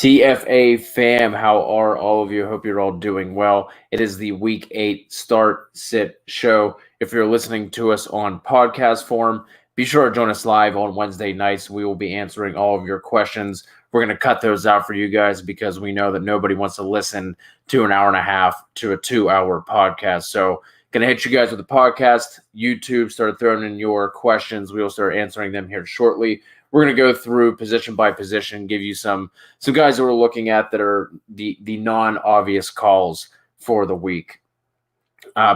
TFA fam, how are all of you? Hope you're all doing well. It is the Week 8 Start Sit Show. If you're listening to us on podcast form, be sure to join us live on Wednesday nights. We will be answering all of your questions. We're going to cut those out for you guys because we know that nobody wants to listen to an hour and a half to a 2-hour podcast. So going to hit you guys with the podcast. YouTube started throwing in your questions. We will start answering them here shortly. We're going to go through position by position, give you some guys that we're looking at that are the non-obvious calls for the week.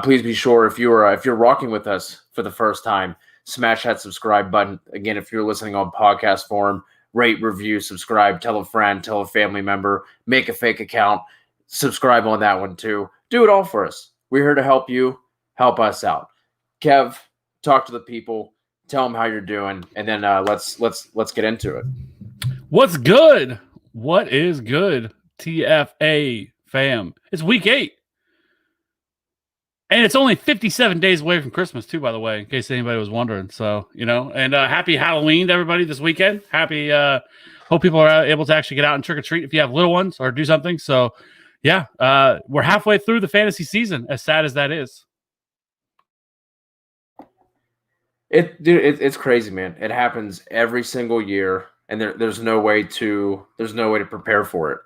Please be sure if you're rocking with us for the first time, smash that subscribe button. Again, if you're listening on podcast form, rate, review, subscribe, tell a friend, tell a family member, make a fake account, subscribe on that one too. Do it all for us. We're here to help you, help us out. Kev, talk to the people. Tell them how you're doing, and then let's get into it. What's good? What is good, TFA fam? It's week 8, and it's only 57 days away from Christmas too. By the way, in case anybody was wondering. So and happy Halloween to everybody this weekend. Happy. Hope people are able to actually get out and trick or treat if you have little ones or do something. So, yeah, we're halfway through the fantasy season. As sad as that is. It's crazy, man. It happens every single year, and there's no way to prepare for it,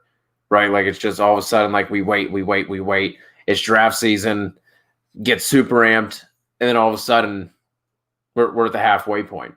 right? Like it's just all of a sudden, like we wait. It's draft season, gets super amped, and then all of a sudden, we're at the halfway point.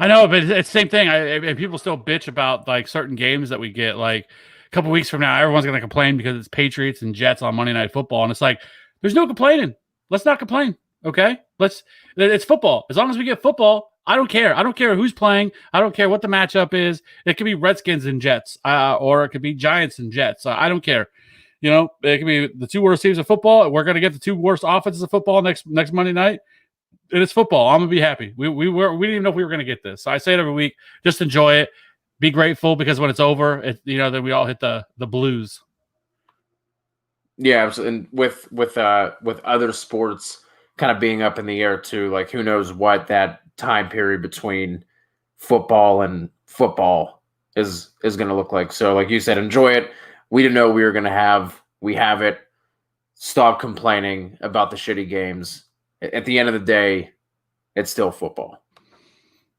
I know, but it's the same thing. And people still bitch about like certain games that we get. Like a couple weeks from now, everyone's going to complain because it's Patriots and Jets on Monday Night Football, and it's like there's no complaining. Let's not complain. Okay, it's football. As long as we get football, I don't care. I don't care who's playing. I don't care what the matchup is. It could be Redskins and Jets, or it could be Giants and Jets. I don't care. It could be the two worst teams of football. We're going to get the two worst offenses of football next Monday night. And it's football. I'm going to be happy. We didn't even know if we were going to get this. So I say it every week. Just enjoy it. Be grateful because when it's over, then we all hit the blues. Yeah, and with other sports kind of being up in the air too, like who knows what that time period between football and football is going to look like. So like you said, enjoy it. We didn't know we were going to have. We have it. Stop complaining about the shitty games. At the end of the day, it's still football.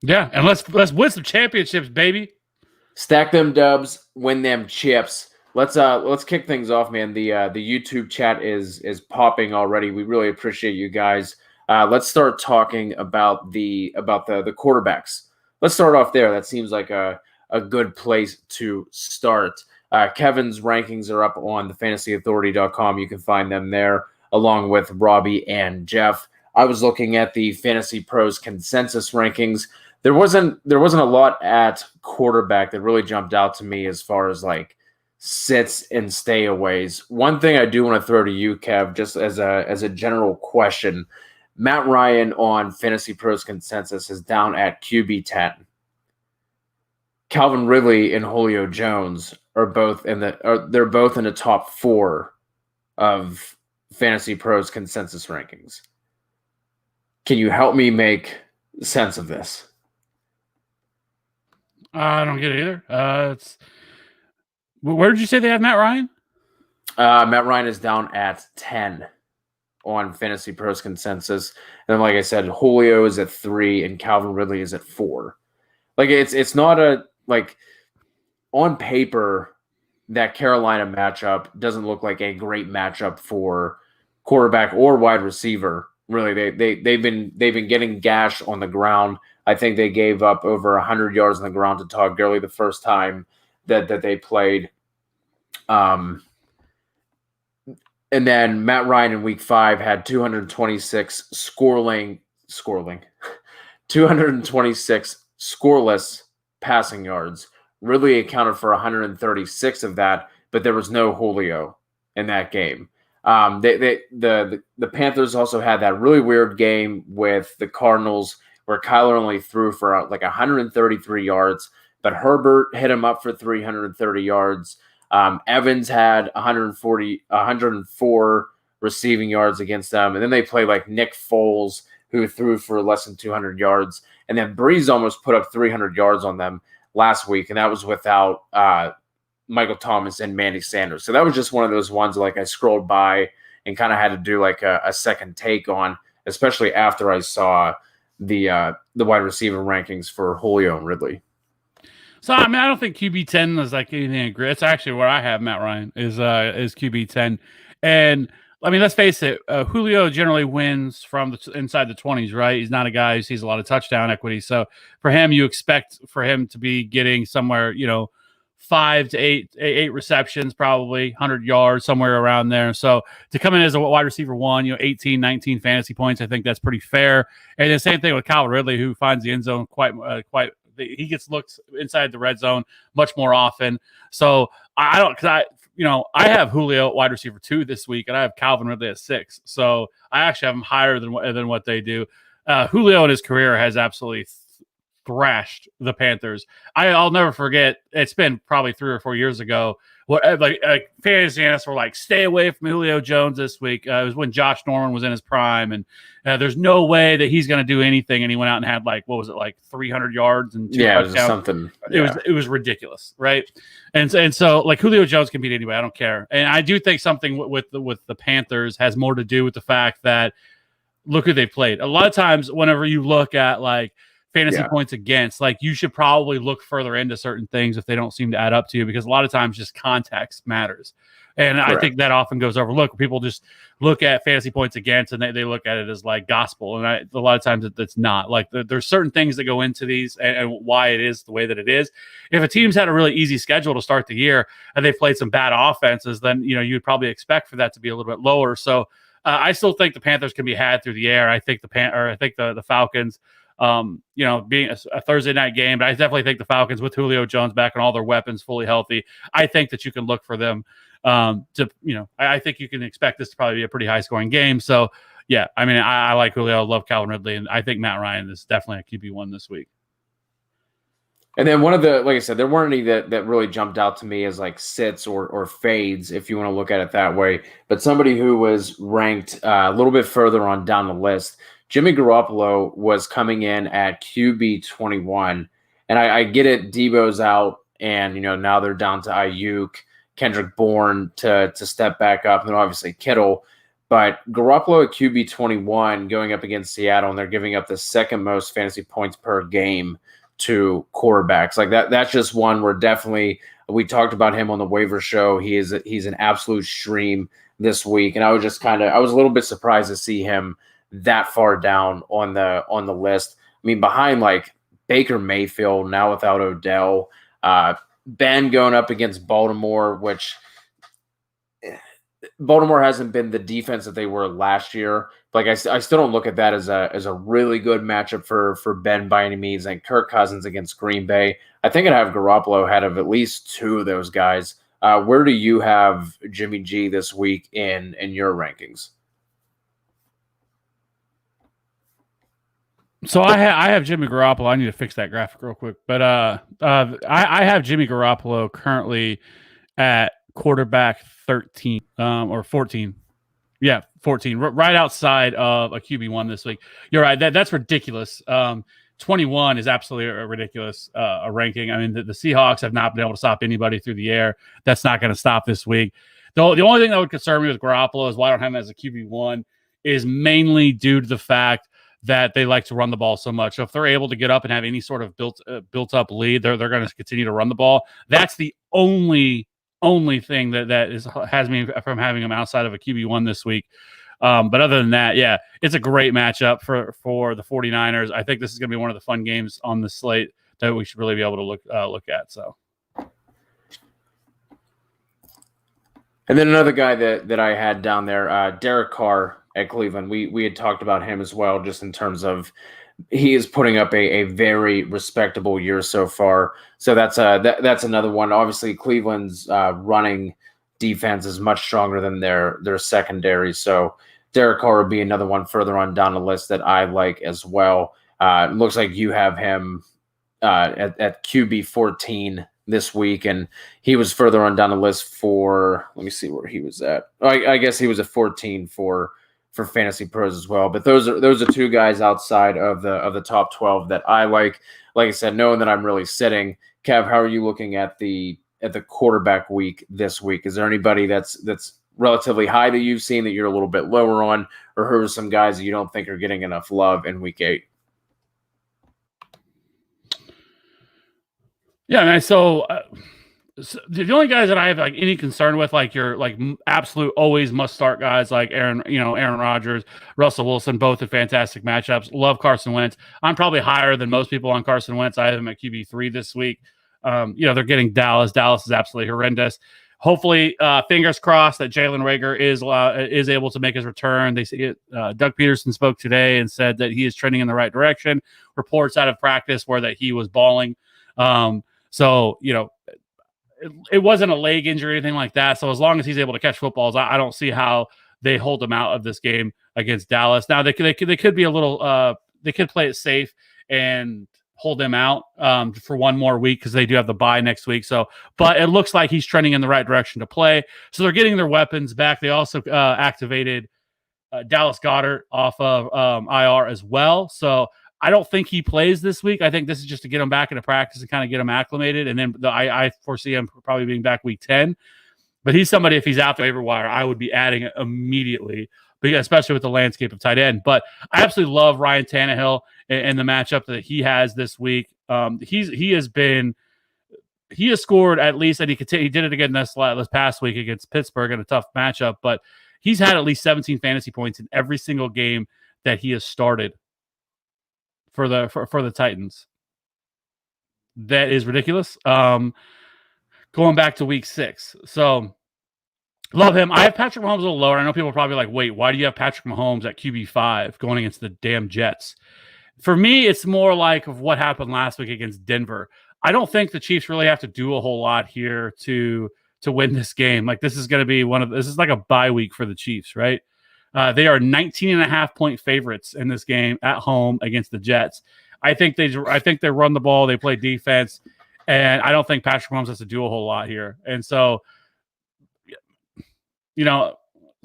Yeah, and let's win some championships, baby. Stack them dubs, win them chips. Let's kick things off, man. The YouTube chat is popping already. We really appreciate you guys. Let's start talking about the quarterbacks. Let's start off there. That seems like a good place to start. Kevin's rankings are up on thefantasyauthority.com. You can find them there along with Robbie and Jeff. I was looking at the Fantasy Pros consensus rankings. There wasn't a lot at quarterback that really jumped out to me as far as like sits and stayaways. One thing I do want to throw to you, Kev, just as a general question. Matt Ryan on Fantasy Pros consensus is down at QB 10. Calvin Ridley and Julio Jones are both in the top 4 of Fantasy Pros consensus rankings. Can you help me make sense of this? I don't get it either. Where did you say they have Matt Ryan? Matt Ryan is down at 10 on Fantasy Pros consensus. And then, like I said, Julio is at 3 and Calvin Ridley is at 4. Like it's not on paper that Carolina matchup doesn't look like a great matchup for quarterback or wide receiver. Really, they've been getting gash on the ground. I think they gave up over 100 yards on the ground to Todd Gurley the first time that they played. And then Matt Ryan in week 5 had 226 226 scoreless passing yards. Ridley accounted for 136 of that, but there was no Julio in that game. The Panthers also had that really weird game with the Cardinals where Kyler only threw for like 133 yards, but Herbert hit him up for 330 yards. Evans had 104 receiving yards against them. And then they played like Nick Foles, who threw for less than 200 yards. And then Breeze almost put up 300 yards on them. last week, and that was without Michael Thomas and Manny Sanders. So that was just one of those ones like I scrolled by and kind of had to do like a second take on, especially after I saw the wide receiver rankings for Julio and Ridley. So I mean, I don't think QB 10 is like anything great. It's actually where I have Matt Ryan is QB 10, and I mean, let's face it, Julio generally wins from inside the 20s, right? He's not a guy who sees a lot of touchdown equity, so for him, you expect for him to be getting somewhere, 5 to 8 receptions, probably 100 yards, somewhere around there. So to come in as a wide receiver 1, 18, 19 fantasy points, I think that's pretty fair. And the same thing with Calvin Ridley, who finds the end zone quite. He gets looks inside the red zone much more often. So I don't, because I have Julio at wide receiver 2 this week, and I have Calvin Ridley at 6. So I actually have him higher than what they do. Julio in his career has absolutely thrashed the Panthers. I'll never forget. It's been probably 3 or 4 years ago. What like fantasy analysts were like, "Stay away from Julio Jones this week." It was when Josh Norman was in his prime, and there's no way that he's going to do anything. And he went out and had like 300 yards and 2 touchdowns. It was something. It was ridiculous, right? And so like Julio Jones can beat anybody. I don't care. And I do think something with the Panthers has more to do with the fact that look who they played. A lot of times, whenever you look at like fantasy points against, like you should probably look further into certain things if they don't seem to add up to you, because a lot of times just context matters. And correct. I think that often goes overlooked. People just look at fantasy points against and they look at it as like gospel. And a lot of times it's not. Like there's certain things that go into these and why it is the way that it is. If a team's had a really easy schedule to start the year and they played some bad offenses, then you'd probably expect for that to be a little bit lower. So I still think the Panthers can be had through the air. I think the Falcons, being a Thursday night game, but I definitely think the Falcons with Julio Jones back and all their weapons fully healthy, I think that you can look for them I think you can expect this to probably be a pretty high scoring game. So yeah, I mean, I like Julio, I love Calvin Ridley, and I think Matt Ryan is definitely a QB1 this week. And then one of the, like I said, there weren't any that really jumped out to me as like sits or fades, if you want to look at it that way. But somebody who was ranked a little bit further on down the list, Jimmy Garoppolo was coming in at QB 21. And I get it, Debo's out, and now they're down to Ayuk, Kendrick Bourne to step back up, and then obviously Kittle. But Garoppolo at QB 21 going up against Seattle, and they're giving up the second most fantasy points per game to quarterbacks. Like that's just one where definitely we talked about him on the waiver show. He's an absolute stream this week, and I was a little bit surprised to see him that far down on the list. I mean, behind like Baker Mayfield now without Odell, Ben going up against Baltimore, which Baltimore hasn't been the defense that they were last year. Like I still don't look at that as a really good matchup for Ben by any means. Like Kirk Cousins against Green Bay, I think I'd have Garoppolo ahead of at least 2 of those guys. Where do you have Jimmy G this week in your rankings? So I have Jimmy Garoppolo. I need to fix that graphic real quick, but I have Jimmy Garoppolo currently at quarterback 13 or 14. Yeah, 14, right outside of a QB1 this week. You're right. That's ridiculous. 21 is absolutely ridiculous a ranking. I mean, the Seahawks have not been able to stop anybody through the air. That's not going to stop this week. The only thing that would concern me with Garoppolo is why I don't have him as a QB1 is mainly due to the fact that they like to run the ball so much. So if they're able to get up and have any sort of built up lead, they're going to continue to run the ball. That's the only thing that has me from having him outside of a QB1 this week. But other than that, yeah, it's a great matchup for the 49ers. I think this is going to be one of the fun games on the slate that we should really be able to look at. So, and then another guy that I had down there, Derek Carr at Cleveland. We had talked about him as well, just in terms of he is putting up a very respectable year so far. So that's another one. Obviously, Cleveland's running defense is much stronger than their secondary. So Derek Carr would be another one further on down the list that I like as well. It looks like you have him at QB 14 this week, and he was further on down the list for. Let me see where he was at. I guess he was at 14 for Fantasy Pros as well. But those are 2 guys outside of the top 12 that I like. Like I said, knowing that I'm really sitting, Kev, how are you looking at the quarterback week this week? Is there anybody that's relatively high that you've seen that you're a little bit lower on, or who are some guys that you don't think are getting enough love in week 8? Yeah, man. So the only guys that I have like any concern with, like your like absolute always must start guys like Aaron Rodgers, Russell Wilson, both in fantastic matchups. Love Carson Wentz. I'm probably higher than most people on Carson Wentz. I have him at QB3 this week. They're getting Dallas. Dallas is absolutely horrendous. Hopefully, fingers crossed that Jalen Reagor is able to make his return. They say Doug Peterson spoke today and said that he is trending in the right direction. Reports out of practice were that he was balling. So it wasn't a leg injury or anything like that. So as long as he's able to catch footballs, I don't see how they hold him out of this game against Dallas. Now they could be a little they could play it safe and hold him out for one more week because they do have the bye next week. So, but it looks like he's trending in the right direction to play. So they're getting their weapons back. They also activated Dallas Goedert off of IR as well. So I don't think he plays this week. I think this is just to get him back into practice and kind of get him acclimated. And then I foresee him probably being back week 10. But he's somebody, if he's out the waiver wire, I would be adding it immediately, especially with the landscape of tight end. But I absolutely love Ryan Tannehill and the matchup that he has this week. He has scored at least, and he did it again this past week against Pittsburgh in a tough matchup, but he's had at least 17 fantasy points in every single game that he has started for the Titans. That is ridiculous. Going back to week 6. So love him. I have Patrick Mahomes a little lower. I know people are probably like, wait, why do you have Patrick Mahomes at QB5 going against the damn Jets? For me, it's more like of what happened last week against Denver. I don't think the Chiefs really have to do a whole lot here to win this game. Like this is going to be this is like a bye week for the Chiefs, right? They are 19.5-point favorites in this game at home against the Jets. I think they run the ball, they play defense, and I don't think Patrick Mahomes has to do a whole lot here. And so,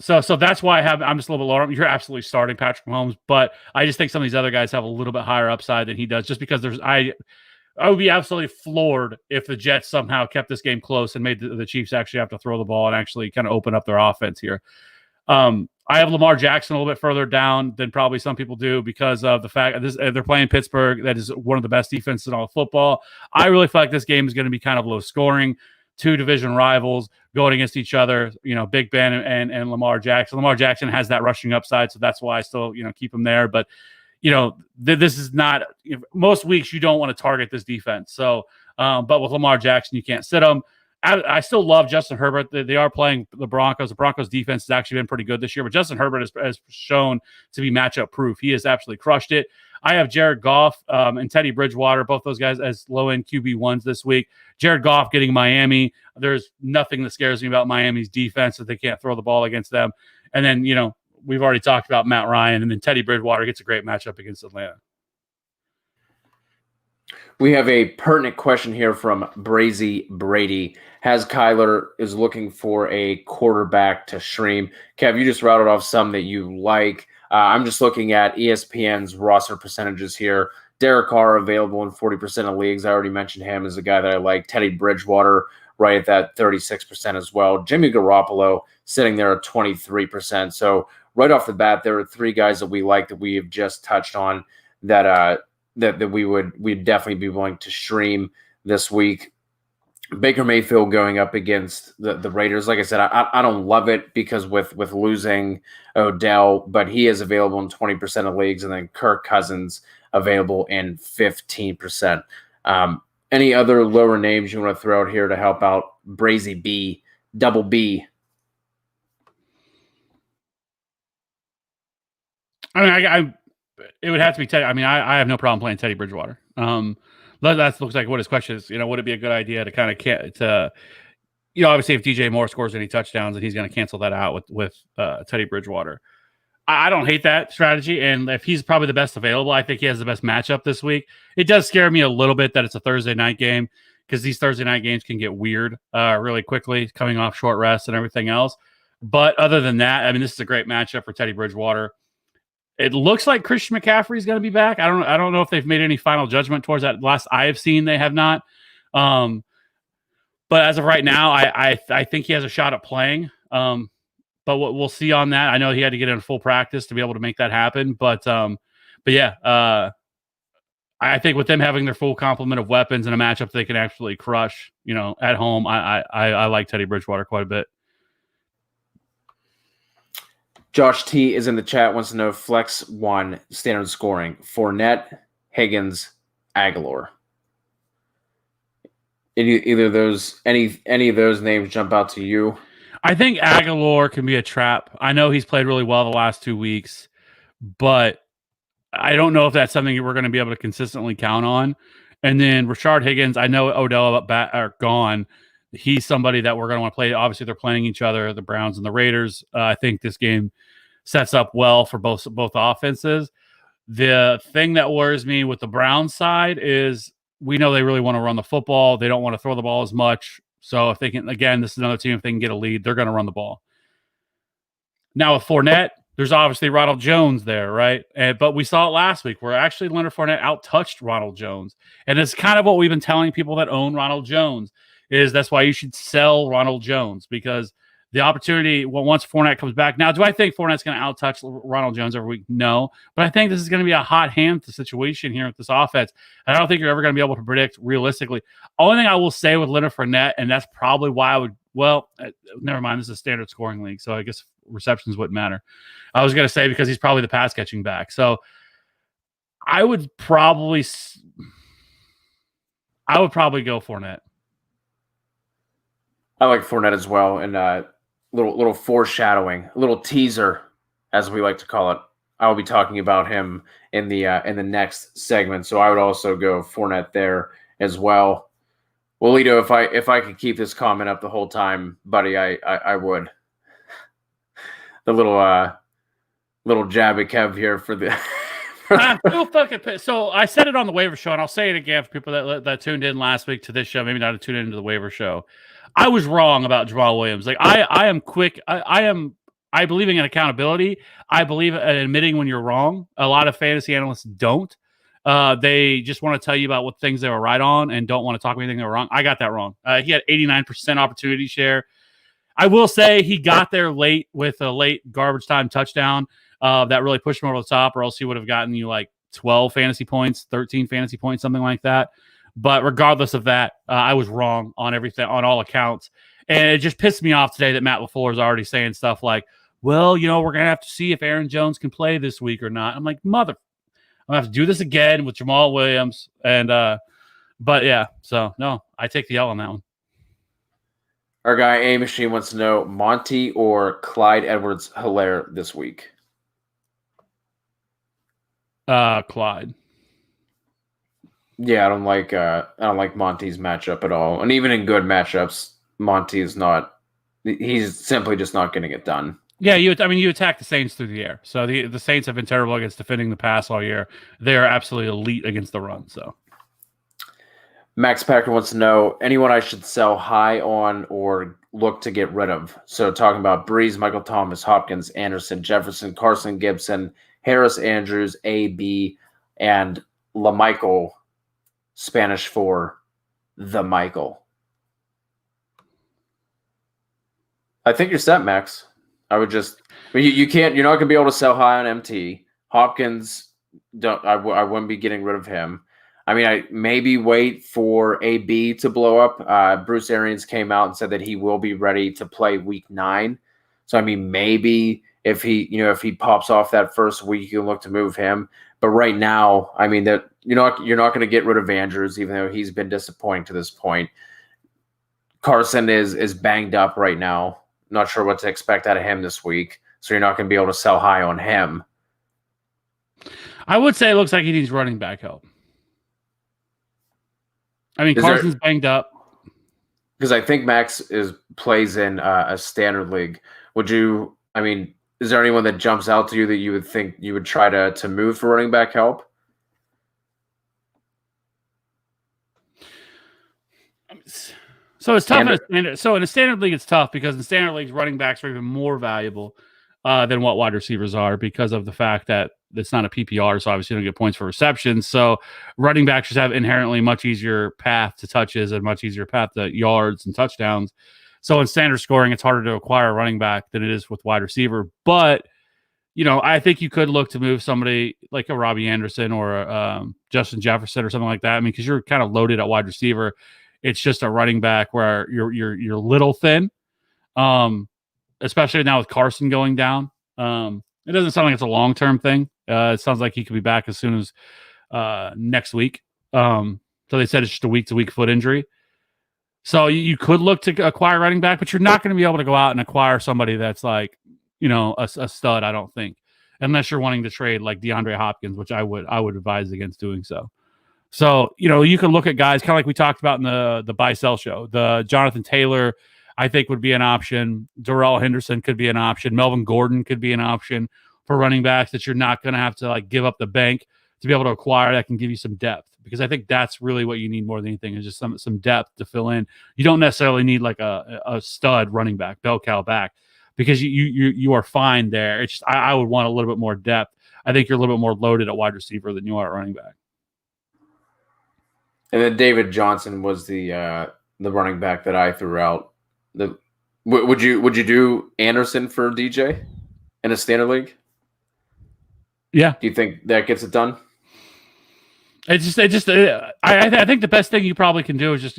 so that's why I'm just a little bit lower. You're absolutely starting Patrick Mahomes, but I just think some of these other guys have a little bit higher upside than he does, just because I would be absolutely floored if the Jets somehow kept this game close and made the Chiefs actually have to throw the ball and actually kind of open up their offense here. I have Lamar Jackson a little bit further down than probably some people do because of the fact that they're playing Pittsburgh. That is one of the best defenses in all of football. I really feel like this game is going to be kind of low scoring. 2 division rivals going against each other, Big Ben and Lamar Jackson. Lamar Jackson has that rushing upside, so that's why I still, keep him there. But, this is not most weeks you don't want to target this defense. So, but with Lamar Jackson, you can't sit him. I still love Justin Herbert. They are playing the Broncos. The Broncos defense has actually been pretty good this year, but Justin Herbert has shown to be matchup proof. He has absolutely crushed it. I have Jared Goff and Teddy Bridgewater, both those guys as low-end QB1s this week. Jared Goff getting Miami. There's nothing that scares me about Miami's defense that they can't throw the ball against them. And then, we've already talked about Matt Ryan, and then Teddy Bridgewater gets a great matchup against Atlanta. We have a pertinent question here from Brazy Brady. Has Kyler is looking for a quarterback to stream? Kev, you just routed off some that you like. I'm just looking at ESPN's roster percentages here. Derek Carr available in 40% of leagues. I already mentioned him as a guy that I like. Teddy Bridgewater right at that 36% as well. Jimmy Garoppolo sitting there at 23%. So right off the bat, there are 3 guys that we like that we have just touched on that we'd definitely be willing to stream this week. Baker Mayfield going up against the Raiders. Like I said, I don't love it because with losing Odell, but he is available in 20% of leagues, and then Kirk Cousins available in 15%. Any other lower names you want to throw out here to help out Brazy B, double B? I mean, it would have to be Teddy. I mean, I have no problem playing Teddy Bridgewater. That looks like what his question is. Would it be a good idea to kind of obviously if DJ Moore scores any touchdowns, and he's going to cancel that out with Teddy Bridgewater. I don't hate that strategy, and if he's probably the best available, I think he has the best matchup this week. It does scare me a little bit that it's a Thursday night game because these Thursday night games can get weird really quickly, coming off short rest and everything else. But other than that, I mean, this is a great matchup for Teddy Bridgewater. It looks like Christian McCaffrey is going to be back. I don't know if they've made any final judgment towards that. Last I have seen, they have not. But as of right now, I think he has a shot at playing. But we'll see on that. I know he had to get in full practice to be able to make that happen. But yeah, I think with them having their full complement of weapons in a matchup they can actually crush, at home, I like Teddy Bridgewater quite a bit. Josh T is in the chat, wants to know flex 1 standard scoring. Fournette, Higgins, Aguilar. Either of those, any of those names jump out to you? I think Aguilar can be a trap. I know he's played really well the last 2 weeks, but I don't know if that's something we're going to be able to consistently count on. And then Rashard Higgins, I know Odell are gone. He's somebody that we're going to want to play. Obviously, they're playing each other, the Browns and the Raiders. I think this game sets up well for both offenses. The thing that worries me with the Browns side is we know they really want to run the football. They don't want to throw the ball as much. So if they can, again, this is another team, if they can get a lead, they're going to run the ball. Now with Fournette, there's obviously Ronald Jones there, right? But we saw it last week where actually Leonard Fournette out-touched Ronald Jones. And it's kind of what we've been telling people that own Ronald Jones is that's why you should sell Ronald Jones, because the opportunity, once Fournette comes back. Now, do I think Fournette's going to out-touch Ronald Jones every week? No. But I think this is going to be a hot hand situation here with this offense. And I don't think you're ever going to be able to predict realistically. Only thing I will say with Leonard Fournette, and that's probably why I would, never mind, this is a standard scoring league, so I guess receptions wouldn't matter. I was going to say because he's probably the pass catching back. So I would probably go Fournette. I like Fournette as well, and little foreshadowing, a little teaser, as we like to call it. I will be talking about him in the next segment, so I would also go Fournette there as well. Well, Lito, if I could keep this comment up the whole time, buddy, I would. The little jab at Kev here for the. I'm so fucking pissed. So I said it on the waiver show, and I'll say it again for people that tuned in last week to this show, maybe not tuned into the waiver show. I was wrong about Jamal Williams. Like I am quick. I believe in accountability. I believe in admitting when you're wrong. A lot of fantasy analysts don't. They just want to tell you about what things they were right on and don't want to talk about anything they were wrong. I got that wrong. He had 89% opportunity share. I will say he got there late with a late garbage time touchdown that really pushed him over the top, or else he would have gotten you like 12 fantasy points, 13 fantasy points, something like that. But regardless of that, I was wrong on everything, on all accounts. And it just pissed me off today that Matt LaFleur is already saying stuff like, well, we're going to have to see if Aaron Jones can play this week or not. I'm like, I'm going to have to do this again with Jamal Williams. And, but yeah, so no, I take the L on that one. Our guy A Machine wants to know Monty or Clyde Edwards-Helaire this week. Clyde. Yeah, I don't like Monty's matchup at all. And even in good matchups, Monty is not. He's simply just not getting it done. Yeah, you attack the Saints through the air. So the Saints have been terrible against defending the pass all year. They are absolutely elite against the run. So Max Packer wants to know anyone I should sell high on or look to get rid of. So talking about Breeze, Michael Thomas, Hopkins, Anderson, Jefferson, Carson, Gibson, Harris, Andrews, AB, and LaMichael, Spanish for the Michael. I think you're set, Max. I would just you can't. You're not going to be able to sell high on MT. Hopkins, I wouldn't be getting rid of him. I mean, I maybe wait for AB to blow up. Bruce Arians came out and said that he will be ready to play week 9. So I mean, maybe if he pops off that first week, you can look to move him. But right now, I mean that you're not going to get rid of Andrews, even though he's been disappointing to this point. Carson is banged up right now. Not sure what to expect out of him this week. So you're not going to be able to sell high on him. I would say it looks like he needs running back help. I mean, Carson's banged up. Because I think Max plays in a standard league. Is there anyone that jumps out to you that you would think you would try to move for running back help? So it's tough in a standard. So in a standard league, it's tough because in standard leagues, running backs are even more valuable. than what wide receivers are because of the fact that it's not a PPR, so obviously you don't get points for receptions. So running backs just have inherently much easier path to touches and much easier path to yards and touchdowns. So in standard scoring, it's harder to acquire a running back than it is with wide receiver. But, I think you could look to move somebody like a Robbie Anderson or a, Justin Jefferson or something like that. I mean, because you're kind of loaded at wide receiver. It's just a running back where you're little thin, especially now with Carson going down. It doesn't sound like it's a long-term thing. It sounds like he could be back as soon as next week. So they said it's just a week-to-week foot injury. So you could look to acquire running back, but you're not going to be able to go out and acquire somebody that's like, a stud, I don't think, unless you're wanting to trade like DeAndre Hopkins, which I would advise against doing so. So, you can look at guys kind of like we talked about in the buy-sell show. The Jonathan Taylor, I think, would be an option. Darrell Henderson could be an option. Melvin Gordon could be an option for running backs that you're not going to have to like give up the bank to be able to acquire that can give you some depth. Because I think that's really what you need more than anything is just some depth to fill in. You don't necessarily need like a stud running back, bell cow back, because you are fine there. It's just I would want a little bit more depth. I think you're a little bit more loaded at wide receiver than you are at running back. And then David Johnson was the running back that I threw out. Would you do Anderson for DJ in a standard league? Yeah. Do you think that gets it done? I think the best thing you probably can do is just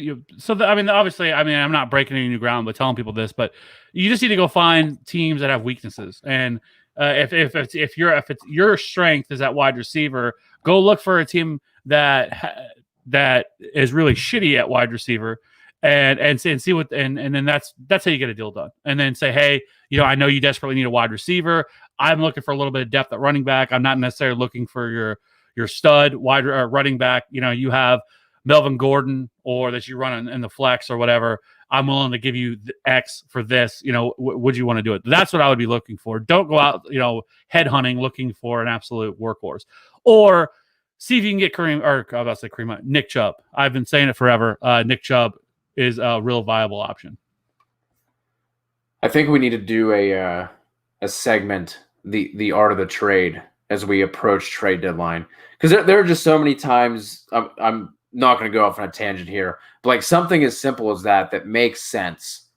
obviously, I'm not breaking any new ground, but telling people this, but you just need to go find teams that have weaknesses. And if your strength is at wide receiver, go look for a team that is really shitty at wide receiver and see what, and then that's how you get a deal done. And then say, hey, I know you desperately need a wide receiver. I'm looking for a little bit of depth at running back. I'm not necessarily looking for your stud wide running back. You have Melvin Gordon or that you run in the flex or whatever. I'm willing to give you the X for this. Would you want to do it? That's what I would be looking for. Don't go out, head hunting looking for an absolute workhorse, or see if you can get Nick Chubb. I've been saying it forever. Nick Chubb is a real viable option. I think we need to do a segment, the art of the trade, as we approach trade deadline, because there are just so many times. I'm not going to go off on a tangent here, but like something as simple as that makes sense.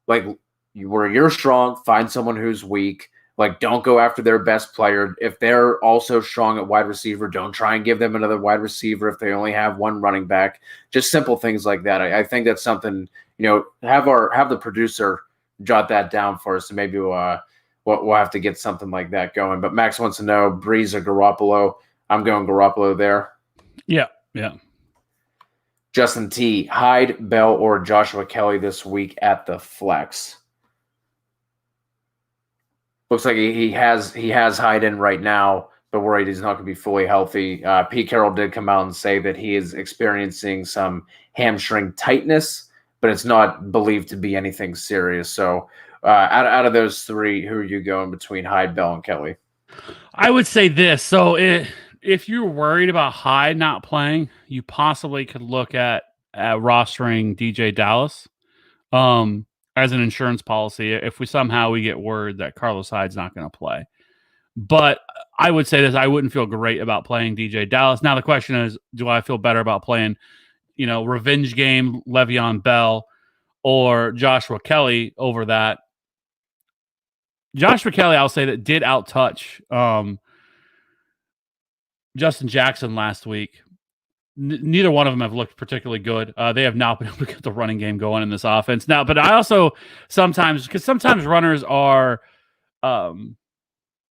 Like where you're strong, find someone who's weak. Like don't go after their best player. If they're also strong at wide receiver, don't try and give them another wide receiver if they only have one running back. Just simple things like that. I think that's something, have the producer jot that down for us, and maybe we'll have to get something like that going. But Max wants to know Breeze or Garoppolo. I'm going Garoppolo there. Yeah. Justin T, Hyde, Bell, or Joshua Kelly this week at the flex. Looks like he has Hyde in right now, but worried he's not going to be fully healthy. Pete Carroll did come out and say that he is experiencing some hamstring tightness, but it's not believed to be anything serious. So out of those three, who are you going between Hyde, Bell, and Kelly? I would say this. So if you're worried about Hyde not playing, you possibly could look at rostering DJ Dallas as an insurance policy if we somehow get word that Carlos Hyde's not going to play. But I would say this, I wouldn't feel great about playing DJ Dallas. Now the question is, do I feel better about playing, revenge game Le'Veon Bell or Joshua Kelly over that? Joshua Kelly, I'll say that did outtouch Justin Jackson last week. Neither one of them have looked particularly good. They have not been able to get the running game going in this offense now. But I also sometimes runners are, they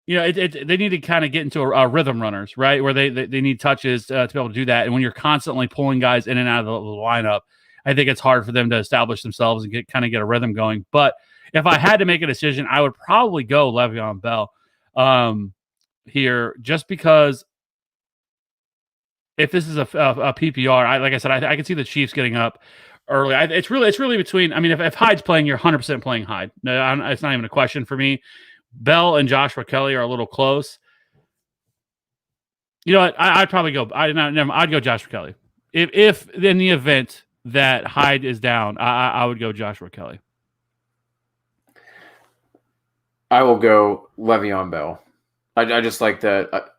need to kind of get into a rhythm runners, right? Where they need touches to be able to do that. And when you're constantly pulling guys in and out of the lineup, I think it's hard for them to establish themselves and get a rhythm going. But if I had to make a decision, I would probably go Le'Veon Bell here, just because if this is a PPR, like I said, I can see the Chiefs getting up early. It's really between. I mean, if Hyde's playing, you're 100% playing Hyde. No, it's not even a question for me. Bell and Joshua Kelly are a little close. You know what? I'd probably go. I'd go Joshua Kelly. If in the event that Hyde is down, I would go Joshua Kelly. I will go Le'Veon Bell. I just like the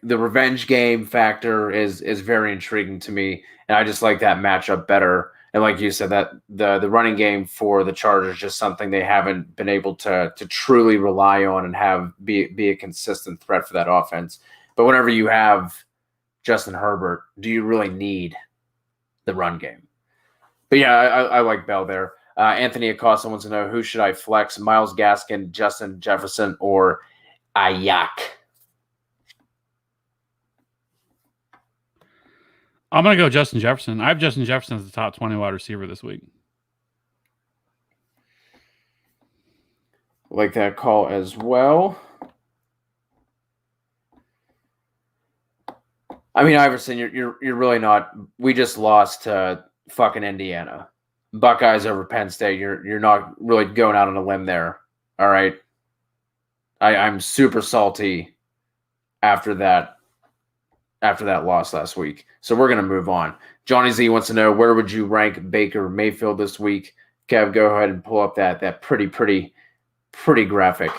revenge game factor is very intriguing to me, and I just like that matchup better. And like you said, that the running game for the Chargers is just something they haven't been able to truly rely on and have be a consistent threat for that offense. But whenever you have Justin Herbert, do you really need the run game? But yeah, I like Bell there. Anthony Acosta wants to know, who should I flex? Myles Gaskin, Justin Jefferson, or Ayak? I'm going to go Justin Jefferson. I have Justin Jefferson as the top 20 wide receiver this week. Like that call as well. I mean, Iverson, you're really not. We just lost to fucking Indiana. Buckeyes over Penn State. You're not really going out on a limb there. All right. I'm super salty after that loss last week. So we're gonna move on. Johnny Z wants to know, where would you rank Baker Mayfield this week? Kev, go ahead and pull up that pretty graphic.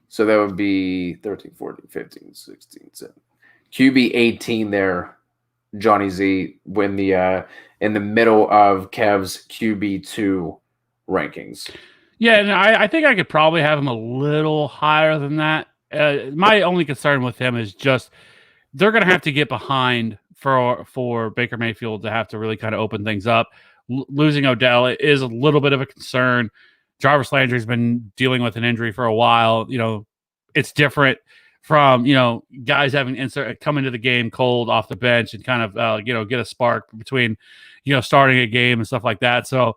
So that would be 13, 14, 15, 16, 17. QB 18 there, Johnny Z, when in the middle of Kev's QB2 rankings. Yeah, and I think I could probably have him a little higher than that. My only concern with him is just they're going to have to get behind for Baker Mayfield to have to really kind of open things up. Losing Odell is a little bit of a concern. Jarvis Landry's been dealing with an injury for a while. You know, it's different from, you know, guys having come into the game cold off the bench and kind of, get a spark between, starting a game and stuff like that. So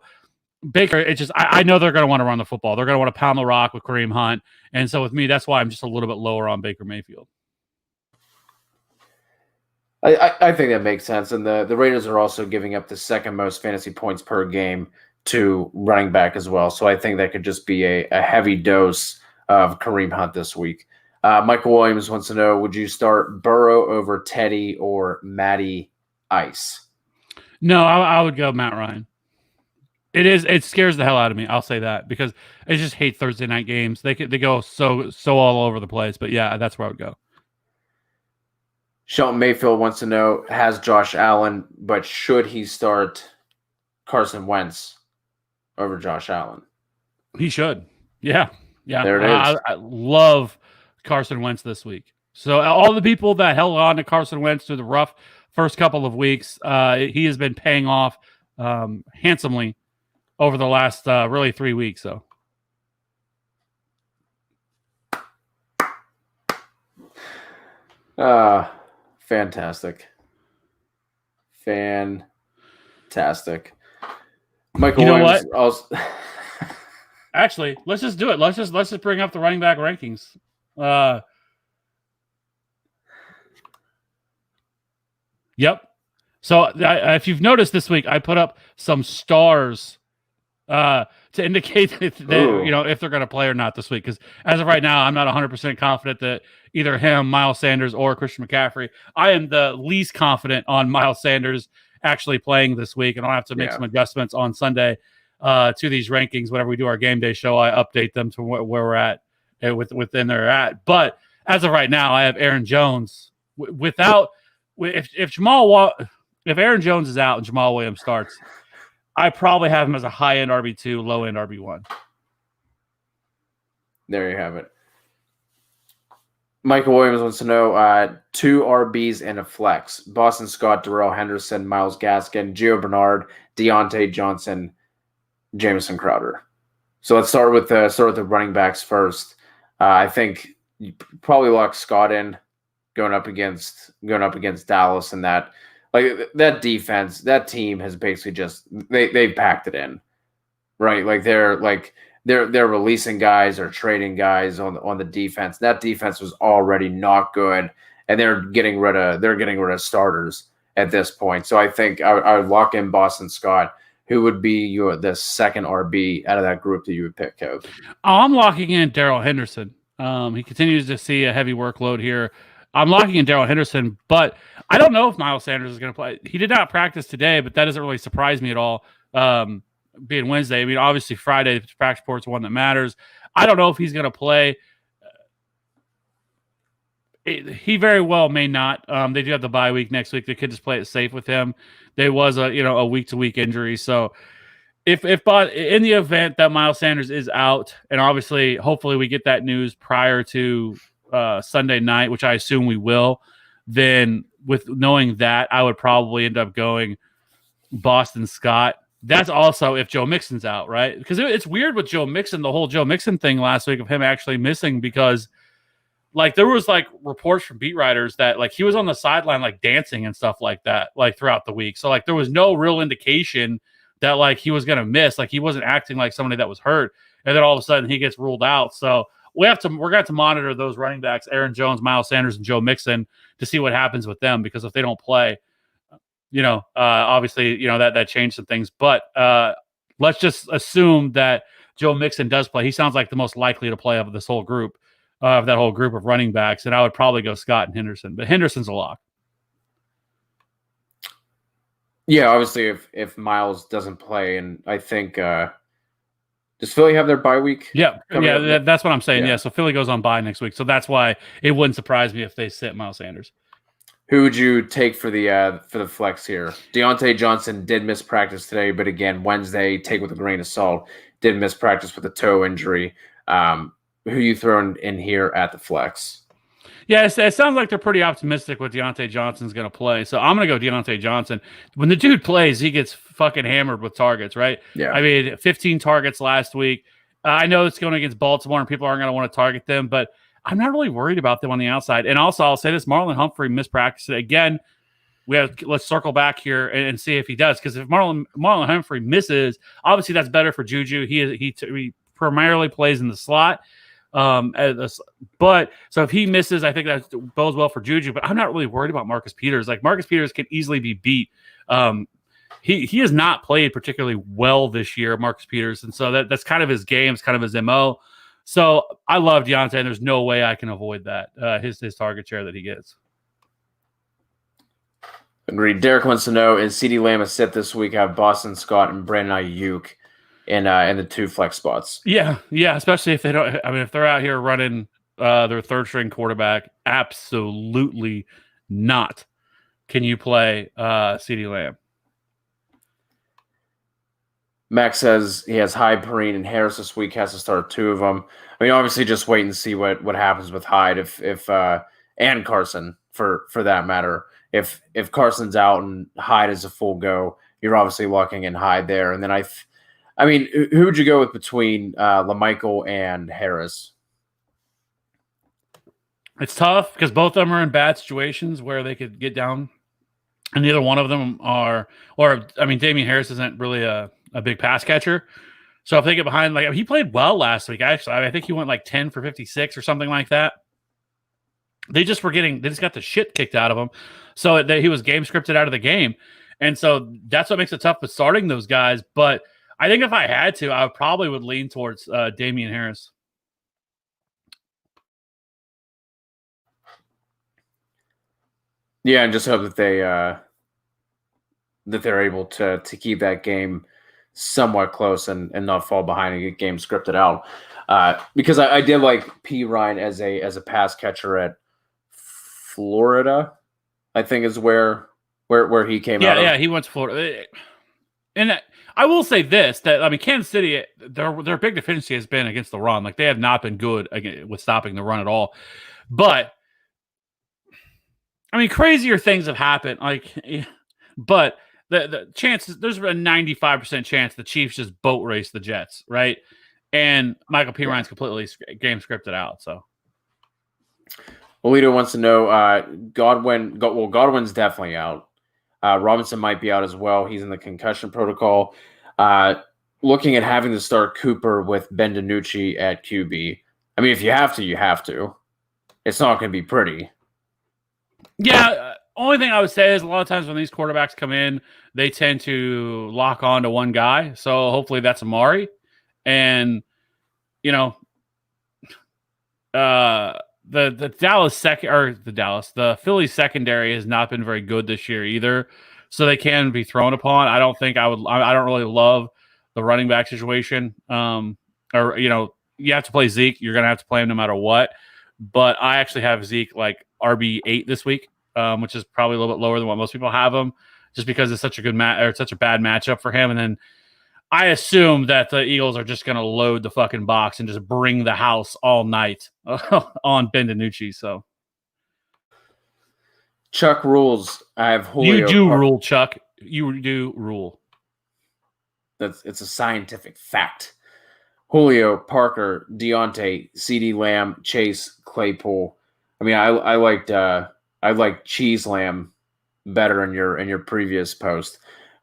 Baker, it's just, I know they're going to want to run the football. They're going to want to pound the rock with Kareem Hunt. And so with me, that's why I'm just a little bit lower on Baker Mayfield. I think that makes sense. And the Raiders are also giving up the second most fantasy points per game to running back as well. So I think that could just be a heavy dose of Kareem Hunt this week. Michael Williams wants to know, would you start Burrow over Teddy or Matty Ice? No, I would go Matt Ryan. It scares the hell out of me. I'll say that, because I just hate Thursday night games. They go so all over the place. But yeah, that's where I would go. Shelton Mayfield wants to know, has Josh Allen, but should he start Carson Wentz over Josh Allen? He should. Yeah. There it is. I love Carson Wentz this week. So all the people that held on to Carson Wentz through the rough first couple of weeks, he has been paying off handsomely over the last really 3 weeks. So. Fantastic. Michael Williams. What? Actually, let's just do it. Let's just bring up the running back rankings. Yep. So if you've noticed this week, I put up some stars to indicate that if they're going to play or not this week. Because as of right now, I'm not 100% confident that either him, Miles Sanders, or Christian McCaffrey. I am the least confident on Miles Sanders actually playing this week, and I'll have to make some adjustments on Sunday to these rankings. Whenever we do our game day show, I update them to where we're at within they're at. But as of right now, I have Aaron Jones. If Aaron Jones is out and Jamal Williams starts, I probably have him as a high-end RB2, low-end RB1. There you have it. Michael Williams wants to know, 2 RBs and a flex: Boston Scott, Darrell Henderson, Myles Gaskin, Gio Bernard, Deontay Johnson, Jamison Crowder. So let's start with the running backs first. I think you probably lock Scott in going up against Dallas, and that defense, that team has basically just they've packed it in, right? They're releasing guys or trading guys on the defense. That defense was already not good, and they're getting rid of starters at this point. So I think I would lock in Boston Scott. Who would be the second RB out of that group that you would pick, Kev? I'm locking in Darrell Henderson. He continues to see a heavy workload here. I'm locking in Darrell Henderson, but I don't know if Miles Sanders is going to play. He did not practice today, but that doesn't really surprise me at all. being Wednesday. I mean, obviously Friday, the practice report's one that matters. I don't know if he's going to play. He very well may not. They do have the bye week next week. They could just play it safe with him. There was a week-to-week injury. So if in the event that Miles Sanders is out, and obviously, hopefully we get that news prior to Sunday night, which I assume we will, then with knowing that, I would probably end up going Boston Scott. That's also if Joe Mixon's out, right? Because it's weird with Joe Mixon, the whole Joe Mixon thing last week of him actually missing, because like there was like reports from beat writers that like he was on the sideline like dancing and stuff like that like throughout the week. So like there was no real indication that like he was going to miss. Like he wasn't acting like somebody that was hurt. And then all of a sudden he gets ruled out. So we're going to have to monitor those running backs, Aaron Jones, Miles Sanders, and Joe Mixon, to see what happens with them, because if they don't play, obviously, that changed some things. But let's just assume that Joe Mixon does play. He sounds like the most likely to play of this whole group, of that whole group of running backs. And I would probably go Scott and Henderson, but Henderson's a lock. Yeah, obviously, if Miles doesn't play, and I think does Philly have their bye week? Yeah, that's what I'm saying. Yeah, so Philly goes on bye next week, so that's why it wouldn't surprise me if they sit Miles Sanders. Who would you take for the flex here? Deontay Johnson did miss practice today, but again, Wednesday, take with a grain of salt, did miss practice with a toe injury. Who you throwing in here at the flex? Yeah, it sounds like they're pretty optimistic with Deontay Johnson's going to play. So I'm going to go Deontay Johnson. When the dude plays, he gets fucking hammered with targets, right? Yeah. I mean, 15 targets last week. I know it's going against Baltimore and people aren't going to want to target them, but I'm not really worried about them on the outside. And also, I'll say this, Marlon Humphrey missed practice. Again, let's circle back here and see if he does. Because if Marlon Humphrey misses, obviously that's better for Juju. He primarily plays in the slot. But so if he misses, I think that bodes well for Juju. But I'm not really worried about Marcus Peters. Like Marcus Peters can easily be beat. He has not played particularly well this year, Marcus Peters, and so that's kind of his game. It's kind of his MO. So I love Deontay, and there's no way I can avoid that. His target share that he gets. Agreed. Derek wants to know, is CeeDee Lamb a sit this week? I have Boston Scott and Brandon Ayuk in the two flex spots. Yeah, especially if they don't. I mean, if they're out here running their third string quarterback, absolutely not. Can you play CeeDee Lamb? Max says he has Hyde, Perrine, and Harris this week. Has to start two of them. I mean, obviously, just wait and see what happens with Hyde if and Carson for that matter. If Carson's out and Hyde is a full go, you're obviously locking in Hyde there. And then I mean, who would you go with between LaMichael and Harris? It's tough because both of them are in bad situations where they could get down, and neither one of them are. Or I mean, Damian Harris isn't really a big pass catcher, so if they get behind, like he played well last week. Actually, I think he went like 10 for 56 or something like that. They just got the shit kicked out of him, so he was game scripted out of the game, and so that's what makes it tough with starting those guys. But I think if I had to, I probably would lean towards Damian Harris. Yeah, and just hope that they're able to keep that game somewhat close and not fall behind and get game scripted out. Because I did like P. Ryan as a pass catcher at Florida, I think is where he came out. Yeah, he went to Florida. And I will say this, that I mean, Kansas City, their big deficiency has been against the run. Like they have not been good with stopping the run at all. But I mean, crazier things have happened. Like, but the chances, there's a 95% chance the Chiefs just boat race the Jets, right? And Michael P. Ryan's completely game scripted out. So, Alito wants to know, Godwin's definitely out. Robinson might be out as well. He's in the concussion protocol. Looking at having to start Cooper with Ben DiNucci at QB. I mean, if you have to, you have to. It's not going to be pretty. Yeah, only thing I would say is a lot of times when these quarterbacks come in, they tend to lock on to one guy. So hopefully that's Amari. And, the Philly secondary has not been very good this year either. So they can be thrown upon. I don't really love the running back situation. Or, you have to play Zeke. You're going to have to play him no matter what. But I actually have Zeke like RB8 this week, which is probably a little bit lower than what most people have him, just because it's such a good or such a bad matchup for him. And then I assume that the Eagles are just going to load the fucking box and just bring the house all night on Ben DiNucci. So Chuck rules. I have Julio. You do rule, Chuck. You do rule. It's a scientific fact. Julio, Parker, Deontay, CeeDee Lamb, Chase, Claypool. I mean, I liked Cheese Lamb better in your previous post,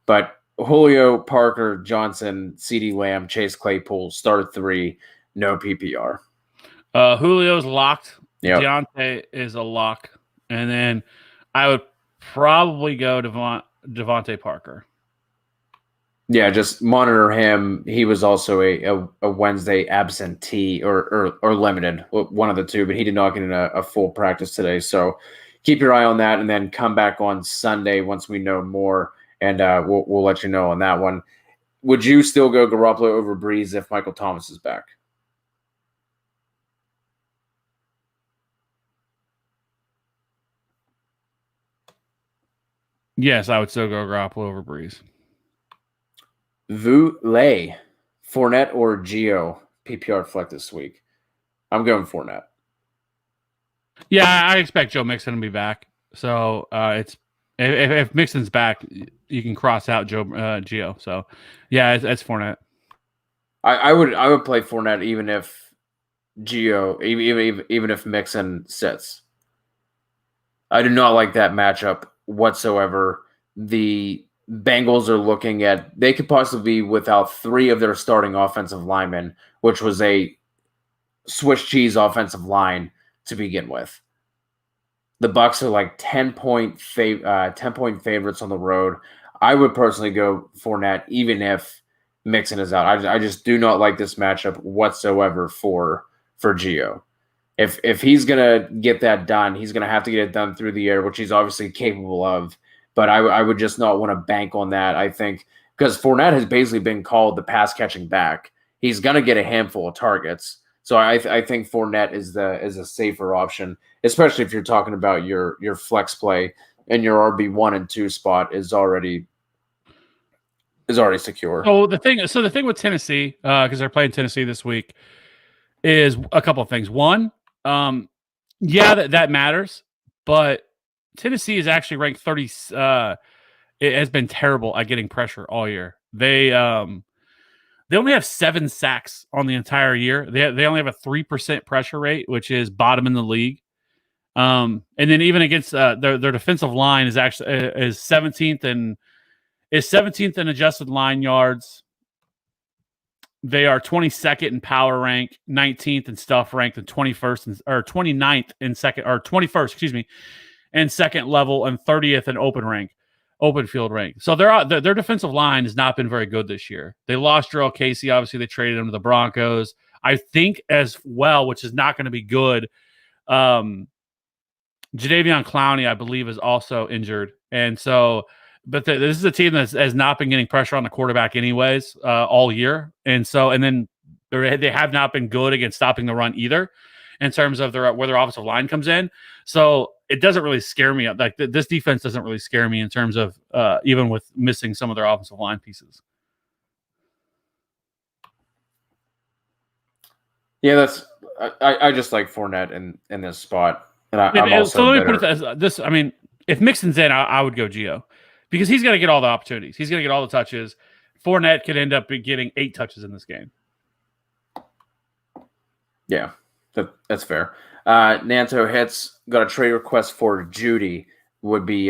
but Julio, Parker, Johnson, CeeDee Lamb, Chase Claypool, start 3, no PPR. Julio's locked. Yep. Deontay is a lock, and then I would probably go Devontae Parker. Yeah, just monitor him. He was also a Wednesday absentee or limited, one of the two, but he did not get in a full practice today. So keep your eye on that, and then come back on Sunday once we know more, and we'll let you know on that one. Would you still go Garoppolo over Breeze if Michael Thomas is back? Yes, I would still go Garoppolo over Breeze. Lay, Fournette or Gio PPR flex this week? I'm going Fournette. Yeah, I expect Joe Mixon to be back. So it's if Mixon's back, you can cross out Gio. So yeah, it's Fournette. I would play Fournette even if Gio, even if Mixon sits. I do not like that matchup whatsoever. The Bengals are looking at, they could possibly be without 3 of their starting offensive linemen, which was a Swiss cheese offensive line to begin with. The Bucs are like 10-point favorites on the road. I would personally go Fournette even if Mixon is out. I just do not like this matchup whatsoever for Gio. If he's gonna get that done, he's gonna have to get it done through the air, which he's obviously capable of. But I would just not want to bank on that. I think because Fournette has basically been called the pass catching back. He's gonna get a handful of targets. So I think Fournette is a safer option, especially if you're talking about your flex play and your RB1 and 2 spot is already secure. So the thing with Tennessee, because they're playing Tennessee this week, is a couple of things. One, that matters, but Tennessee is actually ranked 30. It has been terrible at getting pressure all year. They only have 7 sacks on the entire year. They only have a 3% pressure rate, which is bottom in the league. And then even against their defensive line is actually is 17th in adjusted line yards. They are 22nd in power rank, 19th in stuff rank, and 21st or 29th in second or 21st, excuse me, and second level, and 30th in open field rank. So their defensive line has not been very good this year. They lost Jarrell Casey. Obviously, they traded him to the Broncos. I think as well, which is not going to be good. Jadeveon Clowney, I believe, is also injured, and so. But this is a team that has not been getting pressure on the quarterback anyways all year. And then they have not been good against stopping the run either in terms of where their offensive line comes in. So it doesn't really scare me. Like this defense doesn't really scare me in terms of even with missing some of their offensive line pieces. Yeah, I just like Fournette in this spot. And I'm also so let me put it as this. I mean, if Mixon's in, I would go Gio. Because he's going to get all the opportunities. He's going to get all the touches. Fournette could end up getting 8 touches in this game. Yeah, that's fair. Nanto hits, got a trade request for Judy. Would be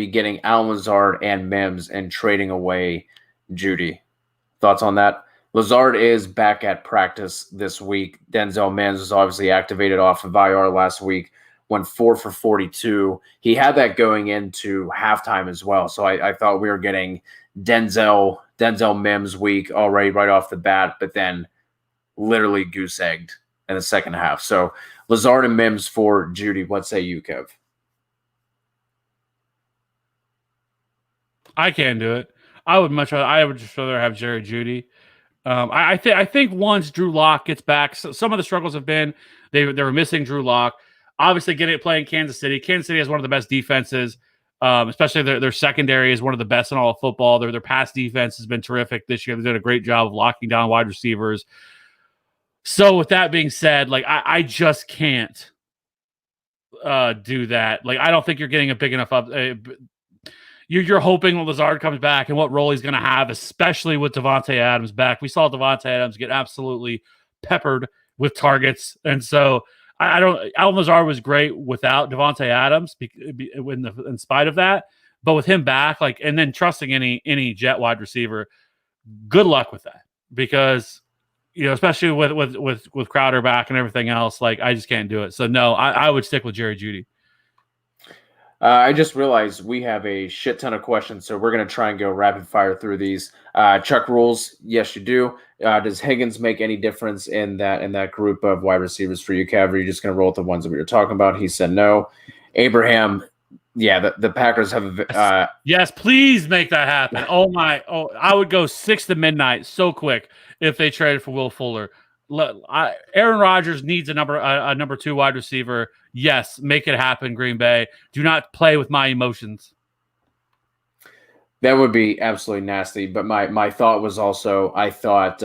getting Al Lazard and Mims and trading away Judy. Thoughts on that? Lazard is back at practice this week. Denzel Mims was obviously activated off of IR last week. Went 4 for 42. He had that going into halftime as well. So I thought we were getting Denzel Mims week already right off the bat, but then literally goose egged in the second half. So Lazard and Mims for Judy. What say you, Kev? I can do it. I would just rather have Jerry Jeudy. I think once Drew Lock gets back, some of the struggles have been they were missing Drew Lock. Obviously, playing Kansas City. Kansas City has one of the best defenses, especially their secondary is one of the best in all of football. Their pass defense has been terrific this year. They did a great job of locking down wide receivers. So with that being said, like I just can't do that. Like I don't think you're getting a big enough up. You're hoping when Lazard comes back and what role he's going to have, especially with Devontae Adams back. We saw Devontae Adams get absolutely peppered with targets, and so I don't. Alvin Lazard was great without Devontae Adams in spite of that, but with him back, like, and then trusting any jet wide receiver, good luck with that because especially with Crowder back and everything else, like I just can't do it. So no, I would stick with Jerry Jeudy. I just realized we have a shit ton of questions, so we're going to try and go rapid fire through these. Chuck rules, yes, you do. Does Higgins make any difference in that group of wide receivers for you, Kev? Or are you just going to roll with the ones that we were talking about? He said no. Abraham, yeah, the Packers have. Yes, please make that happen. I would go 6 to midnight so quick if they traded for Will Fuller. Aaron Rodgers needs a number 2 wide receiver. Yes, make it happen, Green Bay. Do not play with my emotions. That would be absolutely nasty. But my thought was also, I thought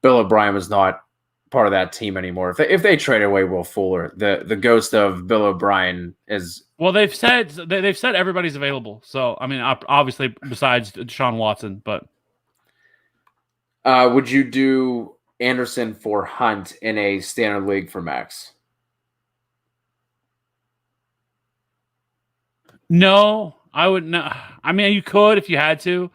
Bill O'Brien was not part of that team anymore. If they trade away Will Fuller, the ghost of Bill O'Brien is. Well, they've said everybody's available. So I mean, obviously besides Deshaun Watson, but would you do Anderson for Hunt in a standard league for Max? No, I would not. I mean, you could if you had to.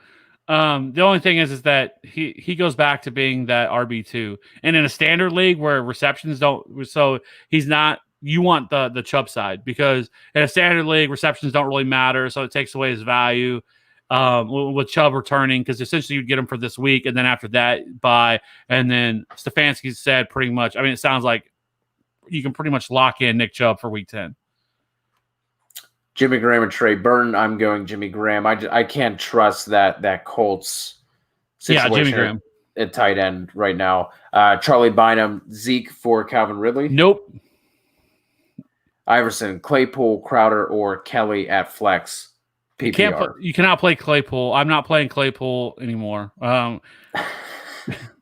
The only thing is that he goes back to being that RB2, and in a standard league where receptions don't, so he's not. You want the Chubb side because in a standard league receptions don't really matter, so it takes away his value. With Chubb returning, because essentially you'd get him for this week, and then after that, bye. And then Stefanski said pretty much. I mean, it sounds like you can pretty much lock in Nick Chubb for week 10. Jimmy Graham and Trey Burton. I'm going Jimmy Graham. I can't trust that Colts situation. Yeah, Jimmy Graham at tight end right now. Charlie Bynum, Zeke for Calvin Ridley. Nope. Iverson, Claypool, Crowder, or Kelly at flex. PPR. You cannot play Claypool. I'm not playing Claypool anymore.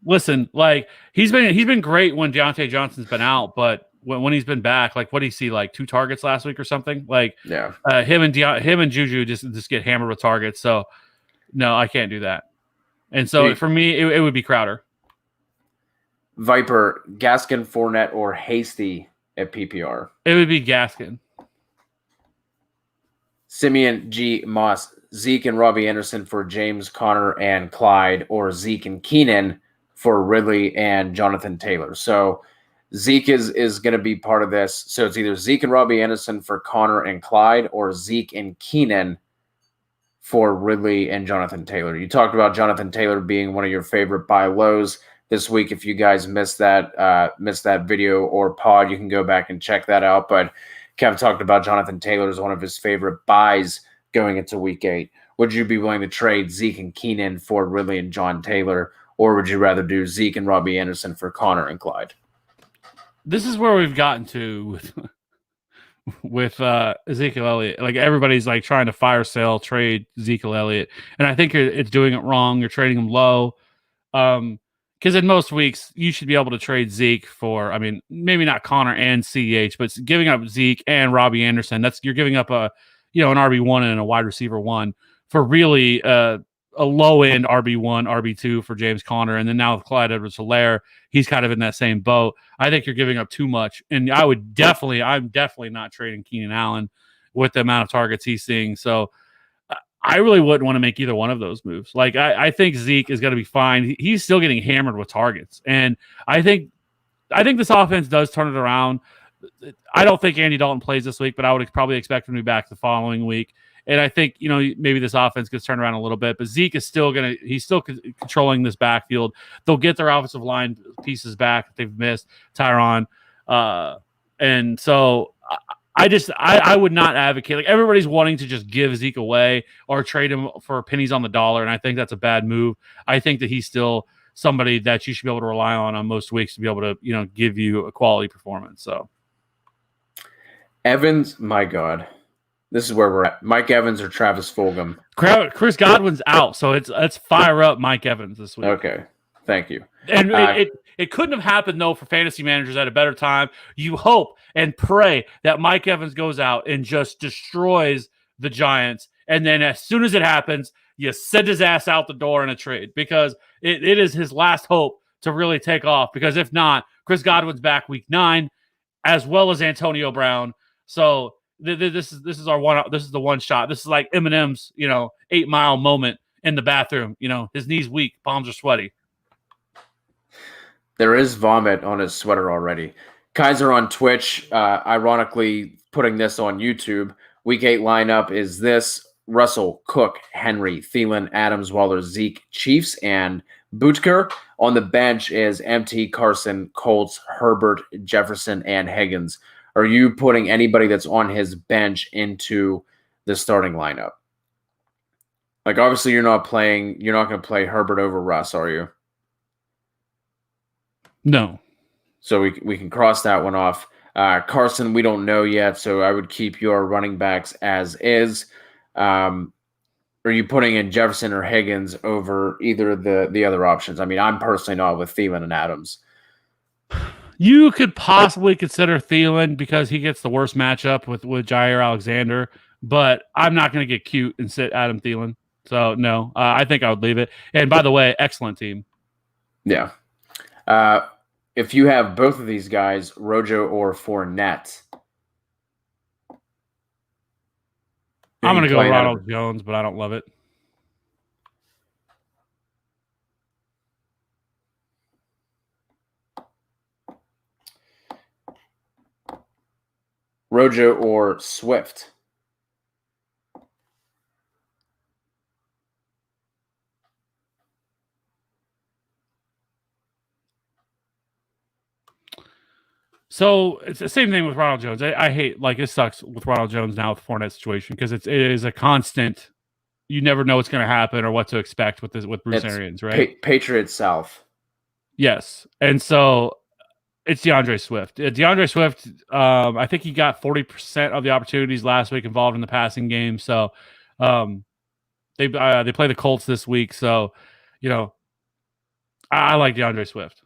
Listen, like he's been great when Deontay Johnson's been out, but when he's been back, like what do you see? Like 2 targets last week or something? Like yeah, him and Juju just get hammered with targets. So no, I can't do that. And so for me, it would be Crowder. Viper, Gaskin, Fournette, or Hasty at PPR. It would be Gaskin. Simeon G. Moss, Zeke and Robbie Anderson for James Conner and Clyde, or Zeke and Keenan for Ridley and Jonathan Taylor. So Zeke is going to be part of this. So it's either Zeke and Robbie Anderson for Conner and Clyde, or Zeke and Keenan for Ridley and Jonathan Taylor. You talked about Jonathan Taylor being one of your favorite buy lows this week. If you guys missed that video or pod, you can go back and check that out. But Kev talked about Jonathan Taylor as one of his favorite buys going into week 8. Would you be willing to trade Zeke and Keenan for Ridley and John Taylor, or would you rather do Zeke and Robbie Anderson for Conner and Clyde? This is where we've gotten to with Ezekiel Elliott. Like everybody's like trying to fire sale trade Ezekiel Elliott, and I think it's doing it wrong. You're trading him low. Because in most weeks, you should be able to trade Zeke for, I mean, maybe not Connor and CEH, but giving up Zeke and Robbie Anderson, you're giving up an RB1 and a wide receiver 1 for really a low-end RB1, RB2 for James Conner. And then now with Clyde Edwards-Helaire, he's kind of in that same boat. I think you're giving up too much. And I'm definitely not trading Keenan Allen with the amount of targets he's seeing. So I really wouldn't want to make either one of those moves. Like, I think Zeke is going to be fine. He's still getting hammered with targets. And I think this offense does turn it around. I don't think Andy Dalton plays this week, but I would probably expect him to be back the following week. And I think, maybe this offense gets turned around a little bit, but Zeke is he's still controlling this backfield. They'll get their offensive line pieces back that they've missed, Tyron. And so I would not advocate. Like, everybody's wanting to just give Zeke away or trade him for pennies on the dollar, and I think that's a bad move. I think that he's still somebody that you should be able to rely on most weeks to be able to, give you a quality performance. So Evans, my God, this is where we're at. Mike Evans or Travis Fulgham? Chris Godwin's out, so let's fire up Mike Evans this week. Okay, thank you. And it couldn't have happened, though, for fantasy managers at a better time. You hope and pray that Mike Evans goes out and just destroys the Giants. And then as soon as it happens, you send his ass out the door in a trade, because it is his last hope to really take off. Because if not, Chris Godwin's back week 9, as well as Antonio Brown. So this is our one. This is the one shot. This is like Eminem's 8 Mile moment in the bathroom. His knees weak, palms are sweaty. There is vomit on his sweater already. Kaiser on Twitch, ironically putting this on YouTube. Week 8 lineup is this: Russell, Cook, Henry, Thielen, Adams, Waller, Zeke, Chiefs, and Butker. On the bench is MT, Carson, Colts, Herbert, Jefferson, and Higgins. Are you putting anybody that's on his bench into the starting lineup? Like, obviously you're not going to play Herbert over Russ, are you? No. So we can cross that one off. Carson, we don't know yet, so I would keep your running backs as is. Are you putting in Jefferson or Higgins over either of the other options? I mean, I'm personally not with Thielen and Adams. You could possibly consider Thielen because he gets the worst matchup with Jair Alexander, but I'm not going to get cute and sit Adam Thielen. So, no, I think I would leave it. And by the way, excellent team. Yeah. If you have both of these guys, Rojo or Fournette, I'm going to go Ronald Jones, but I don't love it. Rojo or Swift? So it's the same thing with Ronald Jones. I hate, like, it sucks with Ronald Jones now with the Fournette situation, because it is a constant. You never know what's going to happen or what to expect with Bruce Arians, right? Patriots South. Yes, and so it's DeAndre Swift. DeAndre Swift, I think he got 40% of the opportunities last week involved in the passing game. So they play the Colts this week. So, I like DeAndre Swift.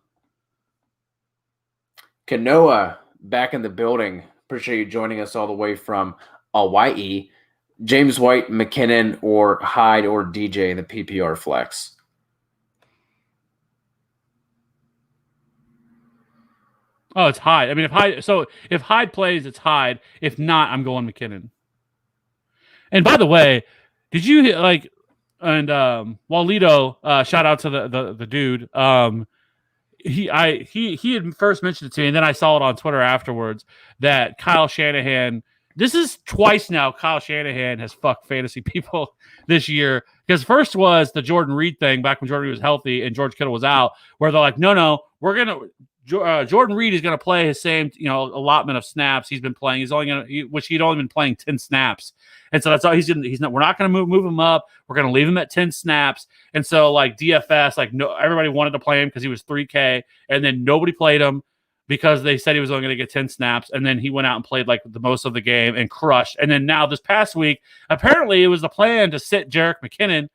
Kanoa back in the building. Appreciate you joining us all the way from Hawaii. James White, McKinnon, or Hyde or DJ in the PPR flex? Oh, it's Hyde. I mean, if Hyde plays, it's Hyde. If not, I'm going McKinnon. And by the way, did you Walito, shout out to the dude. He had first mentioned it to me, and then I saw it on Twitter afterwards that Kyle Shanahan. This is twice now Kyle Shanahan has fucked fantasy people this year. Because first was the Jordan Reed thing back when Jordan Reed was healthy and George Kittle was out, where they're like, no, we're gonna. Jordan Reed is going to play his same, allotment of snaps he's been playing. He's only which he'd only been playing 10 snaps, and so that's all he's not. We're not going to move him up. We're going to leave him at 10 snaps. And so, like, DFS, no, everybody wanted to play him because he was 3K, and then nobody played him because they said he was only going to get 10 snaps, and then he went out and played like the most of the game and crushed. And then now this past week, apparently it was the plan to sit Jerick McKinnon.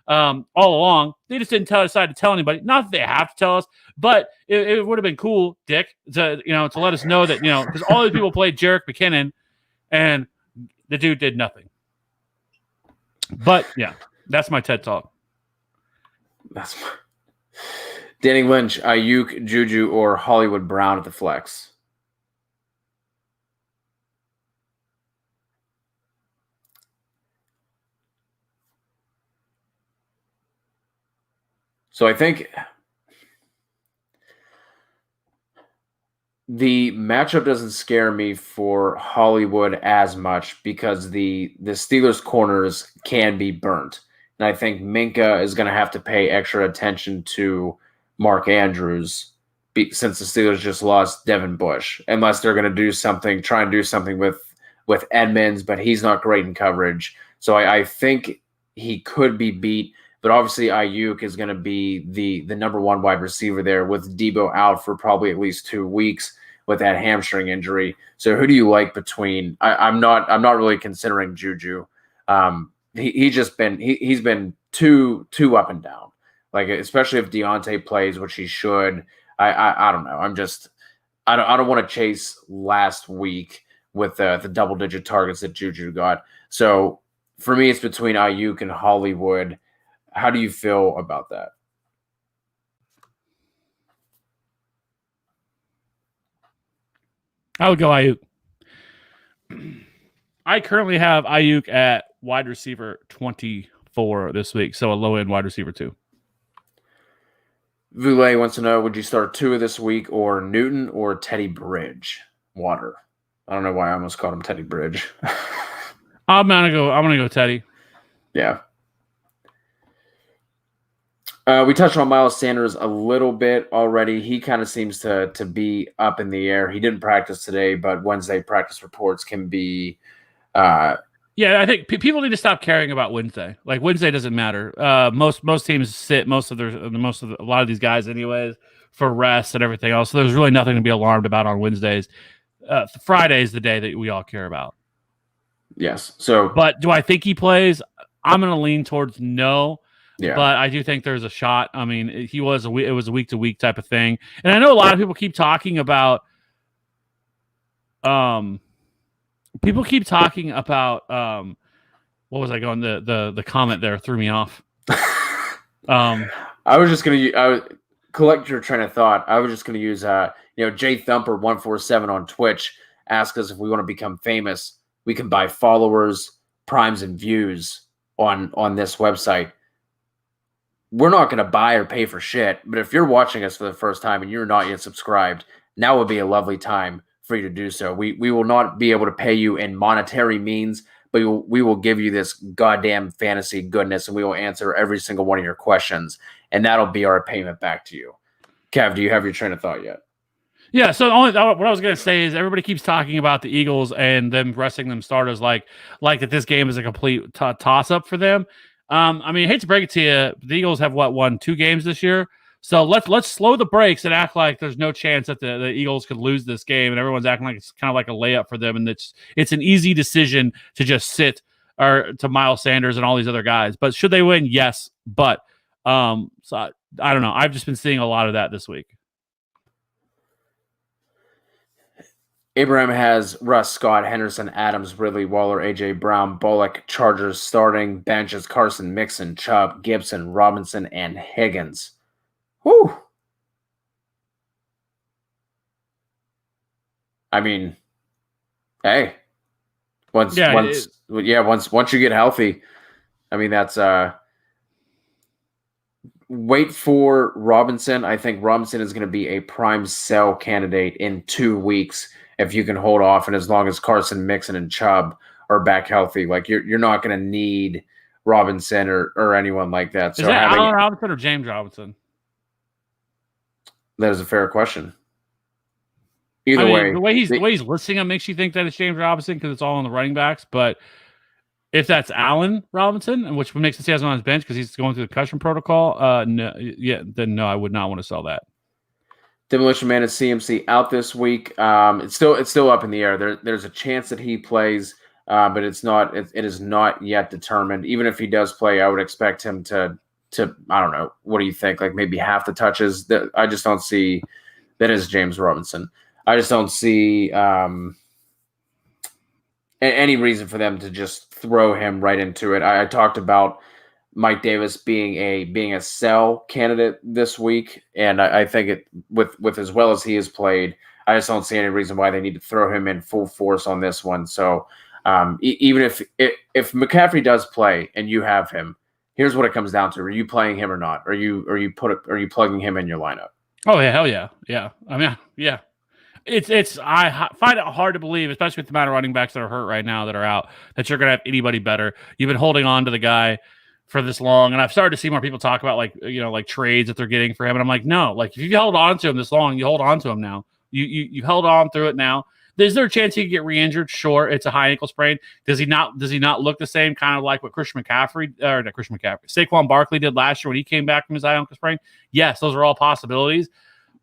All along, they just didn't decide to tell anybody. Not that they have to tell us, but it would have been cool, Dick, to let us know that, because all these people played Jerick McKinnon, and the dude did nothing. But yeah, that's my TED talk. Danny Lynch, Ayuk, Juju, or Hollywood Brown at the flex? So I think the matchup doesn't scare me for Hollywood as much because the Steelers corners can be burnt. And I think Minka is going to have to pay extra attention to Mark Andrews since the Steelers just lost Devin Bush, unless they're going to try and do something with with Edmonds, but he's not great in coverage. So I think he could be beat. But obviously, Ayuk is going to be the number one wide receiver there, with Debo out for probably at least 2 weeks with that hamstring injury. So who do you like between? I'm not really considering Juju. He's been too up and down. Like, especially if Deontay plays, which he should. I don't know. I don't want to chase last week with the double digit targets that Juju got. So for me, it's between Ayuk and Hollywood. How do you feel about that? I would go Ayuk. I currently have Ayuk at wide receiver 24 this week, so a low end wide receiver 2. Voulet wants to know, would you start Tua this week or Newton or Teddy Bridgewater? I don't know why I almost called him Teddy Bridge. I'm gonna go Teddy. Yeah. We touched on Miles Sanders a little bit already. He kind of seems to be up in the air. He didn't practice today, but Wednesday practice reports can be. Yeah, I think people need to stop caring about Wednesday. Like, Wednesday doesn't matter. Most teams sit a lot of these guys anyways for rest and everything else. So there's really nothing to be alarmed about on Wednesdays. Friday is the day that we all care about. Yes. So, but do I think he plays? I'm going to lean towards no. Yeah. But I do think there's a shot. I mean, it was a week to week type of thing, and I know a lot of people keep talking about. People keep talking about. What was I going? The comment there threw me off. I was just gonna. Collect your train of thought. I was just gonna use. Jay Thumper 147 on Twitch asked us if we want to become famous, we can buy followers, primes, and views on this website. We're not going to buy or pay for shit, but if you're watching us for the first time and you're not yet subscribed, now would be a lovely time for you to do so. We will not be able to pay you in monetary means, but we will give you this goddamn fantasy goodness, and we will answer every single one of your questions, and that'll be our payment back to you. Kev, do you have your train of thought yet? Yeah, so what I was going to say is everybody keeps talking about the Eagles and them resting them starters like that this game is a complete toss-up for them. I mean, I hate to break it to you, the Eagles have won 2 games this year. So let's slow the brakes and act like there's no chance that the Eagles could lose this game, and everyone's acting like it's kind of like a layup for them, and it's an easy decision to just sit or to Miles Sanders and all these other guys. But should they win? Yes. But so I don't know. I've just been seeing a lot of that this week. Abraham has Russ, Scott, Henderson, Adams, Ridley, Waller, A.J. Brown, Bullock, Chargers starting. Benches Carson, Mixon, Chubb, Gibson, Robinson, and Higgins. Whew. I mean, hey. Once you get healthy, I mean, that's wait for Robinson. I think Robinson is going to be a prime sell candidate in 2 weeks if you can hold off, and as long as Carson, Mixon, and Chubb are back healthy. Like, you're not going to need Robinson or anyone like that. So is that Allen Robinson or James Robinson? That is a fair question. Either way, the way he's listing them makes you think that it's James Robinson because it's all on the running backs. But if that's Allen Robinson, and which makes sense he has him on his bench because he's going through the concussion protocol, then no, I would not want to sell that. Demolition Man and CMC out this week. It's still up in the air. There's a chance that he plays, but it is not yet determined. Even if he does play, I would expect him to I don't know. What do you think? Like maybe half the touches. I just don't see that is James Robinson. I just don't see any reason for them to just throw him right into it. I talked about Mike Davis being a sell candidate this week, and I think it with as well as he has played, I just don't see any reason why they need to throw him in full force on this one. So even if McCaffrey does play and you have him, here's what it comes down to: are you playing him or not? Are you plugging him in your lineup? Oh yeah, hell yeah, yeah. I mean, yeah. I find it hard to believe, especially with the amount of running backs that are hurt right now that are out, that you're going to have anybody better. You've been holding on to the guy for this long, and I've started to see more people talk about like trades that they're getting for him, and I'm like, no, like if you held on to him this long, you hold on to him now. You held on through it now. Is there a chance he could get re-injured? Sure, it's a high ankle sprain. Does he not look the same, kind of like what Saquon Barkley did last year when he came back from his high ankle sprain? Yes, those are all possibilities.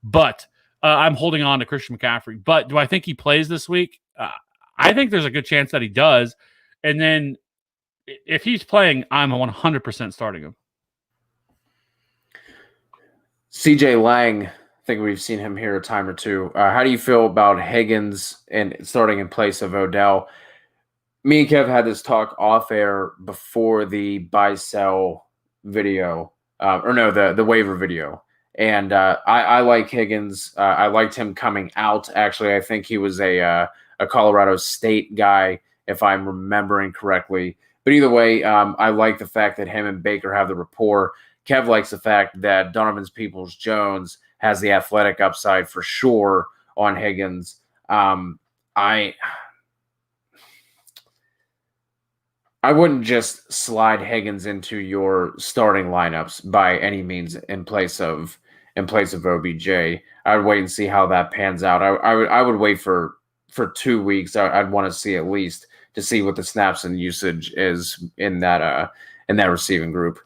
But I'm holding on to Christian McCaffrey. But do I think he plays this week? I think there's a good chance that he does. And then if he's playing, I'm 100% starting him. CJ Lang, I think we've seen him here a time or two. How do you feel about Higgins and starting in place of Odell? Me and Kev had this talk off air before the buy-sell video, the waiver video. And I like Higgins. I liked him coming out. Actually, I think he was a Colorado State guy, if I'm remembering correctly. But either way, I like the fact that him and Baker have the rapport. Kev likes the fact that Donovan Peoples-Jones has the athletic upside for sure on Higgins. I wouldn't just slide Higgins into your starting lineups by any means in place of OBJ. I would wait and see how that pans out. I would wait for 2 weeks. I'd want to see at least to see what the snaps and usage is in that receiving group.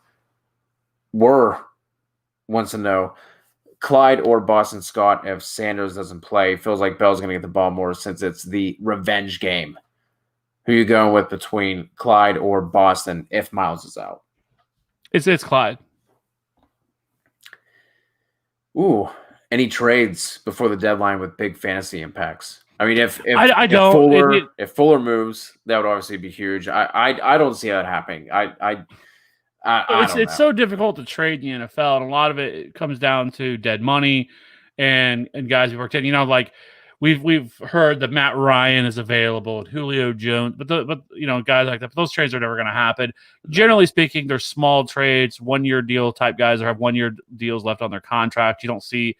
Wants to know Clyde or Boston Scott if Sanders doesn't play. Feels like Bell's going to get the ball more since it's the revenge game. Who are you going with between Clyde or Boston if Miles is out? It's Clyde. Ooh, any trades before the deadline with big fantasy impacts? I mean, if Fuller moves, that would obviously be huge. I don't see that happening. It's so difficult to trade in the NFL, and a lot of it comes down to dead money and guys who worked in. Like we've heard that Matt Ryan is available and Julio Jones, but guys like that. But those trades are never going to happen. Generally speaking, they're small trades, 1 year deal type guys that have 1 year deals left on their contract. You don't see.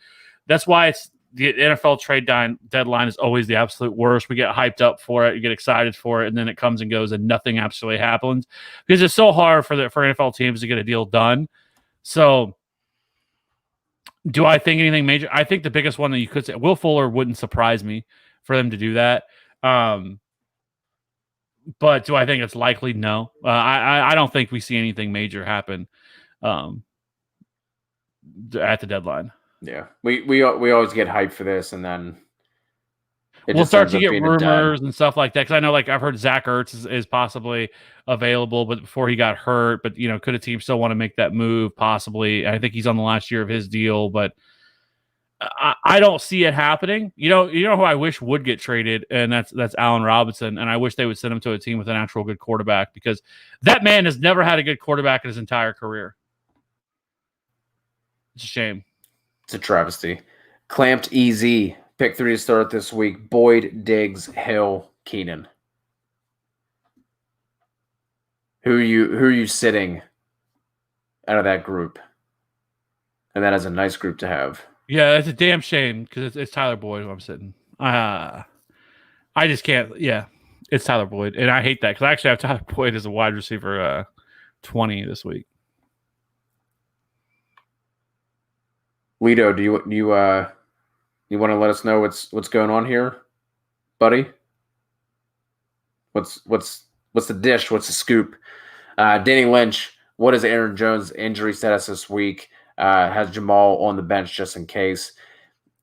That's why it's the NFL trade deadline is always the absolute worst. We get hyped up for it, you get excited for it, and then it comes and goes, and nothing actually happens because it's so hard for NFL teams to get a deal done. So, do I think anything major? I think the biggest one that you could say, Will Fuller wouldn't surprise me for them to do that. But do I think it's likely? No. I don't think we see anything major happen at the deadline. Yeah, we always get hyped for this, and then we'll start to get rumors and stuff like that. Because I know, I've heard Zach Ertz is possibly available, but before he got hurt. But could a team still want to make that move? Possibly. I think he's on the last year of his deal, but I don't see it happening. You know who I wish would get traded, and that's Allen Robinson. And I wish they would send him to a team with an actual good quarterback because that man has never had a good quarterback in his entire career. It's a shame. It's a travesty. Clamped EZ. Pick 3 to start this week. Boyd, Diggs, Hill, Keenan. Who are you sitting out of that group? And that is a nice group to have. Yeah, it's a damn shame because it's Tyler Boyd who I'm sitting. I just can't. Yeah, it's Tyler Boyd. And I hate that because I actually have Tyler Boyd as a wide receiver 20 this week. Lido, do you want to let us know what's going on here, buddy? What's the dish? What's the scoop? Danny Lynch, what is Aaron Jones' injury status this week? Has Jamal on the bench just in case?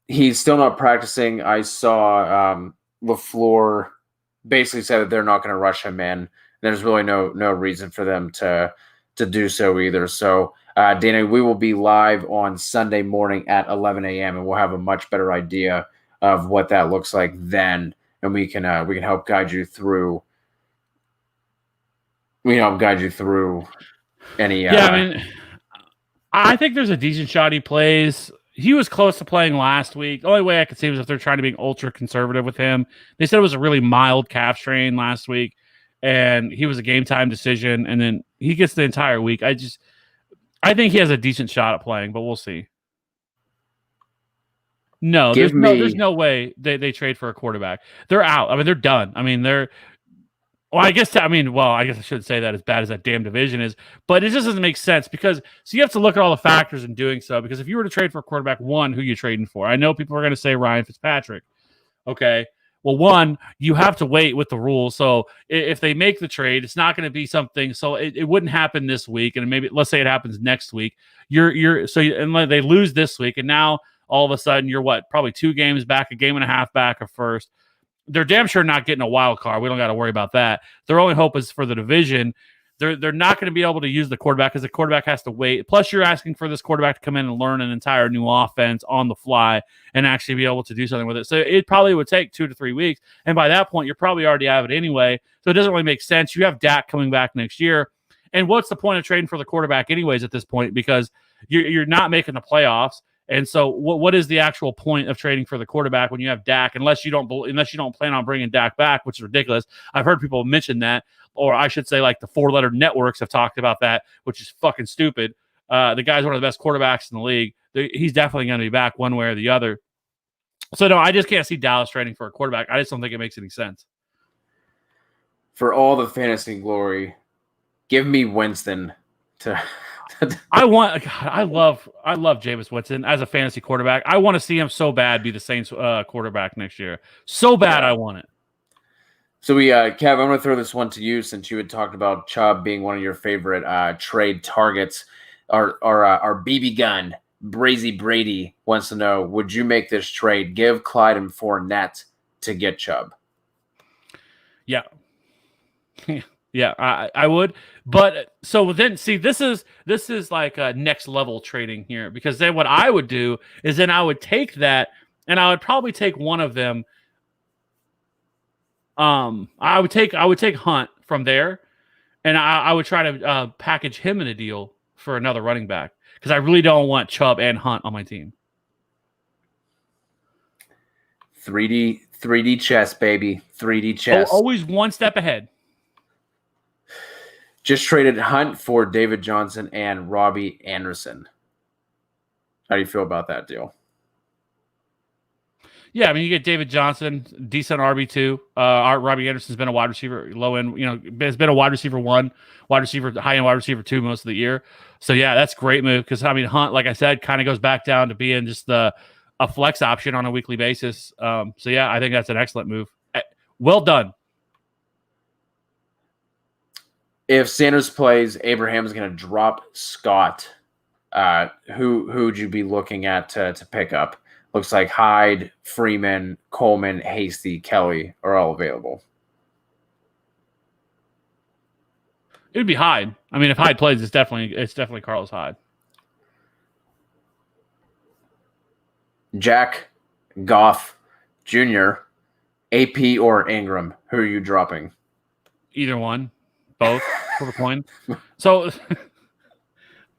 He's still not practicing. I saw LaFleur basically said that they're not going to rush him in. There's really no reason for them to do so either. So. Danny, we will be live on Sunday morning at 11 a.m. and we'll have a much better idea of what that looks like then, and we can help guide you through. Any. I think there's a decent shot he plays. He was close to playing last week. The only way I could see was if they're trying to be ultra conservative with him. They said it was a really mild calf strain last week, and he was a game time decision, and then he gets the entire week. I think he has a decent shot at playing, but we'll see. No, there's no way they trade for a quarterback. They're out. I mean, they're done. I mean, I guess I should say that as bad as that damn division is, but it just doesn't make sense because you have to look at all the factors in doing so. Because if you were to trade for a quarterback, one, who are you trading for? I know people are going to say Ryan Fitzpatrick. Okay. Well, one, you have to wait with the rules. So if they make the trade, it's not going to be something. So it wouldn't happen this week, and maybe let's say it happens next week. And they lose this week, and now all of a sudden you're probably 2 games back, a game and a half back of first. They're damn sure not getting a wild card. We don't got to worry about that. Their only hope is for the division. They're not going to be able to use the quarterback because the quarterback has to wait. Plus, you're asking for this quarterback to come in and learn an entire new offense on the fly and actually be able to do something with it. So it probably would take 2 to 3 weeks. And by that point, you're probably already out of it anyway. So it doesn't really make sense. You have Dak coming back next year. And what's the point of trading for the quarterback anyways at this point? Because you're not making the playoffs. And so what is the actual point of trading for the quarterback when you have Dak, unless you don't plan on bringing Dak back, which is ridiculous. I've heard people mention that. Or I should say, like, the 4-letter networks have talked about that, which is fucking stupid. The guy's one of the best quarterbacks in the league. He's definitely going to be back one way or the other. So, no, I just can't see Dallas trading for a quarterback. I just don't think it makes any sense. For all the fantasy glory, give me Winston to I love Jameis Winston as a fantasy quarterback. I want to see him so bad be the Saints quarterback next year. So bad, I want it. So Kev, I'm going to throw this one to you since you had talked about Chubb being one of your favorite trade targets. Our BB gun, Brazy Brady, wants to know, would you make this trade? Give Clyde and Fournette to get Chubb. Yeah. Yeah, I would. But so then, see, this is like a next level trading here, because then what I would do is then I would take that and I would probably take one of them. I would take Hunt from there, and I would try to package him in a deal for another running back, because I really don't want Chubb and Hunt on my team. 3D chess, baby. 3D chess. Always one step ahead. Just traded Hunt for David Johnson and Robbie Anderson. How do you feel about that deal? Yeah, I mean, you get David Johnson, decent RB2. Robbie Anderson's been a wide receiver, low end, has been a wide receiver 1, high end wide receiver 2 most of the year. So yeah, that's a great move, because I mean, Hunt, like I said, kind of goes back down to being just a flex option on a weekly basis. So yeah, I think that's an excellent move. Well done. If Sanders plays, Abraham's going to drop Scott. Who would you be looking at to pick up? Looks like Hyde, Freeman, Coleman, Hasty, Kelly are all available. It would be Hyde. I mean, if Hyde plays, it's definitely Carlos Hyde. Jack, Goff, Jr., AP, or Ingram. Who are you dropping? Either one. Both. Flip a coin. So...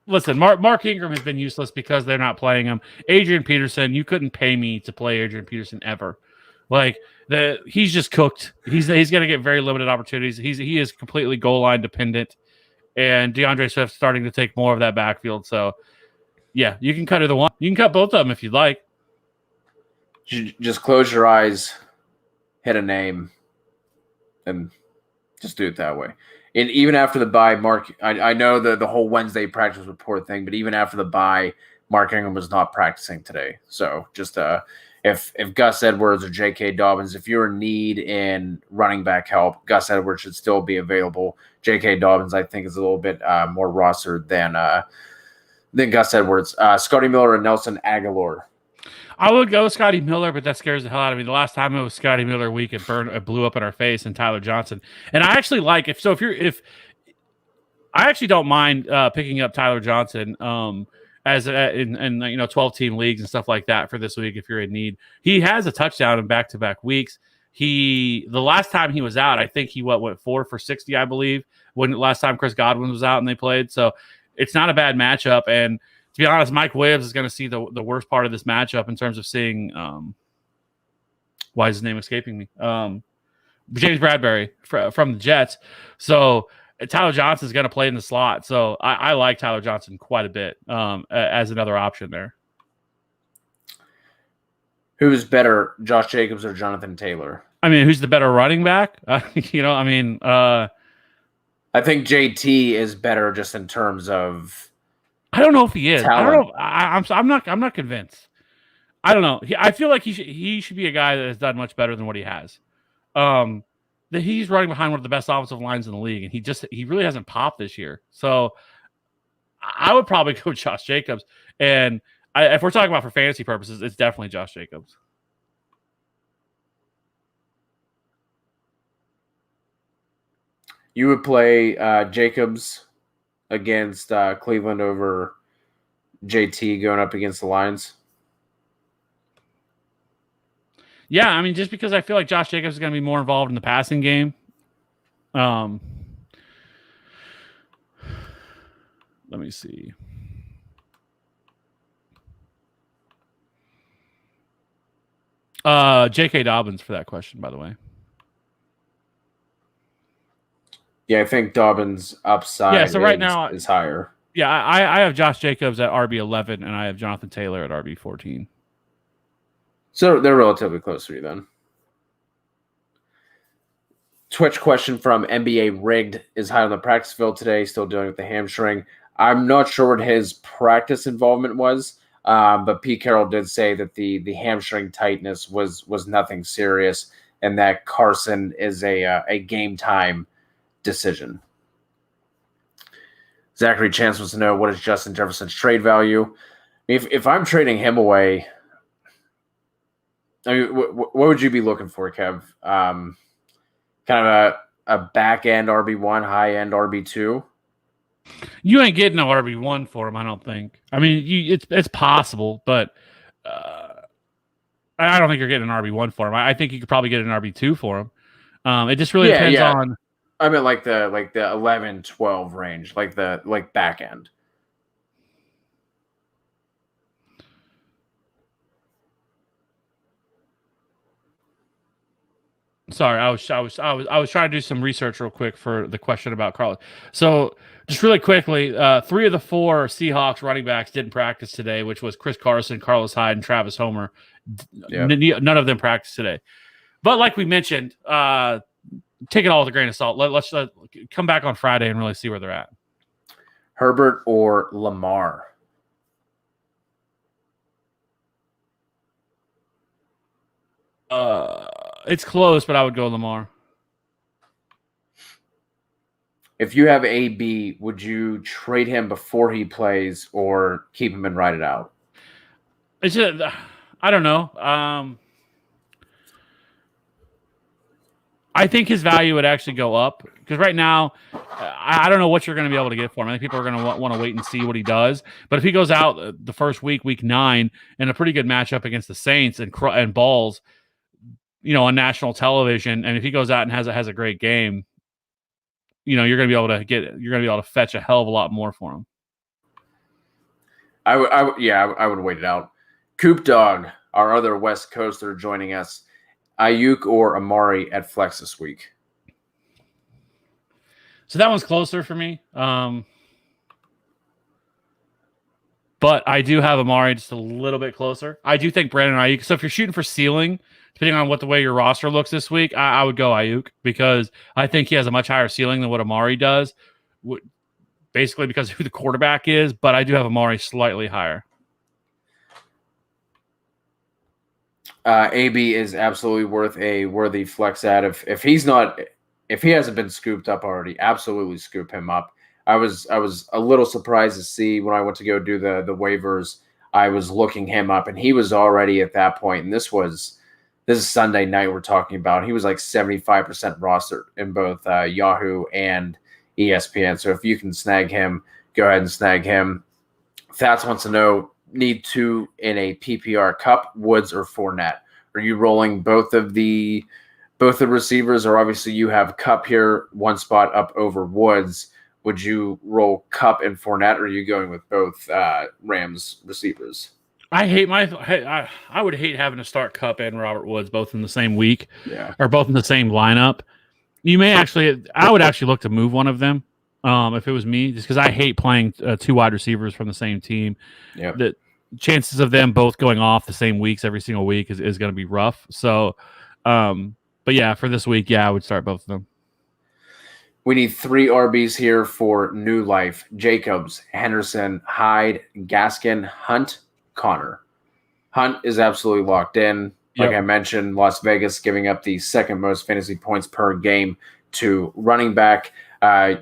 Listen, Mark Ingram has been useless because they're not playing him. Adrian Peterson, you couldn't pay me to play Adrian Peterson ever. Like, he's just cooked. He's going to get very limited opportunities. He is completely goal line dependent, and DeAndre Swift's starting to take more of that backfield. So, yeah, you can cut either one. You can cut both of them if you'd like. Just close your eyes, hit a name, and just do it that way. And even after the bye, Mark, I know the whole Wednesday practice report thing, but even after the bye, Mark Ingram was not practicing today. So just if Gus Edwards or J.K. Dobbins, if you're in need in running back help, Gus Edwards should still be available. J.K. Dobbins, I think, is a little bit more rostered than Gus Edwards. Scotty Miller and Nelson Aguilar. I would go Scotty Miller, but that scares the hell out of me. The last time it was Scotty Miller week, it blew up in our face, and Tyler Johnson. And I actually like I actually don't mind picking up Tyler Johnson as in 12-team leagues and stuff like that for this week if you're in need. He has a touchdown in back-to-back weeks. The last time he was out, I think he went 4 for 60, I believe, when last time Chris Godwin was out and they played. So it's not a bad matchup. And to be honest, Mike Williams is going to see the worst part of this matchup in terms of seeing why is his name escaping me? James Bradbury from the Jets. So Tyler Johnson is going to play in the slot. So I like Tyler Johnson quite a bit as another option there. Who's better, Josh Jacobs or Jonathan Taylor? I mean, who's the better running back? I think JT is better just in terms of. I don't know if he is. Talent. I don't know. I'm not convinced. I don't know. I feel like he should be a guy that has done much better than what he has. That he's running behind one of the best offensive lines in the league, and he really hasn't popped this year. So I would probably go Josh Jacobs. And if we're talking about for fantasy purposes, it's definitely Josh Jacobs. You would play Jacobs against Cleveland over JT going up against the Lions? Yeah, I mean, just because I feel like Josh Jacobs is going to be more involved in the passing game. Let me see. J.K. Dobbins for that question, by the way. Yeah, I think Dobbins' upside so right now is higher. Yeah, I have Josh Jacobs at RB11, and I have Jonathan Taylor at RB14. So they're relatively close to you then. Twitch question from NBA Rigged is high on the practice field today, still dealing with the hamstring. I'm not sure what his practice involvement was, but Pete Carroll did say that the hamstring tightness was nothing serious, and that Carson is a game time decision. Zachary Chance wants to know, what is Justin Jefferson's trade value? If I'm trading him away, I mean, what would you be looking for, Kev? Kind of a back end RB1, high end RB2. You ain't getting no RB1 for him, I don't think. I mean, it's possible, but I don't think you're getting an RB1 for him. I think you could probably get an RB2 for him. It just really depends on. I mean, like the 11, 12 range, like back end. Sorry, I was trying to do some research real quick for the question about Carlos. So just really quickly, 3 of the 4 Seahawks running backs didn't practice today, which was Chris Carson, Carlos Hyde, and Travis Homer. Yeah. None of them practiced today. But like we mentioned, take it all with a grain of salt. Let's come back on Friday and really see where they're at. Herbert or Lamar? It's close, but I would go Lamar. If you have AB, would you trade him before he plays or keep him and ride it out? It's just, I don't know. I think his value would actually go up because right now, I don't know what you're going to be able to get for him. I think people are going to want to wait and see what he does. But if he goes out the first week 9, in a pretty good matchup against the Saints and balls, on national television, and if he goes out and has a great game, you're going to be able to fetch a hell of a lot more for him. I would wait it out. Coop Dog, our other West Coaster, joining us. Ayuk or Amari at flex this week? So that one's closer for me. But I do have Amari just a little bit closer. I do think Brandon Ayuk. So if you're shooting for ceiling, depending on what the way your roster looks this week, I would go Ayuk because I think he has a much higher ceiling than what Amari does, basically because of who the quarterback is. But I do have Amari slightly higher. AB is absolutely worth a worthy flex ad. If he hasn't been scooped up already, absolutely scoop him up. I was a little surprised to see when I went to go do the waivers. I was looking him up, and he was already at that point. And this is Sunday night we're talking about. He was like 75% rostered in both Yahoo and ESPN. So if you can snag him, go ahead and snag him. Thats wants to know, need 2 in a PPR cup, Woods or Fournette? Are you rolling both the receivers, or obviously you have Cup here, one spot up over Woods? Would you roll Cup and Fournette, or are you going with both Rams receivers? I would hate having to start Cup and Robert Woods both in the same week, or both in the same lineup. I would actually look to move one of them if it was me, just because I hate playing 2 wide receivers from the same team. Yeah, the chances of them both going off the same weeks every single week is going to be rough. So, but yeah, for this week, I would start both of them. We need 3 RBs here for New Life: Jacobs, Henderson, Hyde, Gaskin, Hunt, Connor. Hunt is absolutely locked in. Like Yep. I mentioned, Las Vegas giving up the second most fantasy points per game to running back.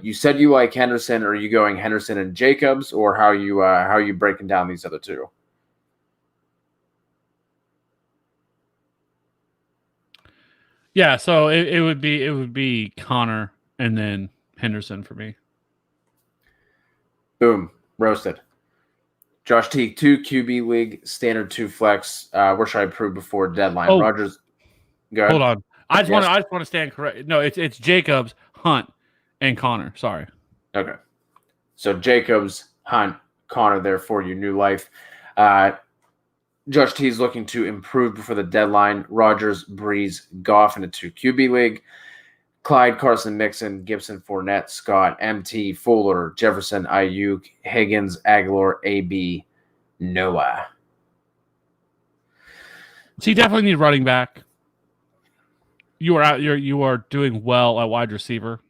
You said you like Henderson. Are you going Henderson and Jacobs, or how are you breaking down these other two? Yeah, so it would be Connor and then Henderson for me. Boom, roasted. Josh Teague, 2 QB league, standard 2 flex. Where should I prove before deadline? Oh, Rogers, go ahead. Hold on. I just Yes. want to stand correct. No, it's Jacobs, Hunt, and Connor. Sorry. Okay. So Jacobs, Hunt, Connor there for you, new life. Josh T is looking to improve before the deadline. Rogers, Breeze, Goff in a 2 QB league. Clyde, Carson, Mixon, Gibson, Fournette, Scott, MT, Fuller, Jefferson, Ayuk, Higgins, Aguilar, AB, Noah. So you definitely need running back. You are doing well at wide receiver.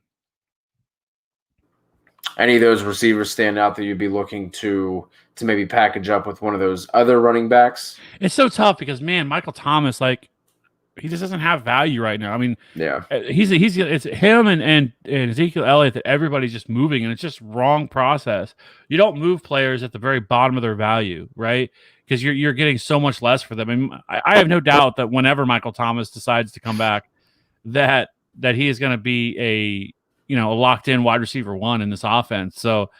Any of those receivers stand out that you'd be looking to maybe package up with one of those other running backs? It's so tough because, man, Michael Thomas, like, he just doesn't have value right now. I mean, Yeah, it's him and Ezekiel Elliott that everybody's just moving, and it's just wrong process. You don't move players at the very bottom of their value, right? Because you're getting so much less for them. I mean, I have no doubt that whenever Michael Thomas decides to come back, that he is going to be a locked in wide receiver one in this offense. So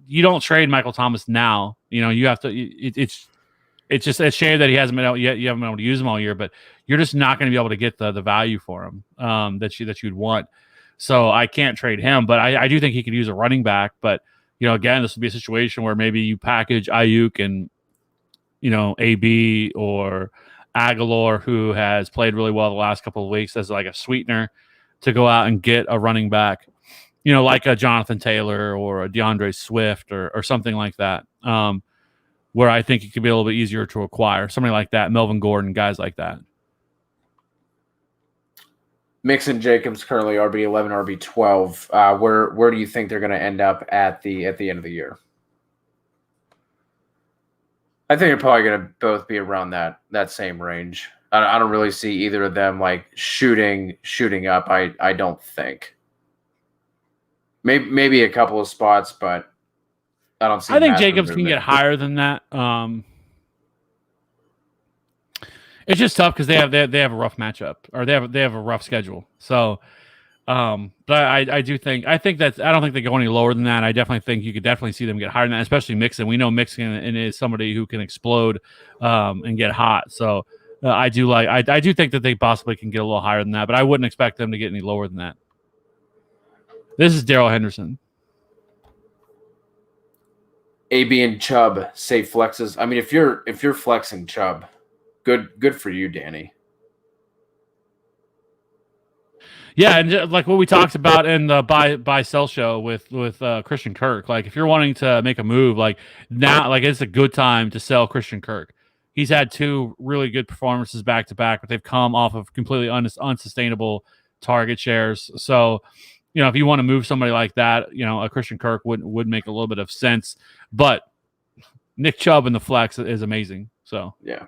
you don't trade Michael Thomas now. You have to. It's just a shame that he hasn't been able yet. You haven't been able to use him all year, but you're just not going to be able to get the value for him that you'd want. So I can't trade him, but I do think he could use a running back. But again, this would be a situation where maybe you package Ayuk and AB or Aguilar, who has played really well the last couple of weeks, as like a sweetener to go out and get a running back, like a Jonathan Taylor or a DeAndre Swift or something like that. Where I think it could be a little bit easier to acquire. Somebody like that, Melvin Gordon, guys like that. Mixon, Jacobs currently RB11, RB12. Where do you think they're going to end up at the end of the year? I think they're probably going to both be around that same range. I don't really see either of them like shooting up. I don't think. Maybe a couple of spots, but I don't see. I think Jacobs can get higher than that. It's just tough because they have a rough matchup, or they have a rough schedule. So, but I think that I don't think they go any lower than that. I definitely think you could definitely see them get higher than that, especially Mixon. We know Mixon is somebody who can explode and get hot. So I do think that they possibly can get a little higher than that, but I wouldn't expect them to get any lower than that. This is Darrell Henderson. AB and Chubb safe flexes. I mean, if you're flexing Chubb, good for you, Danny. Yeah, and like what we talked about in the buy sell show with Christian Kirk, like if you're wanting to make a move, like now, like it's a good time to sell Christian Kirk. He's had 2 really good performances back to back, but they've come off of completely unsustainable target shares. So, if you want to move somebody like that, a Christian Kirk would make a little bit of sense. But Nick Chubb in the flex is amazing. So yeah.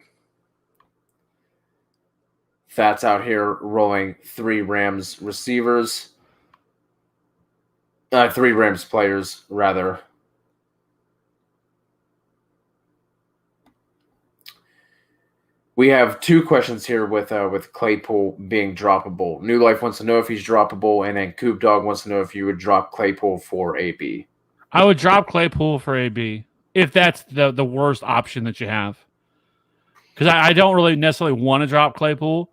Fats out here rolling 3 Rams receivers. 3 Rams players, rather. We have 2 questions here with Claypool being droppable. New Life wants to know if he's droppable, and then Coop Dog wants to know if you would drop Claypool for AB. I would drop Claypool for AB if that's the worst option that you have. Because I don't really necessarily want to drop Claypool.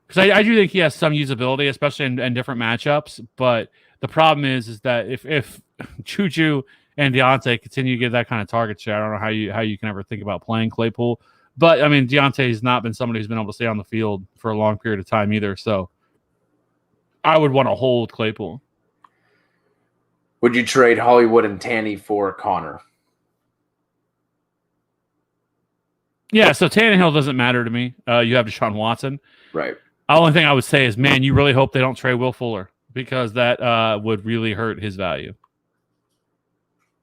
Because I do think he has some usability, especially in different matchups. But the problem is that if Juju and Deontay continue to get that kind of target share, I don't know how you can ever think about playing Claypool. But, I mean, Deontay's not been somebody who's been able to stay on the field for a long period of time either. So I would want to hold Claypool. Would you trade Hollywood and Tanny for Connor? Yeah, so Tannehill doesn't matter to me. You have Deshaun Watson. Right. The only thing I would say is, man, you really hope they don't trade Will Fuller because that would really hurt his value.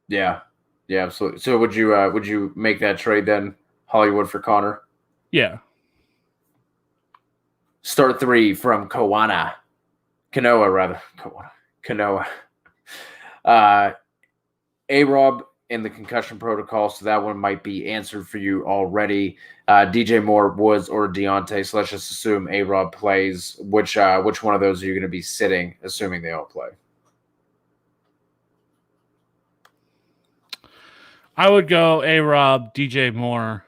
Yeah, absolutely. So would you make that trade then, Hollywood for Connor? Yeah. Start 3 from Kanoa. A-Rob in the concussion protocol, so that one might be answered for you already. DJ Moore, Woods, or Deontay. So let's just assume A-Rob plays. Which one of those are you going to be sitting, assuming they all play? I would go A-Rob, DJ Moore.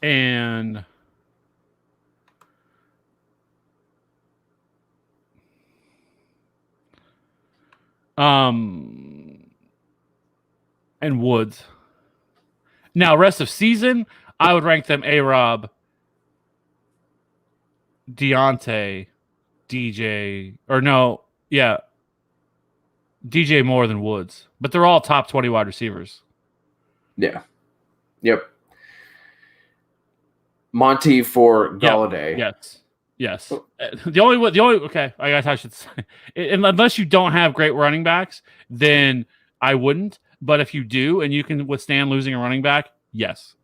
And Woods. Now, rest of season, I would rank them A-Rob, Deontay, DJ, DJ more than Woods. But they're all top 20 wide receivers. Yeah. Yep. Monty for Galladay. Yep. Yes. Okay, I guess I should say, unless you don't have great running backs, then I wouldn't. But if you do and you can withstand losing a running back, yes.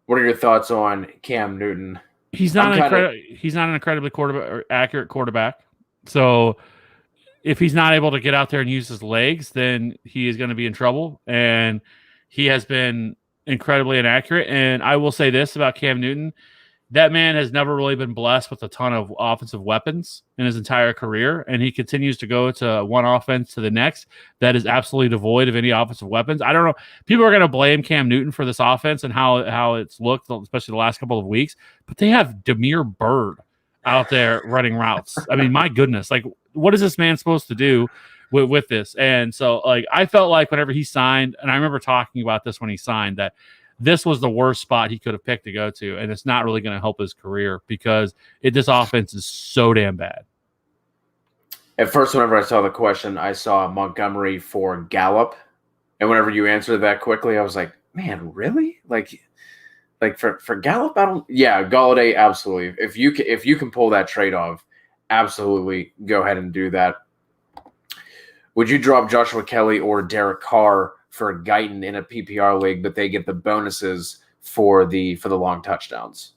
What are your thoughts on Cam Newton? He's not an incredibly accurate quarterback. So if he's not able to get out there and use his legs, then he is going to be in trouble. And he has been incredibly inaccurate. And I will say this about Cam Newton. That man has never really been blessed with a ton of offensive weapons in his entire career, and he continues to go to one offense to the next that is absolutely devoid of any offensive weapons. I don't know. People are going to blame Cam Newton for this offense and how it's looked, especially the last couple of weeks, but they have Demir Bird out there running routes. I mean, my goodness, like, what is this man supposed to do with this? And so, like, I felt like whenever he signed, and I remember talking about this when he signed, that this was the worst spot he could have picked to go to, and it's not really going to help his career because this offense is so damn bad. At first, whenever I saw the question, I saw Montgomery for Gallup, and whenever you answered that quickly, I was like, "Man, really? Like for Gallup? I don't." Yeah, Galladay, absolutely. If you can pull that trade off, absolutely go ahead and do that. Would you drop Joshua Kelly or Derek Carr for Guyton in a PPR league, but they get the bonuses for the long touchdowns?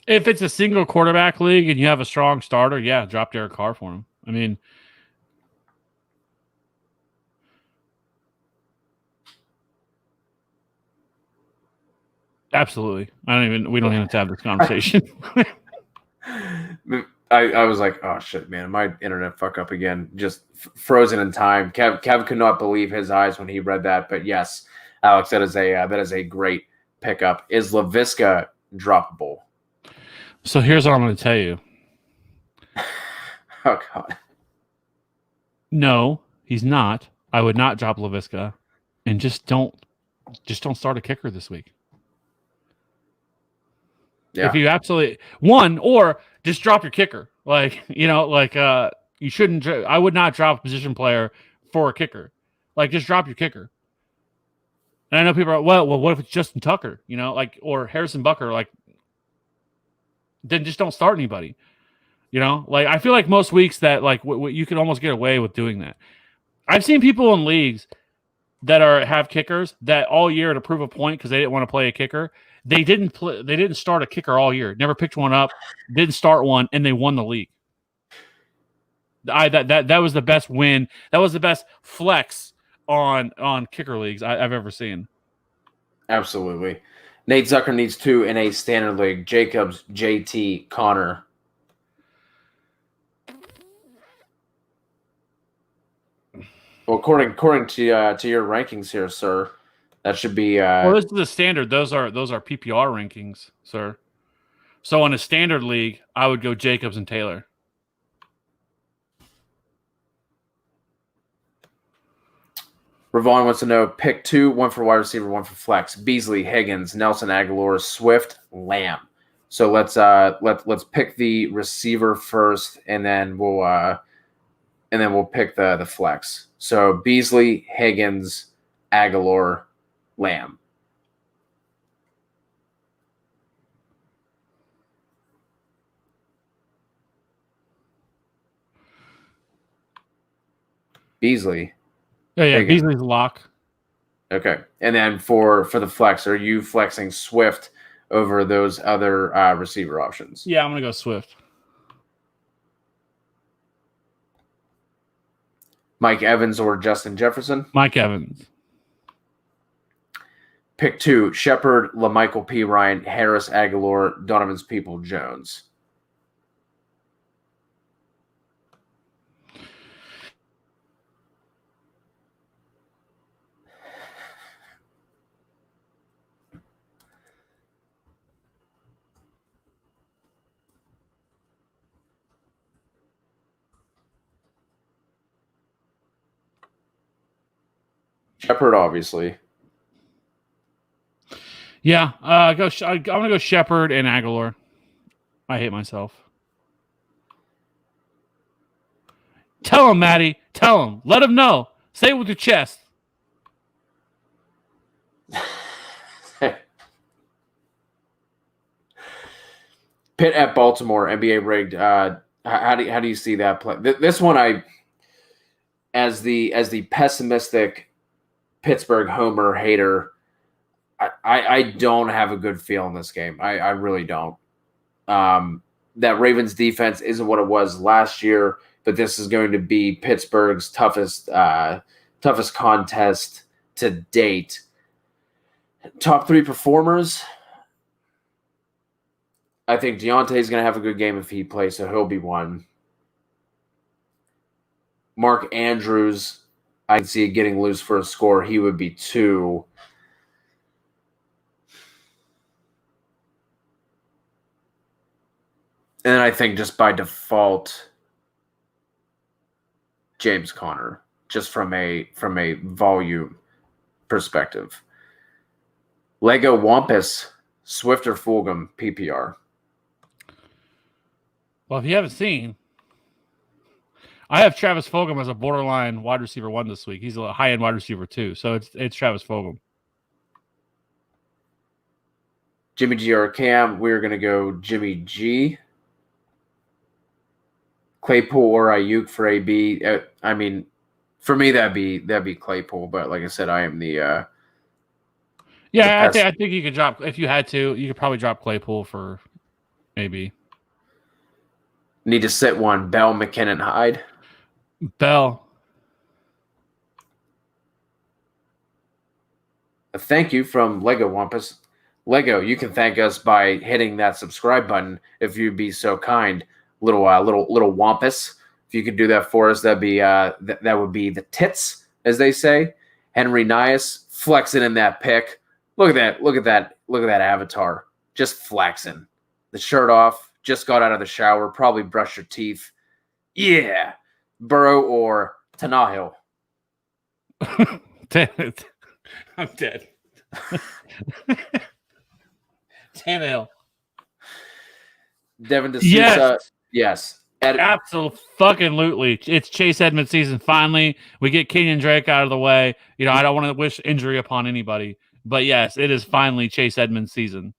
If it's a single quarterback league and you have a strong starter, yeah, drop Derek Carr for him. I mean, absolutely. We don't even have to have this conversation. I was like, oh shit, man, my internet fuck up again. Just frozen in time. Kev could not believe his eyes when he read that. But yes, Alex, that is a great pickup. Is LaVisca droppable? So here's what I'm going to tell you. Oh god. No, he's not. I would not drop LaVisca, and just don't start a kicker this week. Yeah. If you absolutely or just drop your kicker. You shouldn't. I would not drop a position player for a kicker. Like, just drop your kicker. And I know people are, well, what if it's Justin Tucker, or Harrison Butker? Then just don't start anybody. I feel like most weeks that you can almost get away with doing that. I've seen people in leagues that have kickers that all year to prove a point because they didn't want to play a kicker. They didn't start a kicker all year. Never picked one up. Didn't start one, and they won the league. That was the best win. That was the best flex on kicker leagues I've ever seen. Absolutely. Nate Zucker needs 2 in a standard league. Jacobs, JT, Connor. Well, according to your rankings here, sir, that should be. Well, this is the standard. Those are PPR rankings, sir. So in a standard league, I would go Jacobs and Taylor. Ravon wants to know: pick 2, 1 for wide receiver, 1 for flex. Beasley, Higgins, Nelson Aguilar, Swift, Lamb. So let's pick the receiver first, and then we'll pick the flex. So Beasley, Higgins, Aguilar, Lamb. Beasley. Yeah. Higgins. Beasley's a lock. Okay. And then for the flex, are you flexing Swift over those other receiver options? Yeah, I'm going to go Swift. Mike Evans or Justin Jefferson? Mike Evans. Pick 2, Shepard, LaMichael P. Ryan, Harris Aguilar, Donovan's People Jones. Shepard, obviously. Yeah, I'm gonna go Shepard and Aguilar. I hate myself. Tell him, Maddie. Tell him. Let him know. Say it with your chest. Pitt at Baltimore, NBA rigged. How do you see that play? This one, as the pessimistic Pittsburgh homer hater, I don't have a good feel in this game. I really don't. That Ravens defense isn't what it was last year, but this is going to be Pittsburgh's toughest contest to date. Top 3 performers. I think Deontay's going to have a good game if he plays, so he'll be 1. Mark Andrews, I can see it getting loose for a score. He would be 2. And then I think just by default, James Conner, just from a volume perspective. Lego Wampus, Swift or Fulgham, PPR. Well, if you haven't seen, I have Travis Fulgham as a borderline wide receiver 1 this week. He's a high-end wide receiver 2, so it's Travis Fulgham. Jimmy G or Cam, we're going to go Jimmy G. Claypool or Ayuk for AB. I mean, for me that'd be Claypool, but like I said, I am the I think you could drop, if you had to, you could probably drop Claypool for AB. Need to sit one. Bell, McKinnon, Hyde. Bell. A thank you from Lego Wampus. Lego, you can thank us by hitting that subscribe button if you'd be so kind. Little Wampus. If you could do that for us, that'd be that would be the tits, as they say. Henry Nias flexing in that pick. Look at that avatar. Just flexing. The shirt off, just got out of the shower, probably brushed your teeth. Yeah. Burrow or Tannehill. Damn it. I'm dead. Tannehill. Devin D'Souza. Yes. Yes. Absolutely. It's Chase Edmonds season. Finally, we get Kenyon Drake out of the way. You know, I don't want to wish injury upon anybody, but yes, it is finally Chase Edmonds season.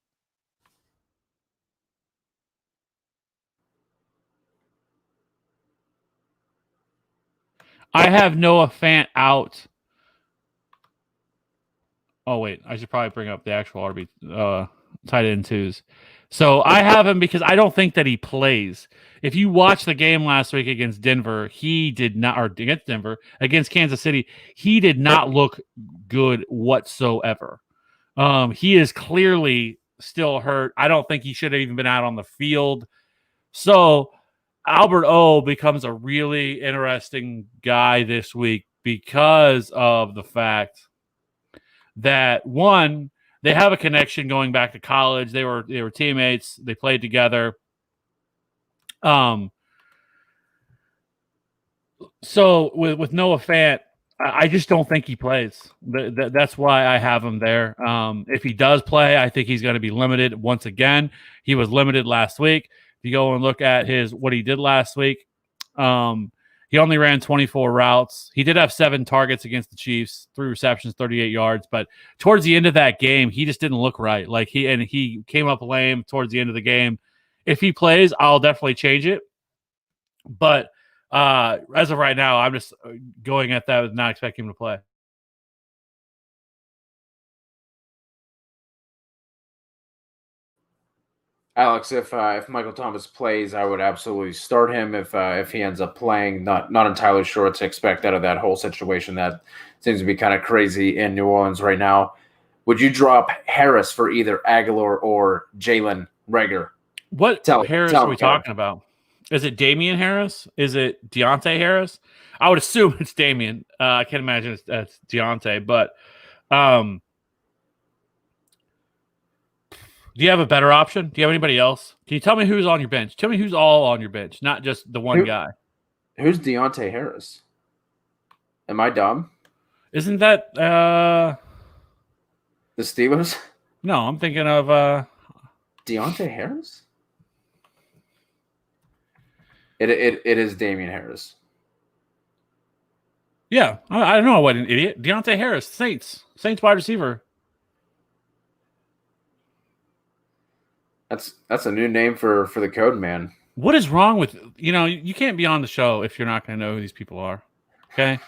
I have Noah Fant out. Oh, wait. I should probably bring up the actual RB tight end twos. So I have him because I don't think that he plays. If you watch the game last week against Denver, he did not, or against Kansas City, he did not look good whatsoever. He is clearly still hurt. I don't think he should have even been out on the field. So Albert O becomes a really interesting guy this week because of the fact that, one, they have a connection going back to college. They were teammates. They played together. So with Noah Fant, I just don't think he plays. That's why I have him there. If he does play, I think he's going to be limited once again. He was limited last week. If you go and look at what he did last week, he only ran 24 routes. He did have 7 targets against the Chiefs, 3 receptions, 38 yards. But towards the end of that game, he just didn't look right. He came up lame towards the end of the game. If he plays, I'll definitely change it. But As of right now, I'm just going at that with not expecting him to play. Alex, if Michael Thomas plays, I would absolutely start him. If he ends up playing, not entirely sure what to expect out of that whole situation. That seems to be kind of crazy in New Orleans right now. Would you drop Harris for either Aguilar or Jalen Reagor? What Tell Harris are him, we Kevin. talking about? Is it Damian Harris? Is it Deontay Harris? I would assume it's Damian. I can't imagine it's Deontay, but do you have a better option? Do you have anybody else? Can you tell me who's on your bench? Tell me who's all on your bench, not just the one guy. Who's Deontay Harris? Am I dumb? Isn't that the Steelers? No, I'm thinking of Deontay Harris? It is Damian Harris. Yeah, I don't know what an idiot. Deontay Harris, Saints wide receiver. That's a new name for the code man. What is wrong with you can't be on the show if you're not going to know who these people are. Okay?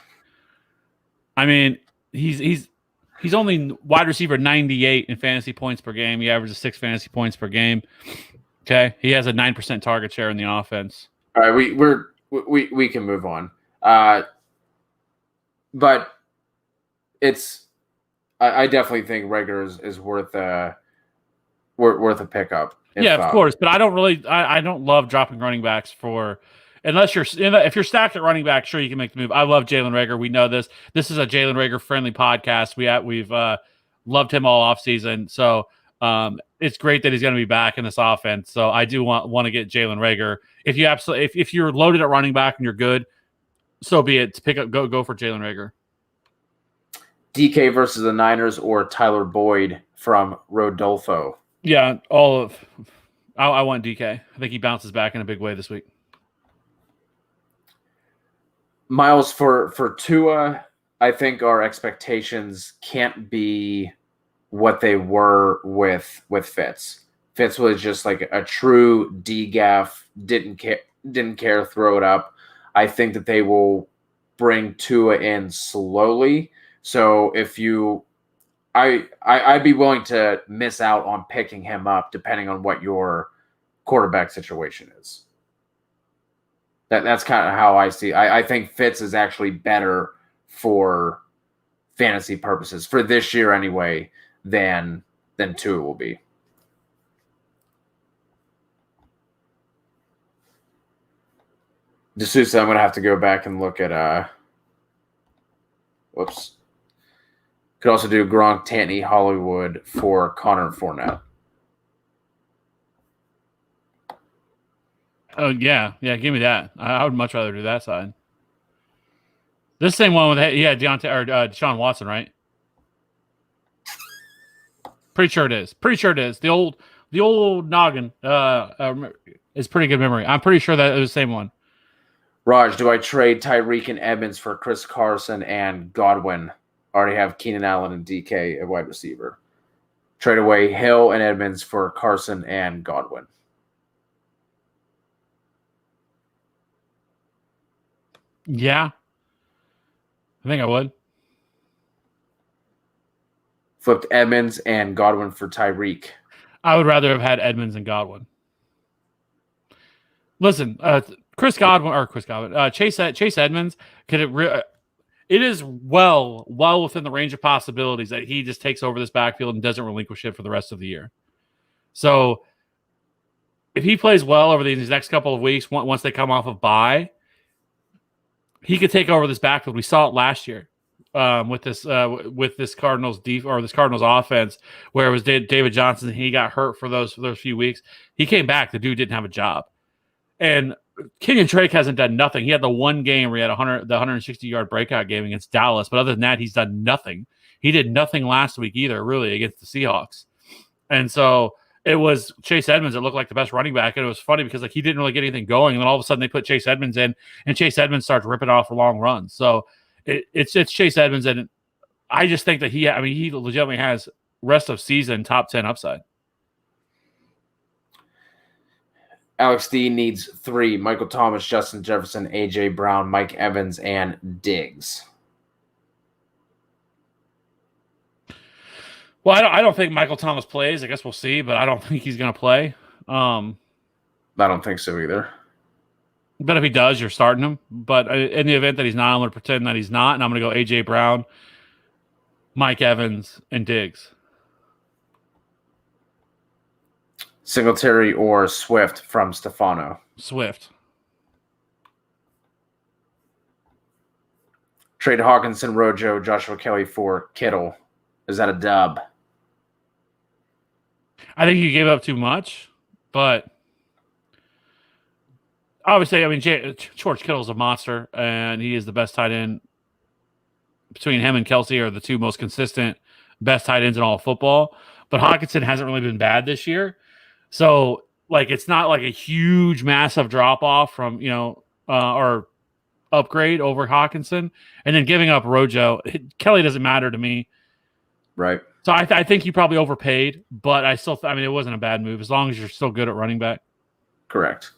I mean, he's only wide receiver 98 in fantasy points per game. He averages 6 fantasy points per game. Okay? He has a 9% target share in the offense. All right, we can move on. But it's I definitely think Reagor is worth a pickup. Of course, but I don't love dropping running backs if you're stacked at running back, sure you can make the move. I love Jalen Reagor. We know this. This is a Jalen Reagor friendly podcast. We've loved him all offseason. So it's great that he's going to be back in this offense. So I do want to get Jalen Reagor. If you're loaded at running back and you're good, so be it. Go for Jalen Reagor. DK versus the Niners or Tyler Boyd from Rodolfo. Yeah, I want DK. I think he bounces back in a big way this week. Miles, for Tua, I think our expectations can't be what they were with Fitz. Fitz was just like a true D-gaff, didn't care, throw it up. I think that they will bring Tua in slowly. So if I'd be willing to miss out on picking him up depending on what your quarterback situation is. That's kind of how I see. I think Fitz is actually better for fantasy purposes for this year anyway than Tua will be. D'Souza, I'm going to have to go back and look at whoops. Could also do Gronk, Tantney, Hollywood for Connor Fournette. Oh, yeah, give me that. I would much rather do that side. This same one with Deontay or Deshaun Watson, right? Pretty sure it is. The old noggin is pretty good memory. I'm pretty sure that it was the same one. Raj, do I trade Tyreek and Edmonds for Chris Carson and Godwin? Already have Keenan Allen and DK at wide receiver. Trade away Hill and Edmonds for Carson and Godwin. Yeah. I think I would. Flipped Edmonds and Godwin for Tyreek. I would rather have had Edmonds and Godwin. Listen, Chase Edmonds, it is well within the range of possibilities that he just takes over this backfield and doesn't relinquish it for the rest of the year. So if he plays well over these next couple of weeks, once they come off of bye, he could take over this backfield. We saw it last year with this Cardinals offense, where it was David Johnson. He got hurt for those few weeks. He came back. The dude didn't have a job, and Kenyon Drake hasn't done nothing. He had the one game where he had the 160-yard breakout game against Dallas, but other than that, he's done nothing. He did nothing last week either, really, against the Seahawks. And so it was Chase Edmonds that looked like the best running back, and it was funny because he didn't really get anything going, and then all of a sudden they put Chase Edmonds in, and Chase Edmonds starts ripping off a long run. So it's Chase Edmonds, and I just think that he legitimately has rest of season top 10 upside. Alex D needs 3: Michael Thomas, Justin Jefferson, AJ Brown, Mike Evans, and Diggs. Well, I don't think Michael Thomas plays. I guess we'll see, but I don't think he's going to play. I don't think so either. But if he does, you're starting him. But in the event that he's not, I'm going to pretend that he's not, and I'm going to go AJ Brown, Mike Evans, and Diggs. Singletary or Swift from Stefano? Swift. Trade Hawkinson, Rojo, Joshua Kelly for Kittle. Is that a dub? I think you gave up too much, but obviously, I mean, George Kittle is a monster, and he is the best tight end. Between him and Kelsey are the two most consistent, best tight ends in all of football. But Hawkinson hasn't really been bad this year. So, like, it's not like a huge, massive drop-off from, or upgrade over Hawkinson. And then giving up Rojo, Kelly doesn't matter to me. Right. So I think you probably overpaid, but it wasn't a bad move as long as you're still good at running back. Correct.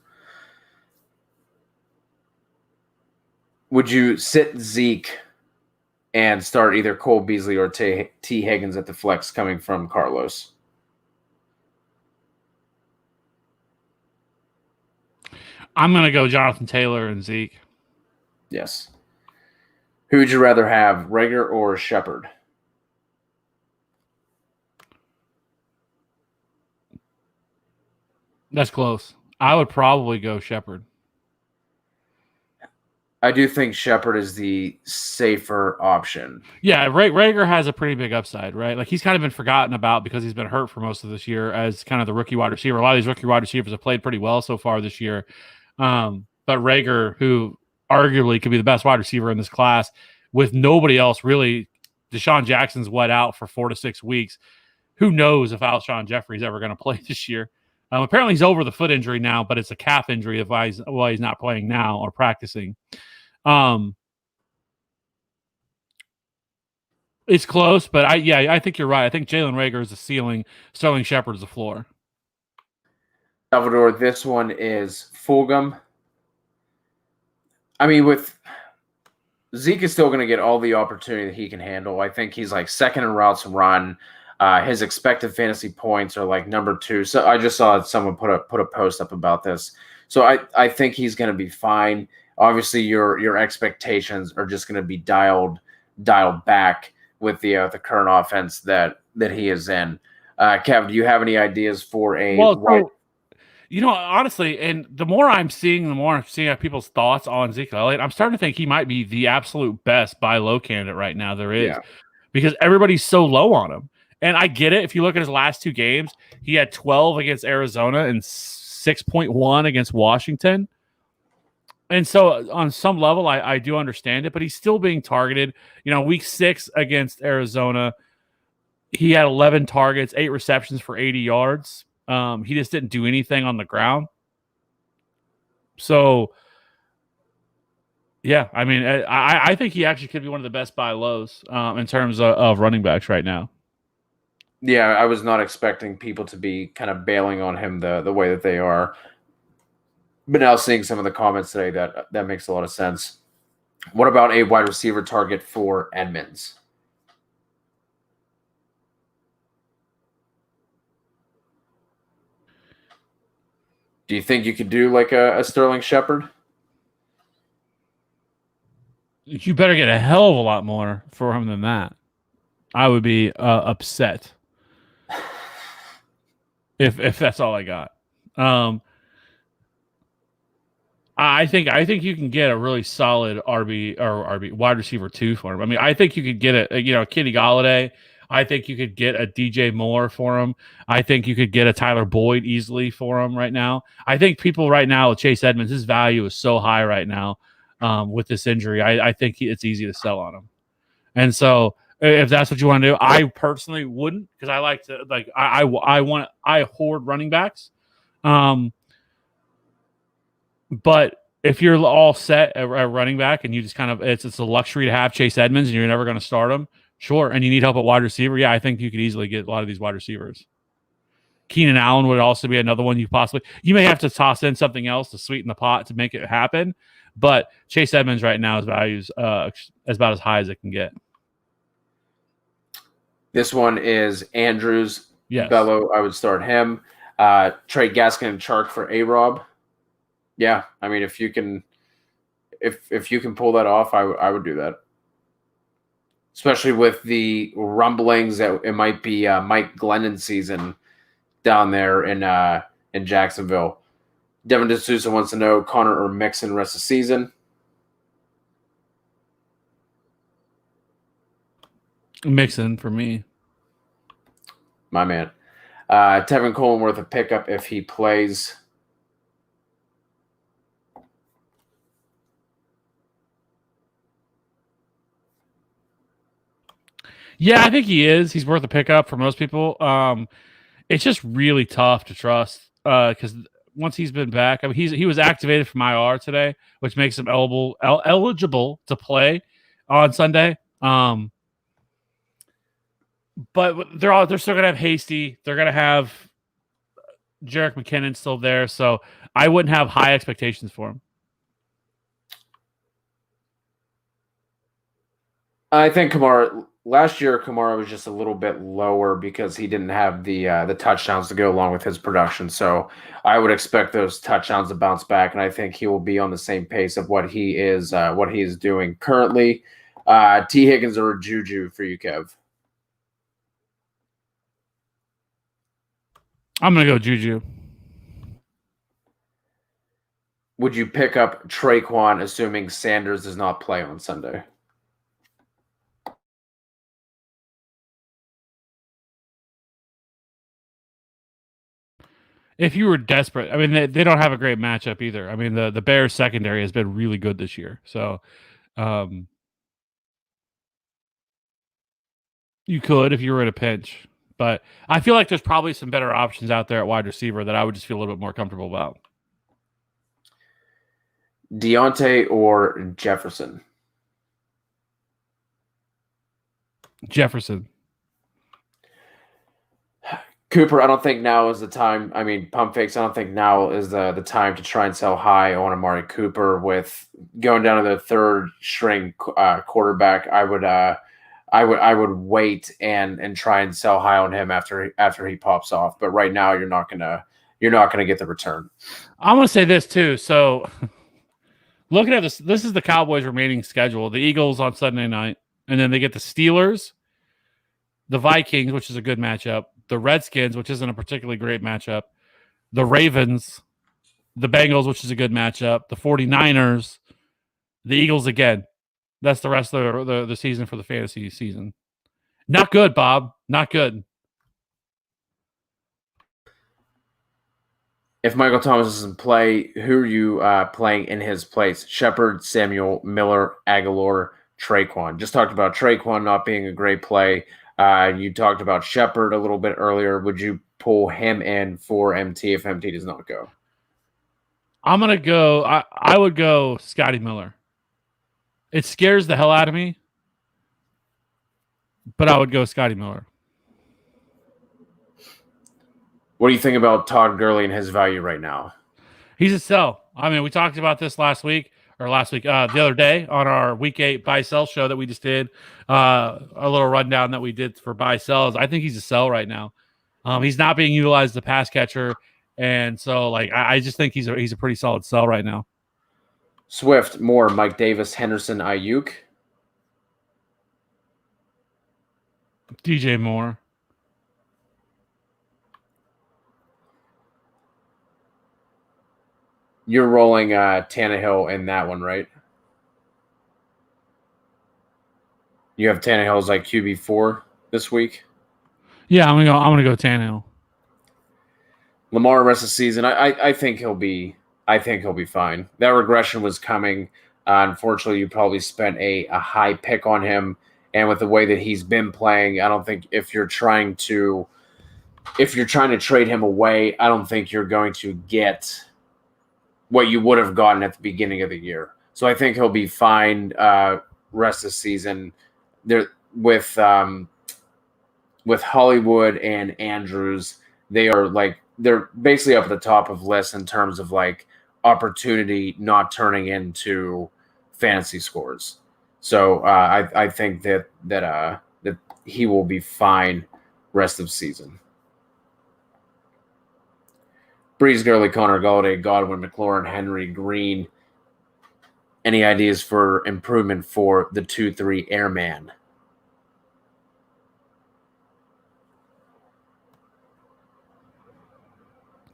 Would you sit Zeke and start either Cole Beasley or T. Higgins at the flex coming from Carlos? I'm going to go Jonathan Taylor and Zeke. Yes. Who would you rather have, Rager or Shepard? That's close. I would probably go Shepard. I do think Shepard is the safer option. Yeah, Rager has a pretty big upside, right? Like, he's kind of been forgotten about because he's been hurt for most of this year as kind of the rookie wide receiver. A lot of these rookie wide receivers have played pretty well so far this year. But Rager, who arguably could be the best wide receiver in this class, with nobody else really, Deshaun Jackson's wet out for 4 to 6 weeks. Who knows if Alshon Jeffrey's ever going to play this year? Apparently he's over the foot injury now, but it's a calf injury of why he's not playing now or practicing. It's close, but I think you're right. I think Jalen Rager is the ceiling. Sterling Shepard is the floor. Salvador, this one is Fulgham. I mean, with Zeke is still going to get all the opportunity that he can handle. I think he's like second in routes run. His expected fantasy points are like number 2. So I just saw someone put a post up about this. So I think he's going to be fine. Obviously, your expectations are just going to be dialed back with the current offense that he is in. Kev, do you have any ideas for a? Well, honestly, and the more I'm seeing people's thoughts on Zeke Elliott, I'm starting to think he might be the absolute best buy low candidate right now there is, because everybody's so low on him. And I get it. If you look at his last 2 games, he had 12 against Arizona and 6.1 against Washington. And so on some level, I do understand it, but he's still being targeted. Week 6 against Arizona, he had 11 targets, 8 receptions for 80 yards. He just didn't do anything on the ground. So, yeah, I mean, I think he actually could be one of the best buy lows in terms of running backs right now. Yeah, I was not expecting people to be kind of bailing on him the way that they are. But now seeing some of the comments today, that makes a lot of sense. What about a wide receiver target for Edmonds? Do you think you could do like a Sterling Shepard? You better get a hell of a lot more for him than that. I would be upset if that's all I got. I think you can get a really solid RB wide receiver 2 for him. I mean, I think you could get a Kenny Golladay. I think you could get a DJ Moore for him. I think you could get a Tyler Boyd easily for him right now. I think people right now with Chase Edmonds, his value is so high right now with this injury. I think it's easy to sell on him. And so if that's what you want to do, I personally wouldn't, because I like to I hoard running backs. But if you're all set at running back and you just kind of it's a luxury to have Chase Edmonds and you're never going to start him, sure, and you need help at wide receiver, yeah, I think you could easily get a lot of these wide receivers. Keenan Allen would also be another one you may have to toss in something else to sweeten the pot to make it happen. But Chase Edmonds right now is values as about as high as it can get. This one is Andrews. Yes. Bello, I would start him. Trade Gaskin and Chark for A-Rob. Yeah, I mean, if you can pull that off, I would do that. Especially with the rumblings that it might be Mike Glennon season down there in Jacksonville. Devin D'Souza wants to know Connor or Mixon rest of the season. Mixon for me. My man. Tevin Coleman worth a pickup if he plays. Yeah, I think he is. He's worth a pickup for most people. It's just really tough to trust because once he's been back, I mean, he was activated from IR today, which makes him eligible to play on Sunday. But they're still gonna have Hasty. They're gonna have Jerick McKinnon still there, so I wouldn't have high expectations for him. I think last year Kamara was just a little bit lower because he didn't have the touchdowns to go along with his production. So I would expect those touchdowns to bounce back, and I think he will be on the same pace of what he is doing currently. T. Higgins or Juju for you, Kev? I'm gonna go Juju. Would you pick up Traquan assuming Sanders does not play on Sunday? If you were desperate, I mean, they don't have a great matchup either. I mean, the Bears secondary has been really good this year. So you could if you were in a pinch. But I feel like there's probably some better options out there at wide receiver that I would just feel a little bit more comfortable about. Deontay or Jefferson? Jefferson. Cooper, I don't think now is the time. I mean, pump fakes. I don't think now is the time to try and sell high on Amari Cooper with going down to the third string quarterback. I would wait and try and sell high on him after he pops off. But right now, you're not gonna get the return. I'm gonna say this too. So, looking at this is the Cowboys' remaining schedule. The Eagles on Sunday night, and then they get the Steelers, the Vikings, which is a good matchup, the Redskins, which isn't a particularly great matchup, the Ravens, the Bengals, which is a good matchup, the 49ers, the Eagles again. That's the rest of the season for the fantasy season. Not good, Bob. Not good. If Michael Thomas doesn't play, who are you playing in his place? Shepard, Samuel, Miller, Aguilar, Traquan. Just talked about Traquan not being a great play. You talked about Shepard a little bit earlier. Would you pull him in for MT if MT does not go? I'm going to go. I would go Scotty Miller. It scares the hell out of me, but I would go Scotty Miller. What do you think about Todd Gurley and his value right now? He's a sell. I mean, we talked about this the other day on our Week 8 buy-sell show that we just did, a little rundown that we did for buy-sells. I think he's a sell right now. He's not being utilized as a pass catcher, and so I just think he's a pretty solid sell right now. Swift, Moore, Mike Davis, Henderson, Ayuk. DJ Moore. You're rolling Tannehill in that one, right? You have Tannehill as like QB4 this week? Yeah, I'm gonna go Tannehill. Lamar rest of the season, I think he'll be fine. That regression was coming. Unfortunately, you probably spent a high pick on him, and with the way that he's been playing, I don't think if you're trying to trade him away, I don't think you're going to get what you would have gotten at the beginning of the year. So I think he'll be fine rest of the season. There with Hollywood and Andrews, they're basically up at the top of lists in terms of like opportunity not turning into fantasy scores. So I think that he will be fine rest of season. Breeze, Gurley, Connor, Galladay, Godwin, McLaurin, Henry, Green. Any ideas for improvement for the 2-3 airman?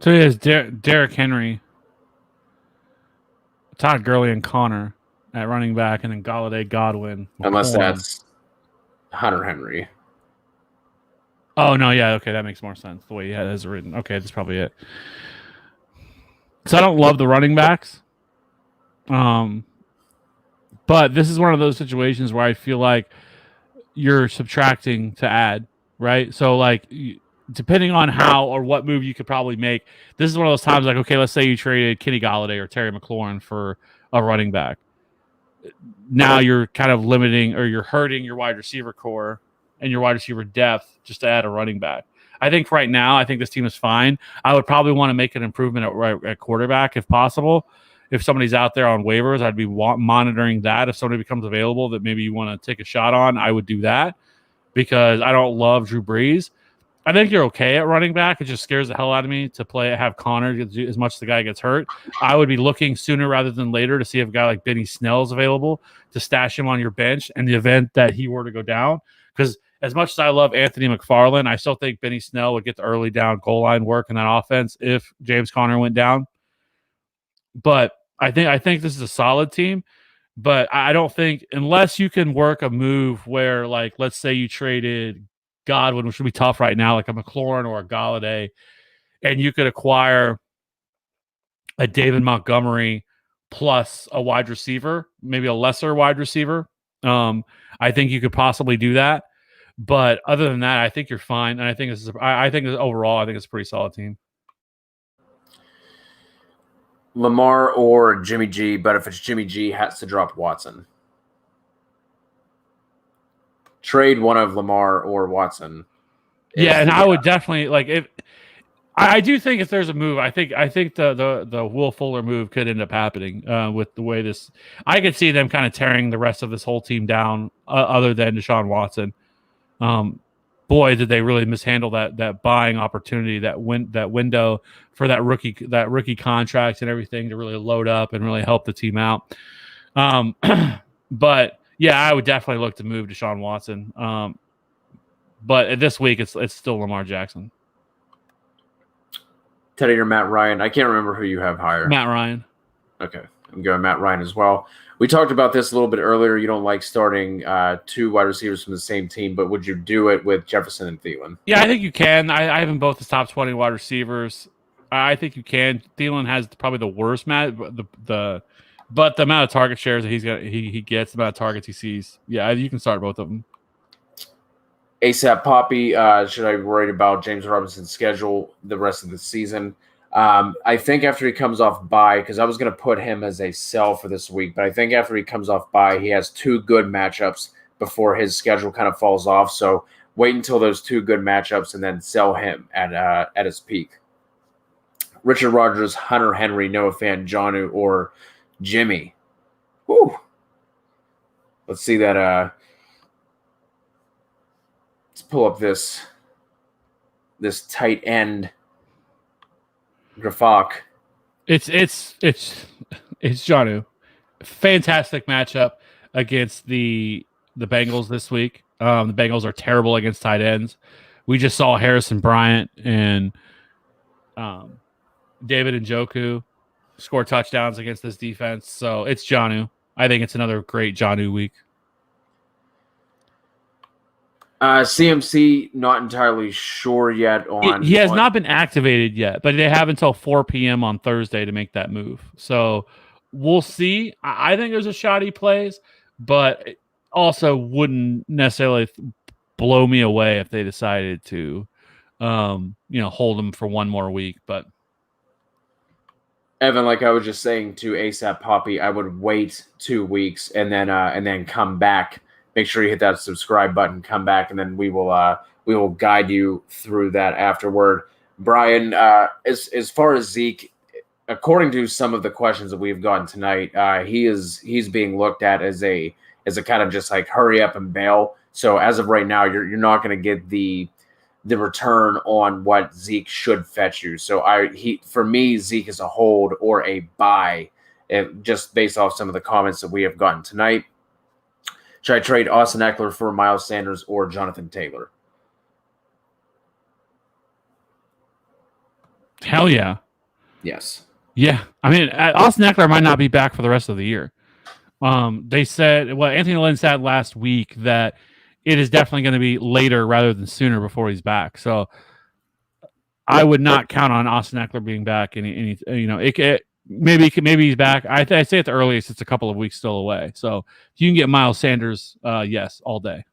So he has Derrick Henry, Todd Gurley, and Connor at running back, and then Galladay, Godwin, McLaurin. Unless that's Hunter Henry. Oh, no, yeah, okay, that makes more sense, the way he has it written. Okay, that's probably it. So I don't love the running backs. But this is one of those situations where I feel like you're subtracting to add, right? So, like, depending on how or what move you could probably make, this is one of those times like, okay, let's say you traded Kenny Galladay or Terry McLaurin for a running back. Now you're kind of limiting or you're hurting your wide receiver core and your wide receiver depth just to add a running back. I think right now, I think this team is fine. I would probably want to make an improvement at quarterback if possible. If somebody's out there on waivers, I'd be monitoring that. If somebody becomes available that maybe you want to take a shot on, I would do that because I don't love Drew Brees. I think you're okay at running back. It just scares the hell out of me to have Connor as much as the guy gets hurt. I would be looking sooner rather than later to see if a guy like Benny Snell is available to stash him on your bench in the event that he were to go down. Because as much as I love Anthony McFarland, I still think Benny Snell would get the early down goal line work in that offense if James Conner went down. But I think this is a solid team. But I don't think unless you can work a move where, like, let's say you traded Godwin, which would be tough right now, like a McLaurin or a Galladay, and you could acquire a David Montgomery plus a wide receiver, maybe a lesser wide receiver. I think you could possibly do that. But other than that, I think you're fine. And I think overall, I think it's a pretty solid team. Lamar or Jimmy G, but if it's Jimmy G, has to drop Watson. Trade one of Lamar or Watson. Yeah, and I would definitely like if I do think if there's a move, I think the Will Fuller move could end up happening with the way this. I could see them kind of tearing the rest of this whole team down, other than Deshaun Watson. Boy, did they really mishandle that buying opportunity, that window for that rookie contract and everything to really load up and really help the team out. But yeah, I would definitely look to move Deshaun Watson. But this week it's still Lamar Jackson. Teddy or Matt Ryan? I can't remember who you have higher. Matt Ryan. Okay, I'm going Matt Ryan as well. We talked about this a little bit earlier. You don't like starting two wide receivers from the same team, but would you do it with Jefferson and Thielen? Yeah, I think you can. I have them both as top 20 wide receivers. I think you can. Thielen has probably the worst but the amount of target shares that he gets, the amount of targets he sees. Yeah, you can start both of them. ASAP Poppy, should I be worried about James Robinson's schedule the rest of the season? I think after he comes off bye, because I was going to put him as a sell for this week, but I think after he comes off bye, he has two good matchups before his schedule kind of falls off. So wait until those two good matchups and then sell him at his peak. Richard Rodgers, Hunter Henry, Noah Fant, Jonnu, or Jimmy. Woo. Let's see that. Let's pull up this tight end graphic. It's Jonnu. Fantastic matchup against the Bengals this week. The Bengals are terrible against tight ends. We just saw Harrison Bryant and David Njoku score touchdowns against this defense. So it's Jonnu. I think it's another great Jonnu week. CMC, not entirely sure yet on. He has not been activated yet, but they have until 4 p.m. on Thursday to make that move. So we'll see. I think there's a shot he plays, but it also wouldn't necessarily blow me away if they decided to, hold him for one more week. But Evan, like I was just saying to ASAP Poppy, I would wait 2 weeks and then come back. Make sure you hit that subscribe button, come back, and then we will guide you through that afterward. Brian, as far as Zeke, according to some of the questions that we've gotten tonight, he's being looked at as a kind of just like hurry up and bail. So as of right now, you're not going to get the return on what Zeke should fetch you. So for me, Zeke is a hold or a buy, just based off some of the comments that we have gotten tonight. Should I trade Austin Eckler for Miles Sanders or Jonathan Taylor? Hell yeah. Yes. Yeah. I mean, Austin Eckler might not be back for the rest of the year. They said, well, Anthony Lynn said last week that it is definitely going to be later rather than sooner before he's back. So I would not count on Austin Eckler being back. Maybe he's back. I say at the earliest, it's a couple of weeks still away. So if you can get Miles Sanders, yes, all day.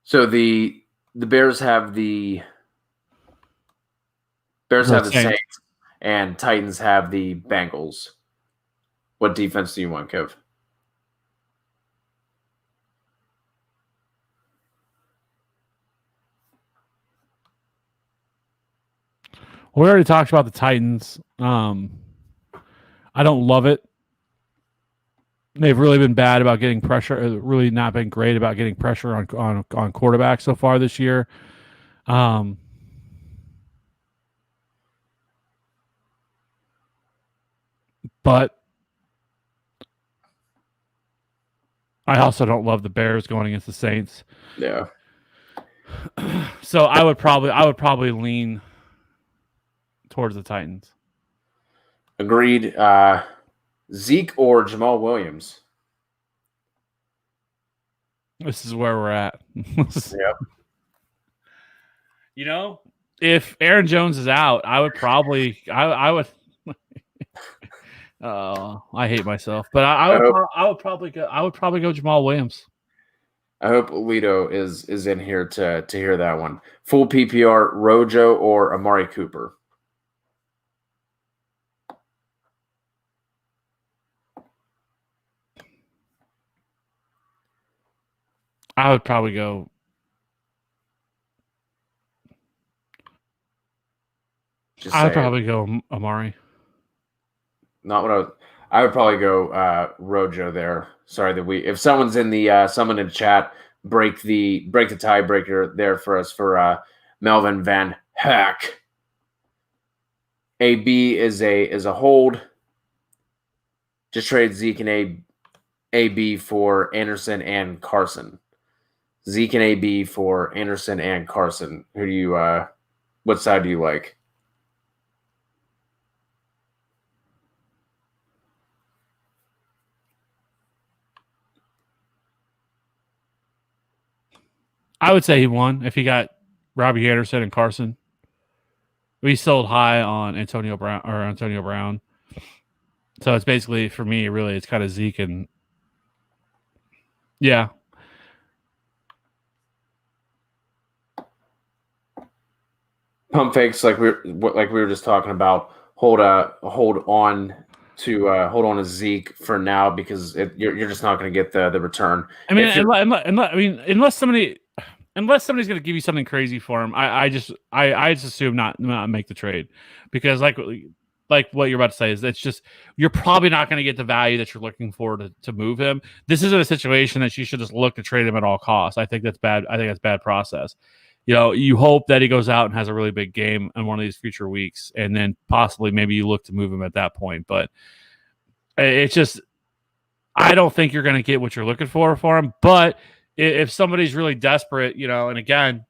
So the Bears have the Saints, and Titans have the Bengals. What defense do you want, Kev? We already talked about the Titans. I don't love it. They've really been bad about getting pressure. Really not been great about getting pressure on quarterbacks so far this year. But I also don't love the Bears going against the Saints. Yeah. So I would probably lean towards the Titans. Agreed. Zeke or Jamal Williams? This is where we're at. Yep. You know, if Aaron Jones is out, I would probably I would. I hate myself, but I would probably go Jamal Williams. I hope Alito is in here to hear that one. Full PPR, Rojo or Amari Cooper? I would probably go. I would probably go Amari. Not what I would probably go Rojo there. Sorry that if someone's in the someone in chat, break the tiebreaker there for us for Melvin Van Hack. AB is a hold. Just trade Zeke and AB for Anderson and Carson. Zeke and AB for Anderson and Carson. Who do you what side do you like? I would say he won if he got Robbie Anderson and Carson. We sold high on Antonio Brown. So it's basically, for me, really, it's kind of Zeke and yeah. Pump fakes like we were just talking about. Hold on to Zeke for now because you're just not going to get the return. I mean, unless somebody's going to give you something crazy for him, I just assume not make the trade because like what you're about to say is it's just you're probably not going to get the value that you're looking for to move him. This isn't a situation that you should just look to trade him at all costs. I think that's bad. I think that's bad process. You hope that he goes out and has a really big game in one of these future weeks, and then possibly maybe you look to move him at that point. But it's just, I don't think you're going to get what you're looking for him. But if somebody's really desperate, and again,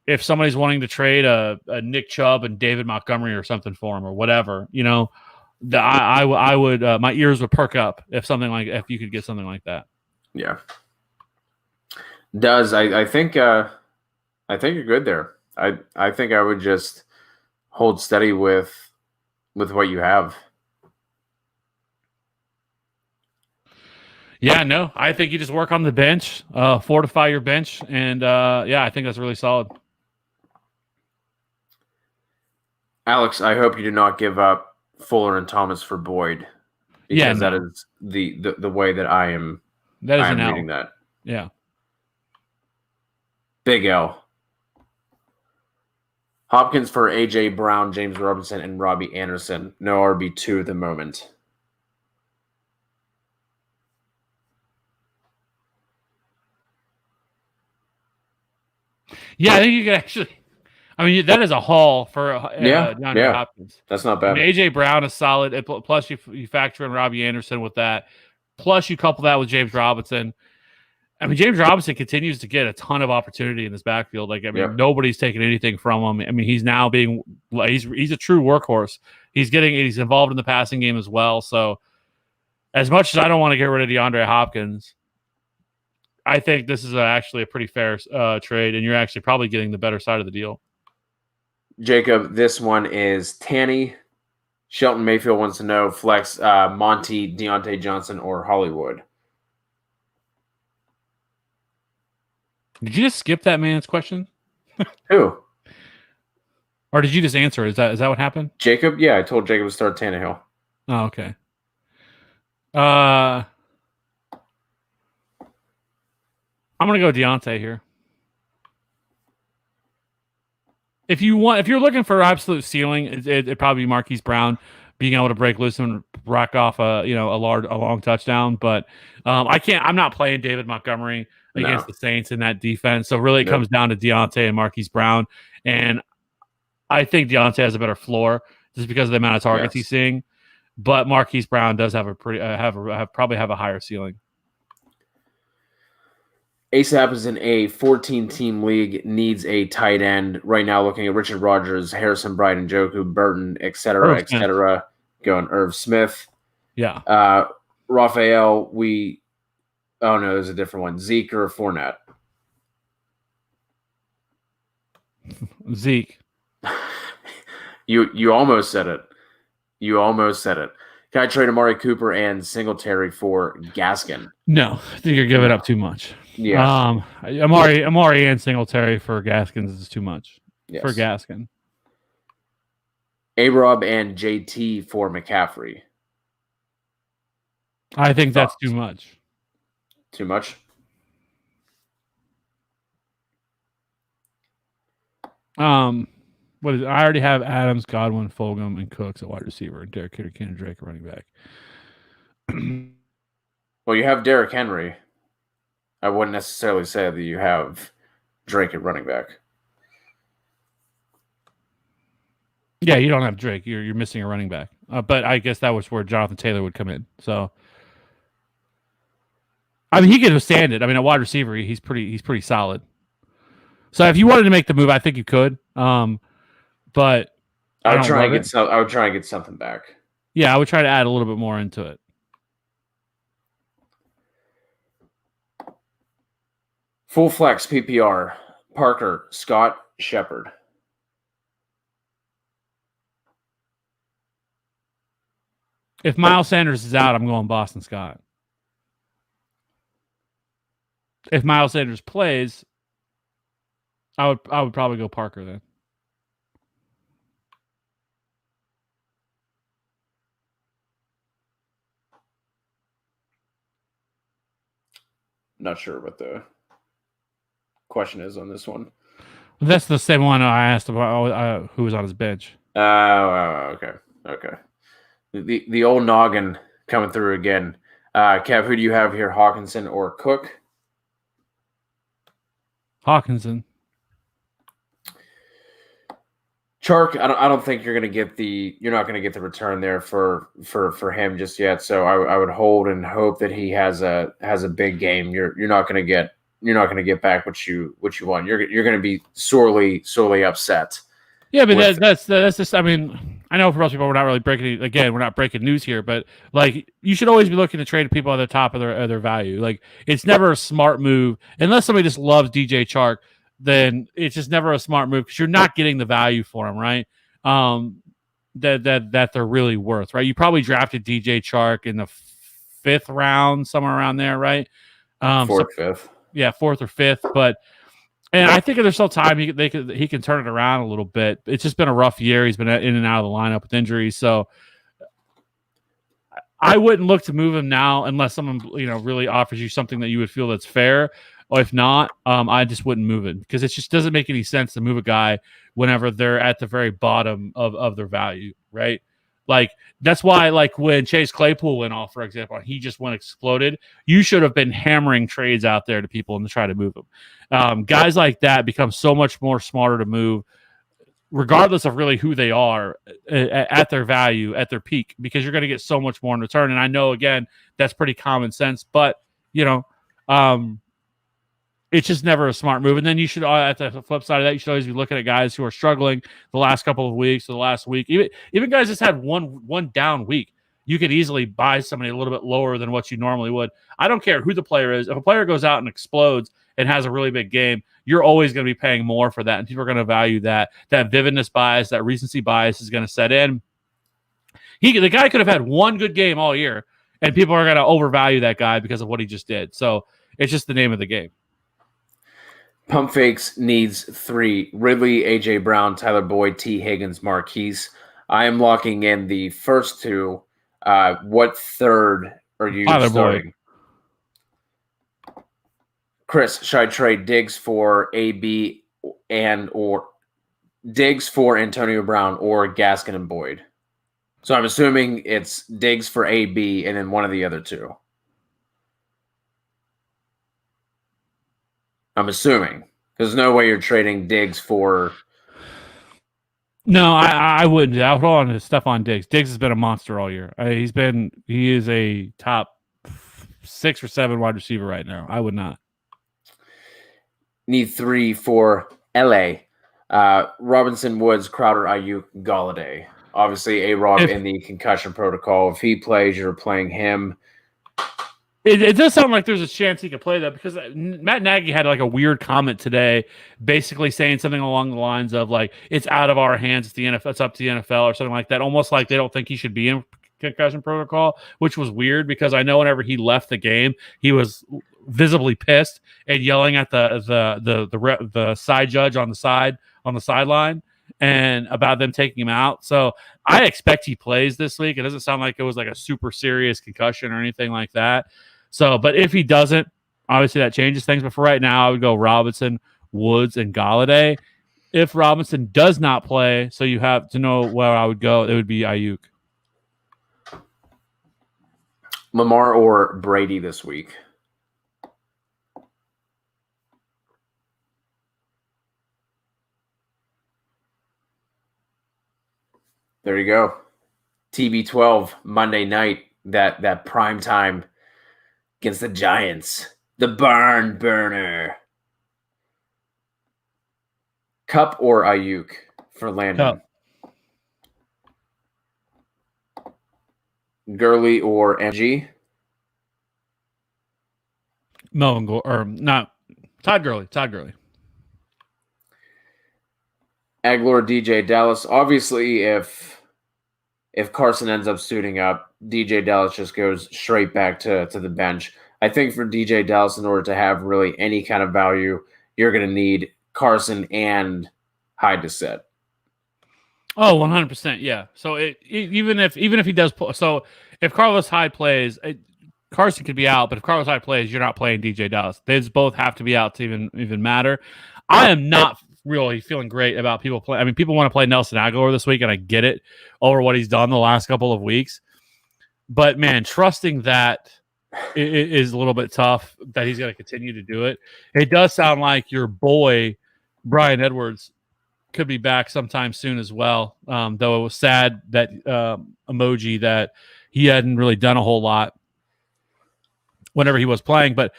if somebody's wanting to trade a Nick Chubb and David Montgomery or something for him or whatever, I would my ears would perk up if you could get something like that. Yeah. I think you're good there. I think I would just hold steady with what you have. Yeah, no, I think you just work on the bench, fortify your bench, and I think that's really solid. Alex, I hope you do not give up Fuller and Thomas for Boyd. Because that is the way that I am reading that. Yeah. Big L. Hopkins for A.J. Brown, James Robinson, and Robbie Anderson. No RB2 at the moment. Yeah, I think you could actually. I mean, that is a haul for DeAndre Hopkins. That's not bad. I mean, A.J. Brown is solid. Plus, you factor in Robbie Anderson with that. Plus, you couple that with James Robinson. I mean, James Robinson continues to get a ton of opportunity in this backfield. Like, I mean, nobody's taking anything from him. I mean, he's now he's a true workhorse. He's involved in the passing game as well. So, as much as I don't want to get rid of DeAndre Hopkins, I think this is actually a pretty fair trade, and you're actually probably getting the better side of the deal. Jacob, this one is Tanny. Shelton Mayfield wants to know flex Monty, Deontay Johnson, or Hollywood. Did you just skip that man's question? Who? Or did you just answer it? Is that what happened? Jacob? Yeah, I told Jacob to start Tannehill. Oh, okay. I'm gonna go Deontay here. If you're looking for absolute ceiling, it'd probably be Marquise Brown being able to break loose and rock off a long touchdown. But I'm not playing David Montgomery against the Saints in that defense. So really, it comes down to Deontay and Marquise Brown, and I think Deontay has a better floor just because of the amount of targets he's seeing. But Marquise Brown does have probably have a higher ceiling. ASAP is in a 14-team league, needs a tight end. Right now, looking at Richard Rodgers, Harrison Bryant, Njoku, Burton, et cetera. Going Irv Smith. Yeah. Raphael, oh no, there's a different one. Zeke or Fournette? Zeke. You almost said it. Can I trade Amari Cooper and Singletary for Gaskin? No, I think you're giving up too much. Yeah. Amari and Singletary for Gaskins is too much. Yes. For Gaskin. A-Rob and JT for McCaffrey. I think that's too much. Too much? What is it? I already have Adams, Godwin, Fulgham, and Cooks at wide receiver, and Derek Henry, and Drake at running back. Well, you have Derrick Henry. I wouldn't necessarily say that you have Drake at running back. Yeah, you don't have Drake. You're missing a running back. But I guess that was where Jonathan Taylor would come in. So, I mean, he could withstand it. I mean, a wide receiver, he's pretty solid. So if you wanted to make the move, I think you could. But I would try and get something back. Yeah, I would try to add a little bit more into it. Full flex PPR. Parker, Scott, Shepard. If Miles Sanders is out, I'm going Boston Scott. If Miles Sanders plays, I would probably go Parker then. Not sure what the question is on this one. That's the same one I asked about who was on his bench. Okay. The old noggin coming through again. Kev, who do you have here, Hawkinson or Cook? Hawkinson. Chark, I don't think you're not going to get the return there for him just yet. So I would hold and hope that he has a big game. You're not going to get back what you want. You're going to be sorely upset. Yeah, but that's just. I mean, I know for most people we're not really we're not breaking news here, but like you should always be looking to trade people at the top of their value. Like it's never a smart move unless somebody just loves DJ Chark. Then it's just never a smart move because you're not getting the value for him, right? That they're really worth, right? You probably drafted DJ Chark in the 5th round, somewhere around there, right? 4th, 5th. Yeah, 4th or 5th. And I think if there's still time, he can turn it around a little bit. It's just been a rough year. He's been in and out of the lineup with injuries. So I wouldn't look to move him now unless someone really offers you something that you would feel that's fair. Or if not, I just wouldn't move it because it just doesn't make any sense to move a guy whenever they're at the very bottom of their value, right? Like that's why, like when Chase Claypool went off, for example, and he just went exploded. You should have been hammering trades out there to people and to try to move them. Guys like that become so much more smarter to move, regardless of really who they are at their value, at their peak, because you're going to get so much more in return. And I know, again, that's pretty common sense, but it's just never a smart move. And then you should, at the flip side of that, you should always be looking at guys who are struggling the last couple of weeks or the last week. Even guys just had one down week. You could easily buy somebody a little bit lower than what you normally would. I don't care who the player is. If a player goes out and explodes and has a really big game, you're always going to be paying more for that. And people are going to value that. That vividness bias, that recency bias is going to set in. The guy could have had one good game all year, and people are going to overvalue that guy because of what he just did. So it's just the name of the game. Pump Fakes needs 3. Ridley, A.J. Brown, Tyler Boyd, T. Higgins, Marquise. I am locking in the first 2. What third are you Tyler starting? Boyd. Chris, should I trade Diggs for AB or Diggs for Antonio Brown or Gaskin and Boyd? So I'm assuming it's Diggs for AB and then one of the other 2. I'm assuming. There's no way you're trading Diggs for... No, I wouldn't. I would hold on to Stephon Diggs. Diggs has been a monster all year. He is a top 6 or 7 wide receiver right now. I would not. Need 3 for LA. Robinson, Woods, Crowder, Ayuk, Galladay. Obviously, A-Rob in the concussion protocol. If he plays, you're playing him. It does sound like there's a chance he could play that because Matt Nagy had like a weird comment today, basically saying something along the lines of like, it's out of our hands. It's the NFL. It's up to the NFL or something like that. Almost like they don't think he should be in concussion protocol, which was weird because I know whenever he left the game, he was visibly pissed and yelling at the side judge on the sideline and about them taking him out. So I expect he plays this week. It doesn't sound like it was like a super serious concussion or anything like that. So, but if he doesn't, obviously that changes things. But for right now, I would go Robinson, Woods, and Galladay. If Robinson does not play, so you have to know where I would go, it would be Ayuk. Lamar or Brady this week? There you go. TB12 Monday night, that prime time against the Giants. The barn burner. Cup or Ayuk for Landon? Cup. Gurley or MG? Melvin Gordon, or not. Todd Gurley. Aguilar, DJ Dallas. Obviously, if Carson ends up suiting up, DJ Dallas just goes straight back to the bench. I think for DJ Dallas, in order to have really any kind of value, you're going to need Carson and Hyde to sit. Oh, 100%, yeah. So even if he does, so if Carlos Hyde plays, Carson could be out, but if Carlos Hyde plays, you're not playing DJ Dallas. They both have to be out to even matter. I am not really feeling great about people playing. I mean, people want to play Nelson Aguilar this week, and I get it over what he's done the last couple of weeks. But man, trusting that is a little bit tough that he's going to continue to do it. It does sound like your boy Brian Edwards could be back sometime soon as well. Though it was sad that emoji that he hadn't really done a whole lot whenever he was playing. But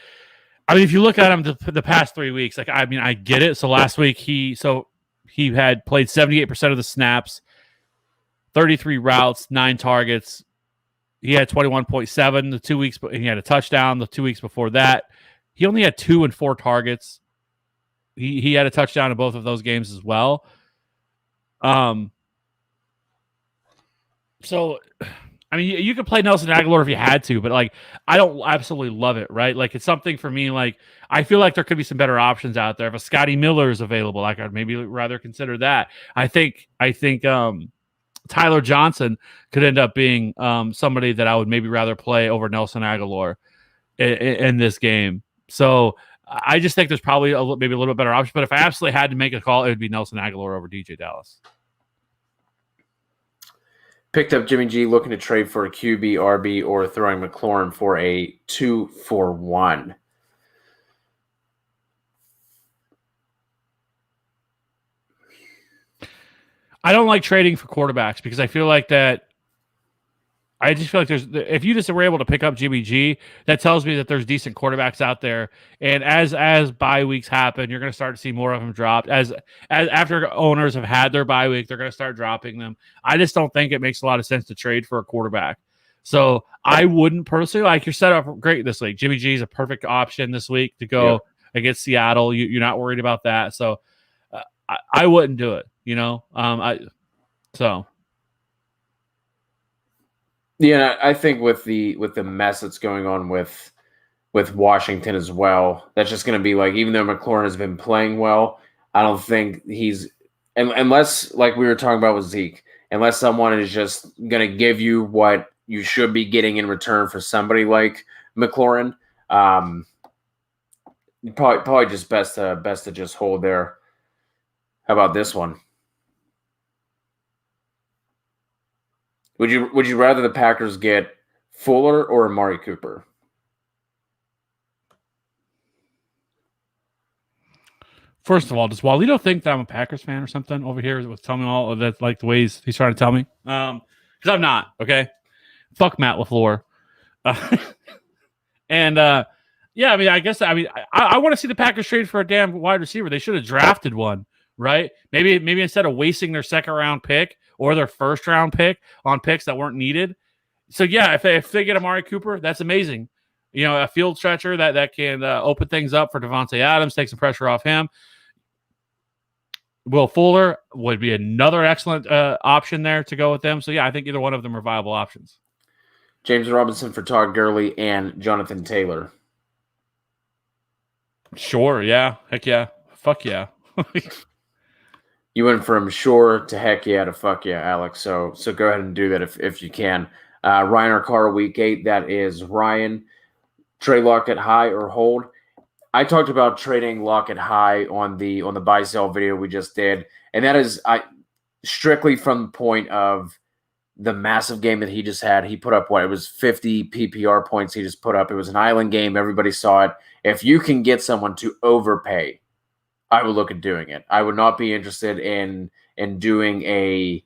I mean, if you look at him the past 3 weeks, like, I mean, I get it. So last week he had played 78% of the snaps, 33 routes, 9 targets. He had 21.7 the 2 weeks, and he had a touchdown the 2 weeks before that. He only had 2 and 4 targets. He had a touchdown in both of those games as well. So, I mean, you could play Nelson Aguilar if you had to, but like, I don't absolutely love it, right? Like, it's something for me. Like, I feel like there could be some better options out there. If a Scotty Miller is available, like, I'd maybe rather consider that. I think Tyler Johnson could end up being somebody that I would maybe rather play over Nelson Aguilar in this game. So I just think there's probably maybe a little bit better option. But if I absolutely had to make a call, it would be Nelson Aguilar over DJ Dallas. Picked up Jimmy G, looking to trade for a QB, RB, or throwing McLaurin for a 2-for-1. I don't like trading for quarterbacks because I feel like that. I just feel like if you just were able to pick up Jimmy G, that tells me that there's decent quarterbacks out there. And as bye weeks happen, you're going to start to see more of them dropped. As after owners have had their bye week, they're going to start dropping them. I just don't think it makes a lot of sense to trade for a quarterback. So I wouldn't personally. Like, you're set up great this week. Jimmy G is a perfect option this week to go against Seattle. You're not worried about that. So I wouldn't do it. Yeah, I think with the mess that's going on with Washington as well, that's just going to be like, even though McLaurin has been playing well, I don't think he's unless, like we were talking about with Zeke, unless someone is just going to give you what you should be getting in return for somebody like McLaurin, probably just best to just hold there. How about this one? Would you rather the Packers get Fuller or Amari Cooper? First of all, does Walito think that I'm a Packers fan or something over here with telling me all of that, like the ways he's trying to tell me? Because I'm not, okay? Fuck Matt LaFleur. Yeah, I mean, I want to see the Packers trade for a damn wide receiver. They should have drafted one, right? Maybe instead of wasting their second round pick or their first round pick on picks that weren't needed. So yeah, if they get Amari Cooper, that's amazing. A field stretcher that can open things up for Devontae Adams, take some pressure off him. Will Fuller would be another excellent option there to go with them. So yeah, I think either one of them are viable options. James Robinson for Todd Gurley and Jonathan Taylor. Sure, yeah. Heck yeah. Fuck yeah. You went from sure to heck yeah to fuck yeah, Alex. So go ahead and do that if you can. Ryan or Carr, week 8. That is Ryan. Trade Lockett high or hold. I talked about trading Lockett high on the buy sell video we just did, and that is strictly from the point of the massive game that he just had. He put up it was 50 PPR points he just put up. It was an island game. Everybody saw it. If you can get someone to overpay, I would look at doing it. I would not be interested in doing a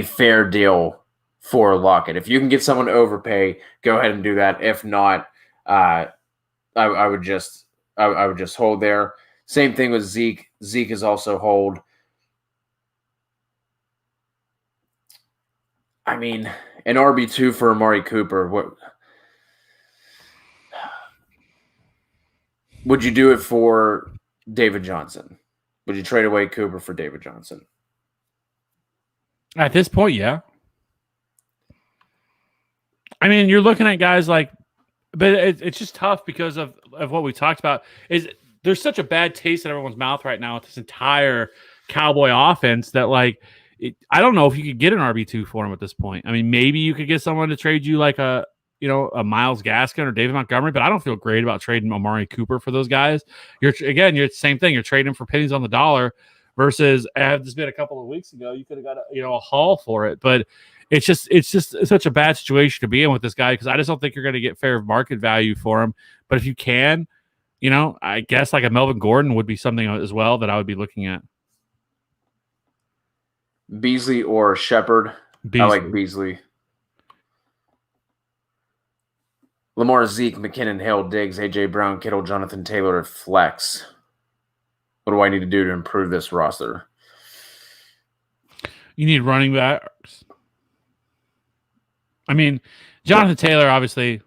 fair deal for Lockett. If you can get someone to overpay, go ahead and do that. If not, I would just hold there. Same thing with Zeke. Zeke is also hold. I mean, an RB2 for Amari Cooper. What would you do it for? David Johnson? Would you trade away Cooper for David Johnson? At this point, yeah. I mean, you're looking at guys like, but it's just tough because of what we talked about. Is there's such a bad taste in everyone's mouth right now with this entire Cowboy offense that, like, I don't know if you could get an RB2 for him at this point. I mean, maybe you could get someone to trade you like a Myles Gaskin or David Montgomery, but I don't feel great about trading Amari Cooper for those guys. You're the same thing. You're trading for pennies on the dollar versus, had this been a couple of weeks ago, you could have got a haul for it. But it's just such a bad situation to be in with this guy because I just don't think you're going to get fair market value for him. But if you can, I guess like a Melvin Gordon would be something as well that I would be looking at. Beasley or Shepard? Beasley. I like Beasley. Lamar, Zeke, McKinnon, Hill, Diggs, A.J. Brown, Kittle, Jonathan Taylor at flex. What do I need to do to improve this roster? You need running backs. I mean, Jonathan Taylor, obviously.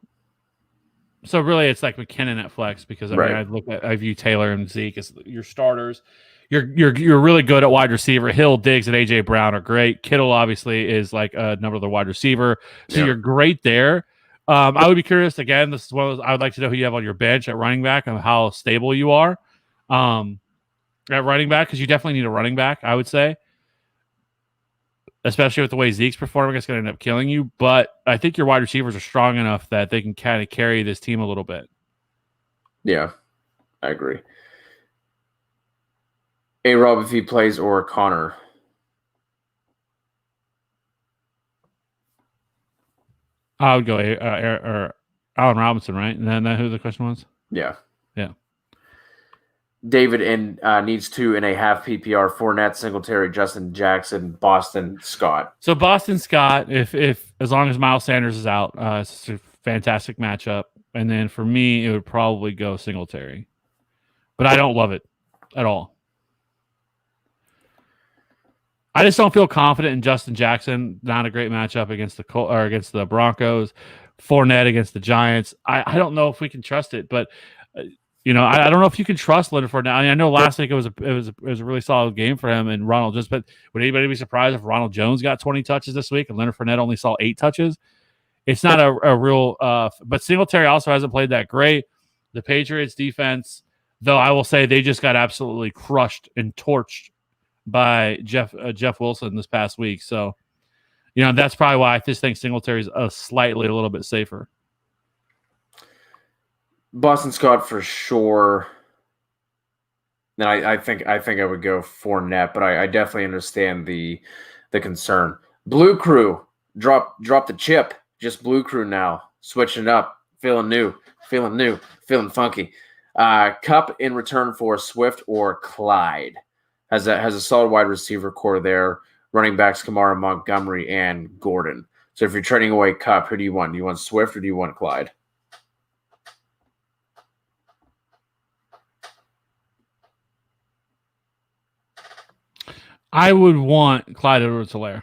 So really, it's like McKinnon at flex because I view Taylor and Zeke as your starters. You're really good at wide receiver. Hill, Diggs, and A.J. Brown are great. Kittle obviously is like another wide receiver, so you're great there. I would be curious. Again, this is one of those, I would like to know who you have on your bench at running back and how stable you are at running back because you definitely need a running back, I would say. especially with the way Zeke's performing. It's going to end up killing you. But I think your wide receivers are strong enough that they can kind of carry this team a little bit. Yeah, I agree. A-Rob if he plays or Connor. I would go or Allen Robinson, right? And then who the question was? Yeah. Yeah. David needs 2 in a half PPR. Fournette, Singletary, Justin Jackson, Boston Scott. So Boston Scott, if as long as Miles Sanders is out, it's a fantastic matchup. And then for me, it would probably go Singletary. But I don't love it at all. I just don't feel confident in Justin Jackson. Not a great matchup against the Broncos. Fournette against the Giants. I don't know if we can trust it, but I don't know if you can trust Leonard Fournette. I know last week it was a really solid game for him and Ronald Jones. But would anybody be surprised if Ronald Jones got 20 touches this week and Leonard Fournette only saw 8 touches? It's not a real. But Singletary also hasn't played that great. The Patriots defense, though, I will say they just got absolutely crushed and torched by Jeff Wilson this past week. So, that's probably why I just think Singletary is a little bit safer. Boston Scott for sure. And I think I would go Fournette, but I definitely understand the concern. Blue Crew, drop the chip. Just Blue Crew now. Switching it up. Feeling new. Feeling funky. Cup in return for Swift or Clyde. Has a solid wide receiver core there. Running backs Kamara, Montgomery, and Gordon. So if you're trading away Cup, who do you want? Do you want Swift or do you want Clyde? I would want Clyde Edwards-Helaire.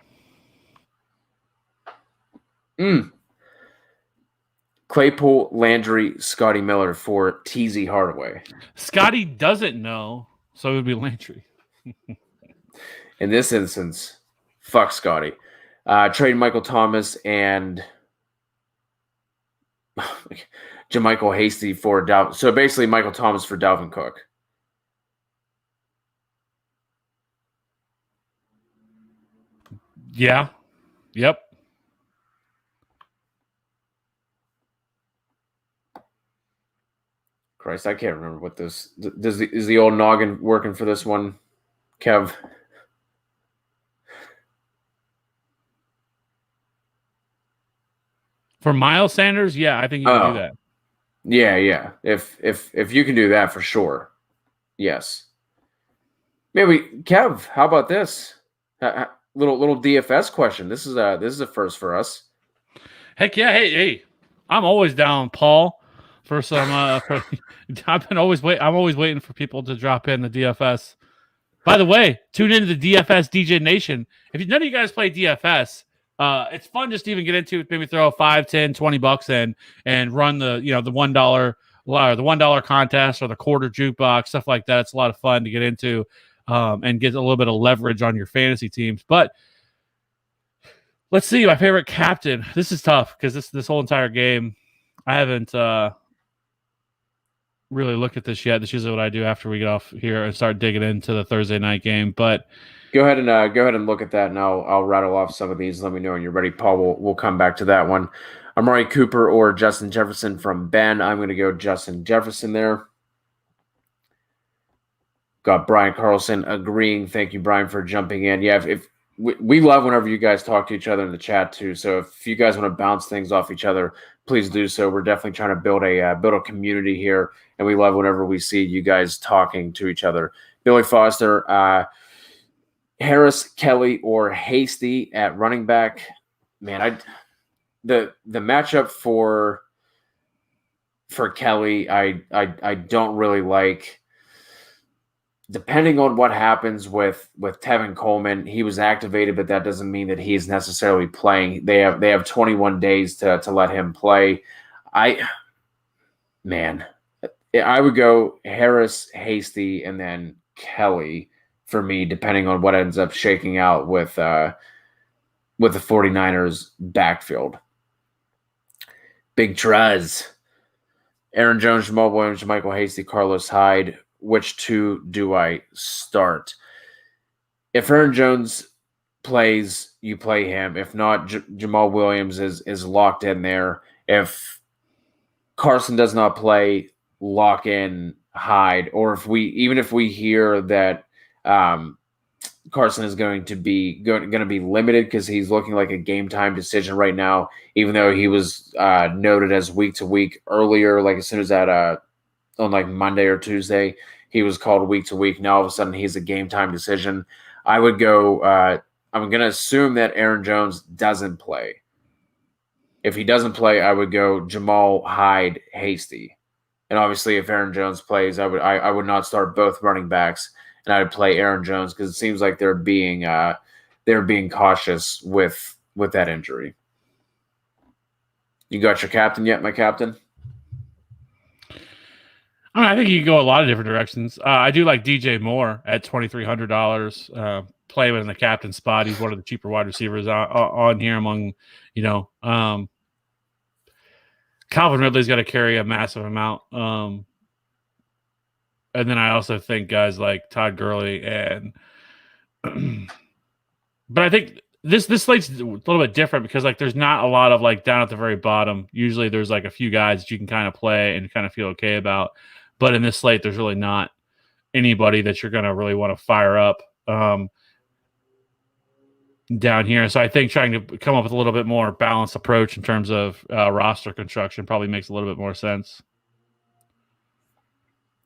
Claypool, Landry, Scotty Miller for TZ Hardaway. Scotty doesn't know, so it would be Landry. In this instance, fuck Scotty. Trade Michael Thomas and JaMychal Hasty for Dalvin. So basically Michael Thomas for Dalvin Cook. Yeah. Yep. Christ, I can't remember what this is. The old noggin working for this one, Kev? For Miles Sanders, yeah, I think you can do that. Yeah. If you can do that for sure, yes. Maybe Kev, how about this? Little DFS question. This is a first for us. Heck yeah! Hey, I'm always down, Paul, for some. I'm always waiting for people to drop in the DFS. By the way, tune into the DFS DJ Nation. If none of you guys play DFS, it's fun just to even get into it. Maybe throw $5, $10, $20 in and run the the $1 contest or the quarter jukebox, stuff like that. It's a lot of fun to get into and get a little bit of leverage on your fantasy teams. But let's see, my favorite captain. This is tough because this whole entire game, I haven't really looked at this yet. This is usually what I do after we get off here and start digging into the Thursday night game. But go ahead and look at that, and I'll rattle off some of these. Let me know when you're ready, Paul. We'll come back to that one. Amari Cooper or Justin Jefferson from Ben. I'm going to go Justin Jefferson there. Got Brian Carlson agreeing. Thank you, Brian, for jumping in. Yeah, if we love whenever you guys talk to each other in the chat too. So if you guys want to bounce things off each other, please do so. We're definitely trying to build a community here, and we love whenever we see you guys talking to each other. Billy Foster, Harris, Kelly, or Hasty at running back. Man, the matchup for Kelly, I don't really like. Depending on what happens with Tevin Coleman, he was activated, but that doesn't mean that he's necessarily playing. They have 21 days to let him play. I would go Harris, Hasty, and then Kelly for me, depending on what ends up shaking out with the 49ers backfield. Big Trez. Aaron Jones, Jamal Williams, Michael Hasty, Carlos Hyde. Which two do I start? If Aaron Jones plays, you play him. If not, Jamal Williams is locked in there. If Carson does not play, lock in Hyde. Or if we hear that Carson is going to be limited because he's looking like a game time decision right now, even though he was noted as week to week earlier, like as soon as that on like Monday or Tuesday, he was called week to week. Now all of a sudden he's a game time decision. I would go. I'm going to assume that Aaron Jones doesn't play. If he doesn't play, I would go Jamal, Hyde, Hasty. And obviously, if Aaron Jones plays, I would not start both running backs, and I would play Aaron Jones because it seems like they're being cautious with that injury. You got your captain yet, my captain? I think you can go a lot of different directions. I do like DJ Moore at $2,300. Play him in the captain spot. He's one of the cheaper wide receivers on here among, Calvin Ridley's got to carry a massive amount. And then I also think guys like Todd Gurley and but I think this slate's a little bit different because like there's not a lot of like down at the very bottom. Usually there's like a few guys that you can kind of play and kind of feel okay about. But in this slate, there's really not anybody that you're going to really want to fire up down here. So I think trying to come up with a little bit more balanced approach in terms of roster construction probably makes a little bit more sense.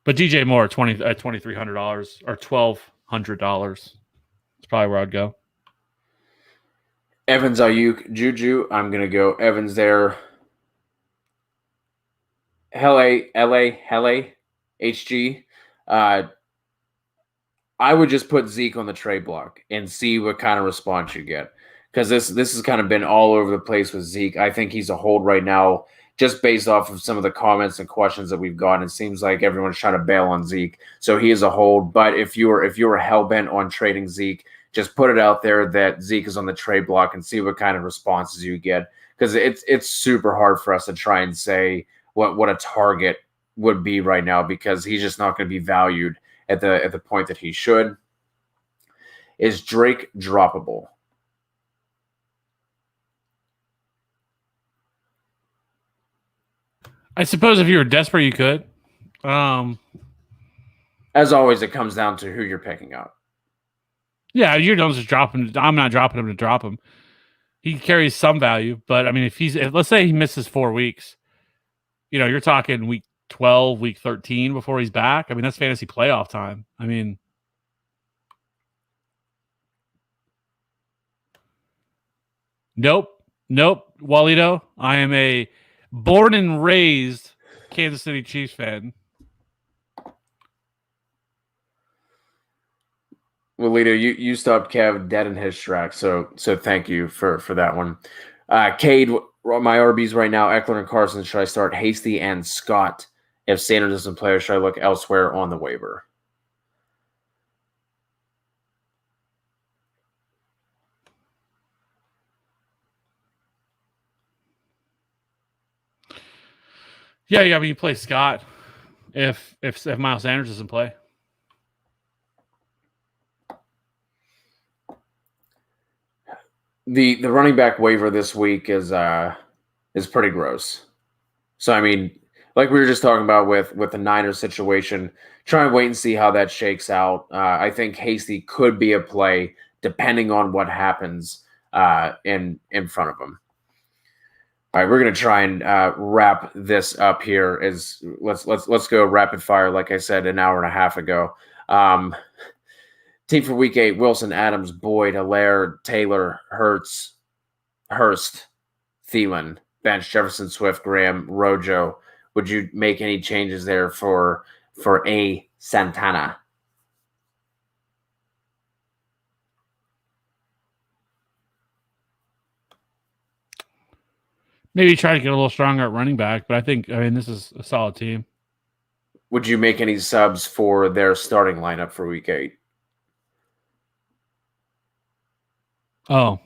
But DJ Moore at $2,300 or $1,200 is probably where I'd go. Evans, Ayuk, Juju. I'm going to go Evans there. Hele, HG. I would just put Zeke on the trade block and see what kind of response you get. Because this has kind of been all over the place with Zeke. I think he's a hold right now, just based off of some of the comments and questions that we've gotten. It seems like everyone's trying to bail on Zeke. So he is a hold. But if you were hell-bent on trading Zeke, just put it out there that Zeke is on the trade block and see what kind of responses you get. Because it's super hard for us to try and say what a target would be right now because he's just not going to be valued at the point that he should. Is Drake droppable? I suppose if you were desperate, you could. As always, it comes down to who you're picking up. Yeah, you don't just drop him. I'm not dropping him to drop him. He carries some value, but I mean, if let's say he misses 4 weeks, you're talking week 12, week 13 before he's back. I mean, that's fantasy playoff time. I mean, nope, Walito. I am a born and raised Kansas City Chiefs fan. Well, Lito, you stopped Kev dead in his tracks, so thank you for that one. Cade, my RBs right now, Eckler and Carson. Should I start Hasty and Scott? If Sanders doesn't play, or should I look elsewhere on the waiver? Yeah. I mean, you play Scott if Miles Sanders doesn't play. The running back waiver this week is pretty gross. So I mean, like we were just talking about with the Niners situation, try and wait and see how that shakes out. I think Hasty could be a play depending on what happens in front of him. All right, we're gonna try and wrap this up here. Let's go rapid fire. Like I said, an hour and a half ago. Team for week 8: Wilson, Adams, Boyd, Allaire, Taylor, Hurst, Thielen, bench, Jefferson, Swift, Graham, Rojo. Would you make any changes there for A. Santana? Maybe try to get a little stronger at running back, but I mean, this is a solid team. Would you make any subs for their starting lineup for week 8? Oh,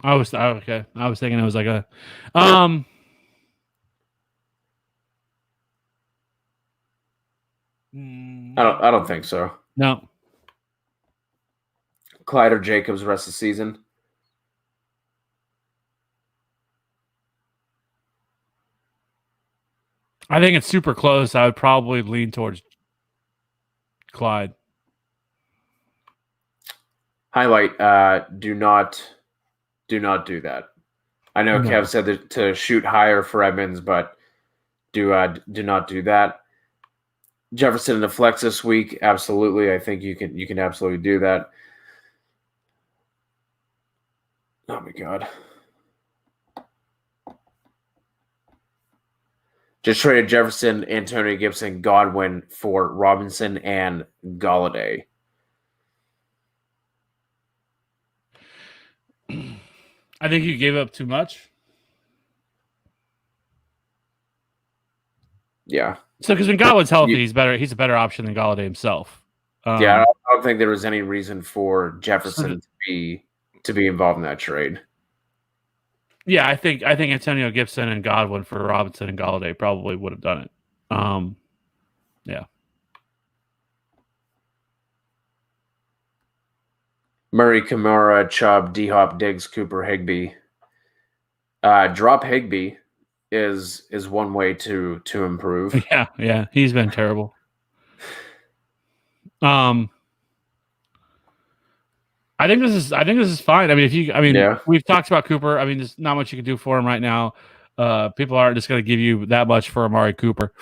okay. I was thinking it was like a, I don't think so. No. Clyde or Jacobs rest of the season? I think it's super close. I would probably lean towards Clyde. Highlight, do not do that. I know No. Kev said that to shoot higher for Edmonds, but do not do that. Jefferson in the flex this week, absolutely. I think you can absolutely do that. Oh my god. Just traded Jefferson, Antonio Gibson, Godwin for Robinson and Galladay. I think you gave up too much. Yeah. So because when Godwin's healthy, he's better. He's a better option than Galladay himself. Yeah, I don't think there was any reason for Jefferson to be involved in that trade. Yeah, I think Antonio Gibson and Godwin for Robinson and Galladay probably would have done it. Yeah. Murray, Kamara, Chubb, D-Hop, Diggs, Cooper, Higbee. Drop Higbee is one way to improve. Yeah, he's been terrible. I think this is fine. I mean, we've talked about Cooper. I mean, there's not much you can do for him right now. People aren't just going to give you that much for Amari Cooper.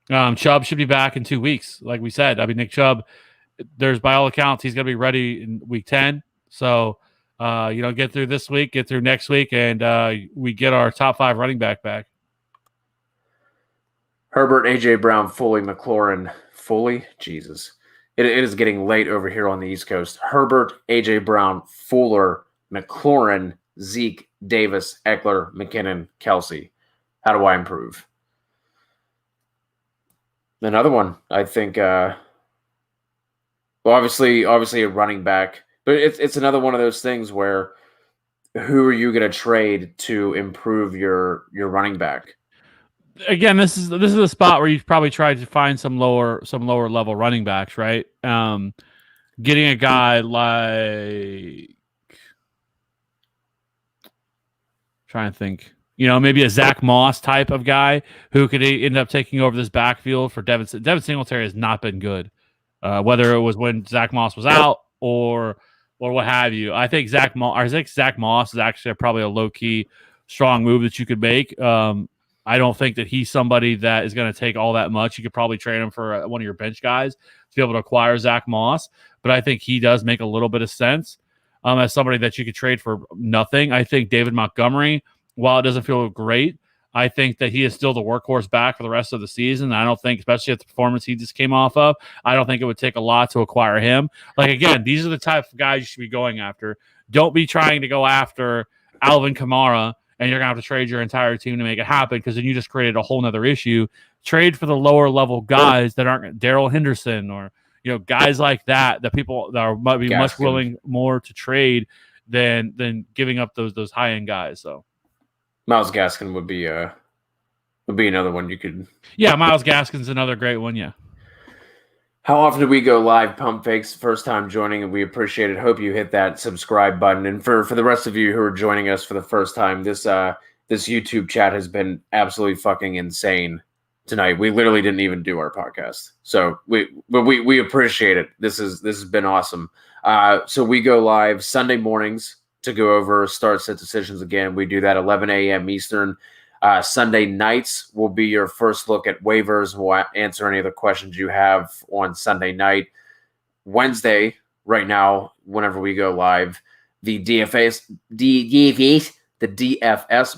Chubb should be back in 2 weeks, like we said. I mean, Nick Chubb, there's by all accounts he's going to be ready in week 10. So, get through this week, get through next week, and we get our top 5 running back. Herbert, AJ Brown, Foley, McLaurin, Foley. Jesus. It is getting late over here on the East Coast. Herbert, A.J. Brown, Fuller, McLaurin, Zeke, Davis, Eckler, McKinnon, Kelsey. How do I improve? Another one, I think. Obviously a running back, but it's another one of those things where who are you going to trade to improve your running back? Again, this is the spot where you've probably tried to find some lower level running backs, right? Getting a guy like, trying to think, maybe a Zach Moss type of guy who could end up taking over this backfield for Devin Singletary has not been good, whether it was when Zach Moss was out or what have you. I think Zach Moss is actually probably a low key strong move that you could make. I don't think that he's somebody that is going to take all that much. You could probably trade him for one of your bench guys to be able to acquire Zach Moss, but I think he does make a little bit of sense as somebody that you could trade for nothing. I think David Montgomery, while it doesn't feel great, I think that he is still the workhorse back for the rest of the season. I don't think, especially at the performance he just came off of, I don't think it would take a lot to acquire him. Like, again, these are the type of guys you should be going after. Don't be trying to go after Alvin Kamara, and you're going to have to trade your entire team to make it happen, because then you just created a whole nother issue. Trade for the lower level guys that aren't Darrell Henderson or guys like that people that might be much willing more to trade than giving up those high end guys. So Myles Gaskin would be another one you could. Yeah, Myles Gaskin's another great one. Yeah. How often do we go live, Pump Fakes? First time joining, and we appreciate it. Hope you hit that subscribe button. And for the rest of you who are joining us for the first time, this YouTube chat has been absolutely fucking insane tonight. We literally didn't even do our podcast, so we appreciate it. This has been awesome. So we go live Sunday mornings to go over start set decisions again. We do that 11 a.m. Eastern. Sunday nights will be your first look at waivers. We'll answer any of the questions you have on Sunday night. Wednesday, right now, whenever we go live, the DFS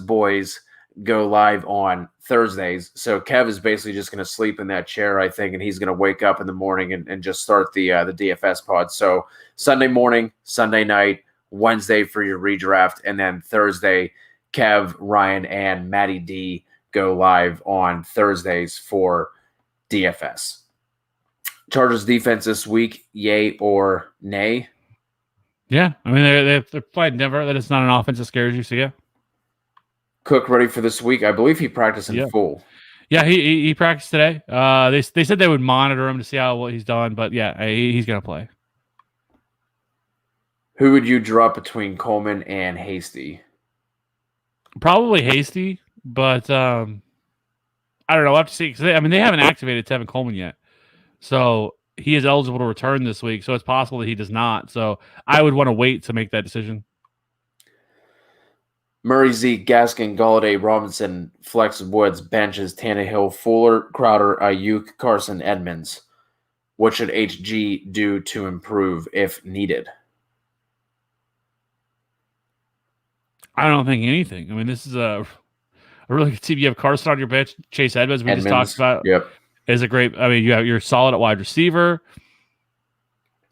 boys go live on Thursdays. So Kev is basically just going to sleep in that chair, I think, and he's going to wake up in the morning and just start the DFS pod. So Sunday morning, Sunday night, Wednesday for your redraft, and then Thursday, Kev, Ryan, and Matty D go live on Thursdays for DFS. Chargers defense this week, yay or nay? Yeah, I mean, they're playing Denver. That it's not an offense that scares you, so yeah. Cook ready for this week? I believe he practiced in full. Yeah, he practiced today. They said they would monitor him to see what he's done, but yeah, he's going to play. Who would you drop between Coleman and Hasty? Probably Hasty, but I don't know. We'll have to see. I mean, they haven't activated Tevin Coleman yet. So he is eligible to return this week. So it's possible that he does not. So I would want to wait to make that decision. Murray, Zeke, Gaskin, Galladay, Robinson, Flex, Woods, benches, Tannehill, Fuller, Crowder, Ayuk, Carson, Edmonds. What should HG do to improve if needed? I don't think anything. I mean, this is a really good team. You have Carson on your bench. Chase Edmonds, we just talked about, is a great. I mean, you're solid at wide receiver.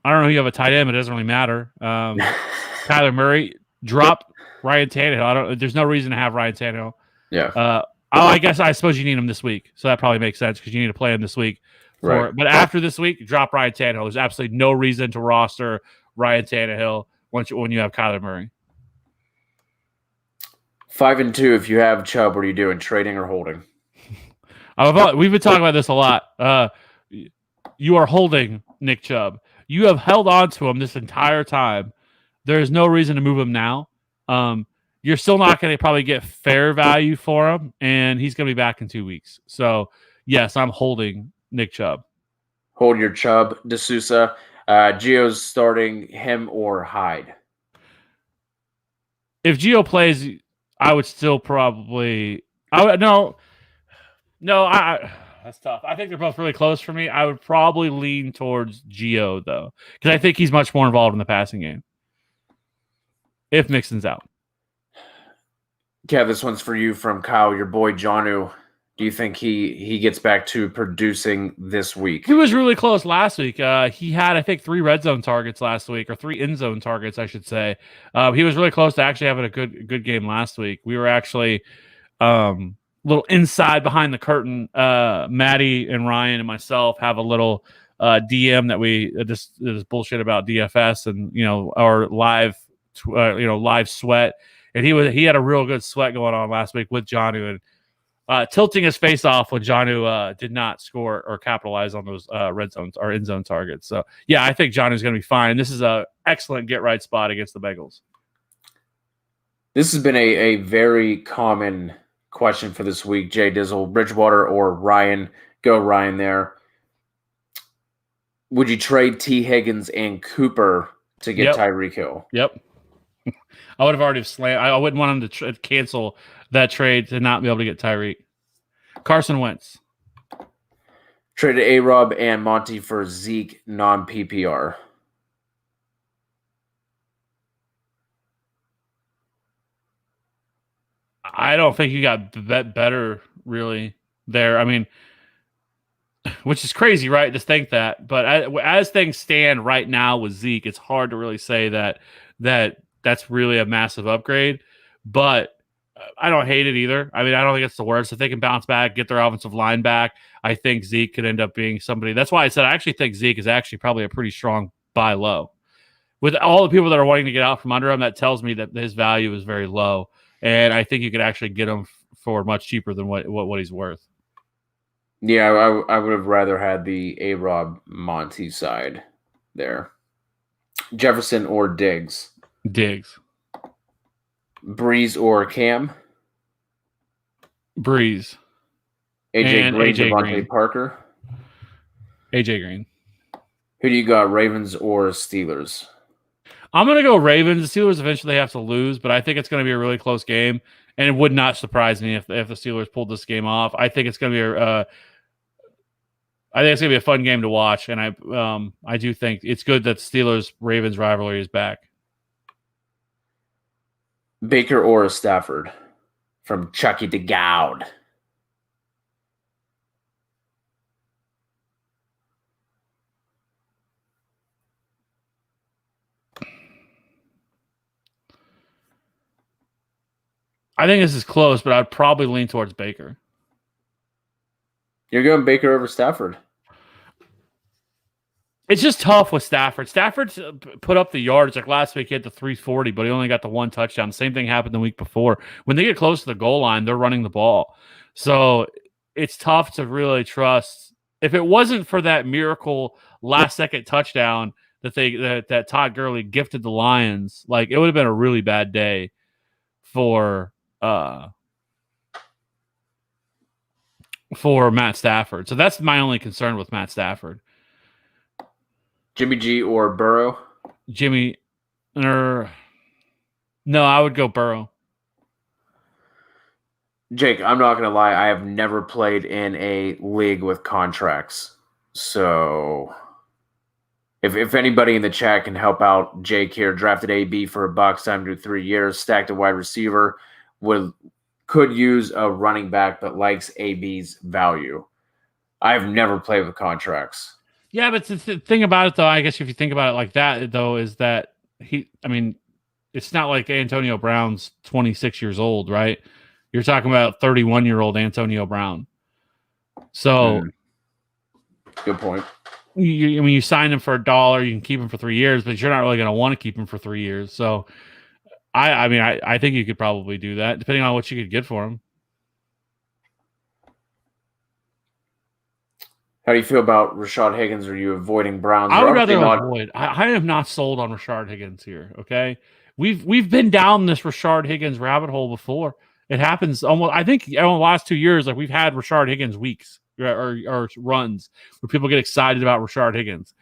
I don't know who you have a tight end, but it doesn't really matter. Kyler Murray, drop Ryan Tannehill. There's no reason to have Ryan Tannehill. Yeah. I suppose you need him this week, so that probably makes sense because you need to play him this week. Right. But after this week, drop Ryan Tannehill. There's absolutely no reason to roster Ryan Tannehill when you have Kyler Murray. 5-2. If you have Chubb, what are you doing? Trading or holding? We've been talking about this a lot. You are holding Nick Chubb. You have held on to him this entire time. There is no reason to move him now. You're still not going to probably get fair value for him, and he's going to be back in 2 weeks. So, yes, I'm holding Nick Chubb. Hold your Chubb. D'Souza. Gio's starting him or Hyde? If Gio plays, I would still probably – No, that's tough. I think they're both really close for me. I would probably lean towards Gio, though, because I think he's much more involved in the passing game if Mixon's out. Kev, this one's for you from Kyle, your boy Jonnu. Do you think he gets back to producing this week? He was really close last week. He had, I think, 3 red zone targets last week, or 3 end zone targets, I should say. He was really close to actually having a good game last week. We were actually little inside behind the curtain. Maddie and Ryan and myself have a little DM that we this bullshit about DFS and our live sweat, and he had a real good sweat going on last week with Jonnu and tilting his face off when Jonnu did not score or capitalize on those red zones or end zone targets. So yeah, I think Jonnu's going to be fine. This is a excellent get right spot against the Bengals. This has been a very common question for this week. Jay Dizzle, Bridgewater or Ryan? Go Ryan there. Would you trade T. Higgins and Cooper to get Tyreek Hill? Yep. I would have already slammed. I wouldn't want him to cancel that trade to not be able to get Tyreek. Carson Wentz. Traded A-Rob and Monty for Zeke non-PPR. I don't think you got better really there. I mean, which is crazy, right, to think that. But as things stand right now with Zeke, it's hard to really say that's really a massive upgrade. But I don't hate it either. I mean, I don't think it's the worst. If they can bounce back, get their offensive line back, I think Zeke could end up being somebody. That's why I said I actually think Zeke is actually probably a pretty strong buy low. With all the people that are wanting to get out from under him, that tells me that his value is very low. And I think you could actually get him for much cheaper than what he's worth. Yeah, I would have rather had the A-Rob Monty side there. Jefferson or Diggs? Diggs. Breeze or Cam? Breeze. AJ Green, Devontae Parker? AJ Green. Who do you got, Ravens or Steelers? I'm going to go Ravens. The Steelers eventually have to lose, but I think it's going to be a really close game, and it would not surprise me if the Steelers pulled this game off. I think it's going to be a fun game to watch, and I do think it's good that Steelers-Ravens rivalry is back. Baker or Stafford? From Chucky to Gowd. I think this is close, but I'd probably lean towards Baker. You're going Baker over Stafford. It's just tough with Stafford. Stafford put up the yards. Like last week, he had the 340, but he only got the 1 touchdown. The same thing happened the week before. When they get close to the goal line, they're running the ball. So it's tough to really trust. If it wasn't for that miracle last-second touchdown that Todd Gurley gifted the Lions, like it would have been a really bad day for for Matt Stafford. So that's my only concern with Matt Stafford. Jimmy G or Burrow? Jimmy, no, I would go Burrow. Jake, I'm not going to lie. I have never played in a league with contracts. So if anybody in the chat can help out Jake here, drafted AB for $1, time to 3 years, stacked a wide receiver, could use a running back, but likes AB's value. I've never played with contracts. Yeah, but the thing about it, though, I guess if you think about it like that, though, is that it's not like Antonio Brown's 26 years old, right? You're talking about 31-year-old Antonio Brown. So, good point. You sign him for $1, you can keep him for 3 years, but you're not really going to want to keep him for 3 years. So, I think you could probably do that, depending on what you could get for him. How do you feel about Rashad Higgins? Are you avoiding Browns? I would rather avoid. I am not sold on Rashad Higgins here. Okay, we've been down this Rashad Higgins rabbit hole before. It happens almost. I think in the last 2 years, like we've had Rashad Higgins weeks or runs where people get excited about Rashad Higgins.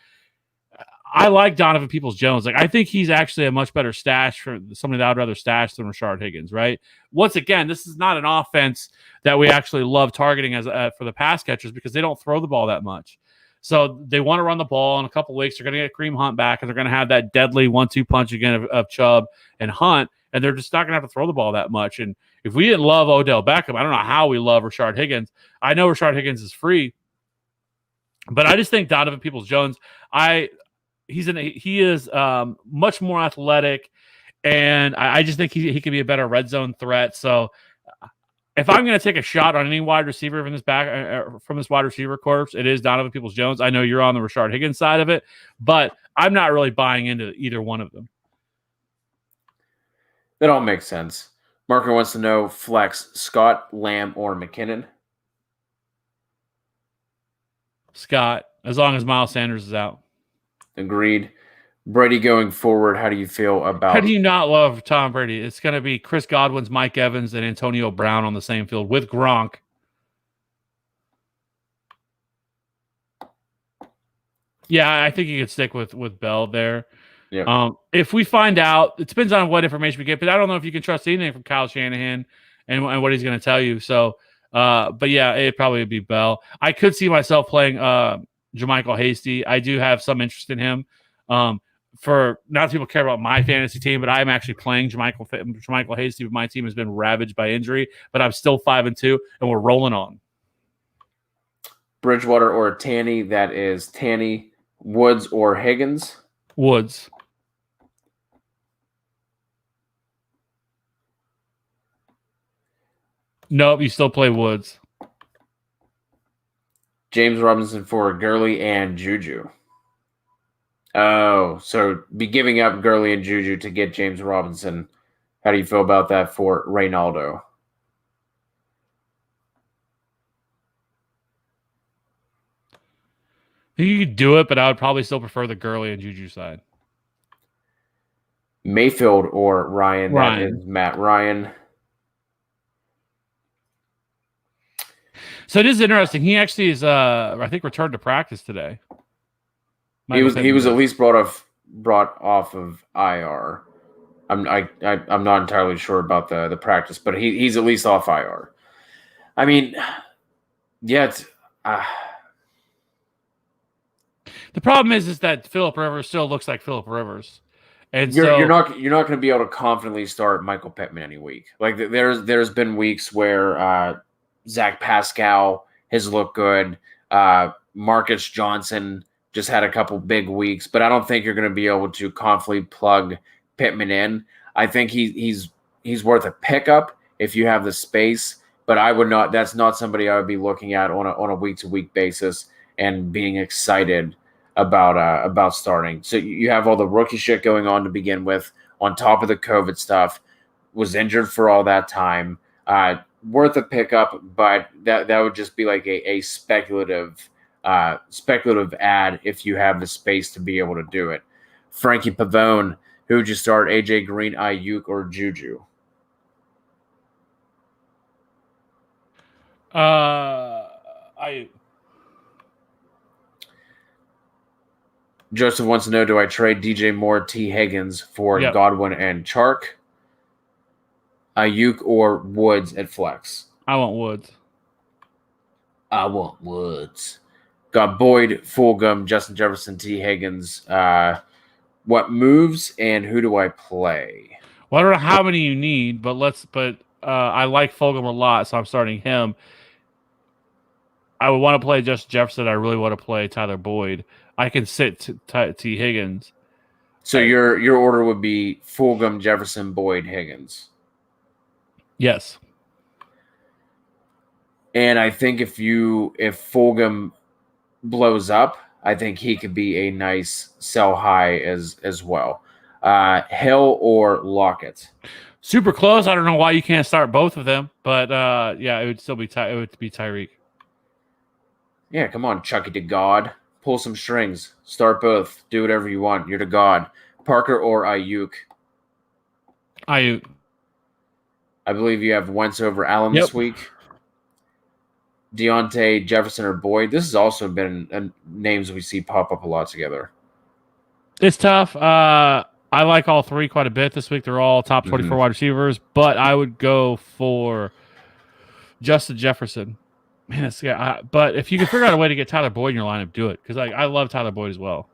I like Donovan Peoples-Jones. Like I think he's actually a much better stash for somebody that I'd rather stash than Rashad Higgins. Right? Once again, this is not an offense that we actually love targeting as for the pass catchers because they don't throw the ball that much. So they want to run the ball in a couple of weeks. They're going to get Kareem Hunt back, and they're going to have that deadly 1-2 punch again of Chubb and Hunt, and they're just not going to have to throw the ball that much. And if we didn't love Odell Beckham, I don't know how we love Rashad Higgins. I know Rashad Higgins is free, but I just think Donovan Peoples-Jones, he is much more athletic, and I just think he could be a better red zone threat. So if I'm going to take a shot on any wide receiver from this wide receiver corps, it is Donovan Peoples-Jones. I know you're on the Rashad Higgins side of it, but I'm not really buying into either one of them. That all makes sense. Marker wants to know flex Scott, Lamb, or McKinnon. Scott, as long as Miles Sanders is out. Agreed. Brady going forward, how do you feel about... How do you not love Tom Brady? It's going to be Chris Godwin's, Mike Evans, and Antonio Brown on the same field with Gronk. Yeah, I think you could stick with Bell there. Yeah. If we find out, it depends on what information we get, but I don't know if you can trust anything from Kyle Shanahan and what he's going to tell you. So, but yeah, it probably would be Bell. I could see myself playing Jermichael Hasty. I do have some interest in him. For not people care about my fantasy team, but I'm actually playing Jermichael Hasty. My team has been ravaged by injury, but I'm still 5-2, and we're rolling on. Bridgewater or Tanny? That is Tanny. Woods or Higgins? Woods. Nope, you still play Woods. James Robinson for Gurley and Juju. Oh, so be giving up Gurley and Juju to get James Robinson. How do you feel about that for Reynaldo? I think you could do it, but I would probably still prefer the Gurley and Juju side. Mayfield or Ryan? That is Matt Ryan. So it is interesting. He actually is, I think, returned to practice today. He was at least brought off of IR. I'm not entirely sure about the practice, but he's at least off IR. I mean, yeah. The problem is that Phillip Rivers still looks like Phillip Rivers, and you're not going to be able to confidently start Michael Pittman any week. Like there's been weeks where Zach Pascal has looked good. Marcus Johnson just had a couple big weeks, but I don't think you're going to be able to confidently plug Pittman in. I think he's worth a pickup if you have the space, but I would not. That's not somebody I would be looking at on a week-to-week basis and being excited about starting. So you have all the rookie shit going on to begin with, on top of the COVID stuff. Was injured for all that time. Worth a pickup, but that would just be like a speculative ad if you have the space to be able to do it. Frankie Pavone, who would you start? AJ Green, Ayuk, or Juju? Joseph wants to know, do I trade DJ Moore, T. Higgins for Godwin and Chark? Ayuk or Woods at flex? I want Woods. I want Woods. Got Boyd, Fulgham, Justin Jefferson, T. Higgins. What moves and who do I play? Well, I don't know how many you need, but I like Fulgham a lot, so I'm starting him. I would want to play Justin Jefferson. I really want to play Tyler Boyd. I can sit T. Higgins. So your order would be Fulgham, Jefferson, Boyd, Higgins. Yes. And I think if Fulgham blows up, I think he could be a nice sell high as well. Hill or Lockett? Super close. I don't know why you can't start both of them, but it would still be Tyreek. Yeah, come on, Chucky to God. Pull some strings. Start both. Do whatever you want. You're to God. Parker or Ayuk? Ayuk. I believe you have Wentz over Allen this week. Deontay, Jefferson, or Boyd. This has also been names we see pop up a lot together. It's tough. I like all three quite a bit this week. They're all top 24 wide receivers, but I would go for Justin Jefferson. Man, but if you can figure out a way to get Tyler Boyd in your lineup, do it, because I love Tyler Boyd as well.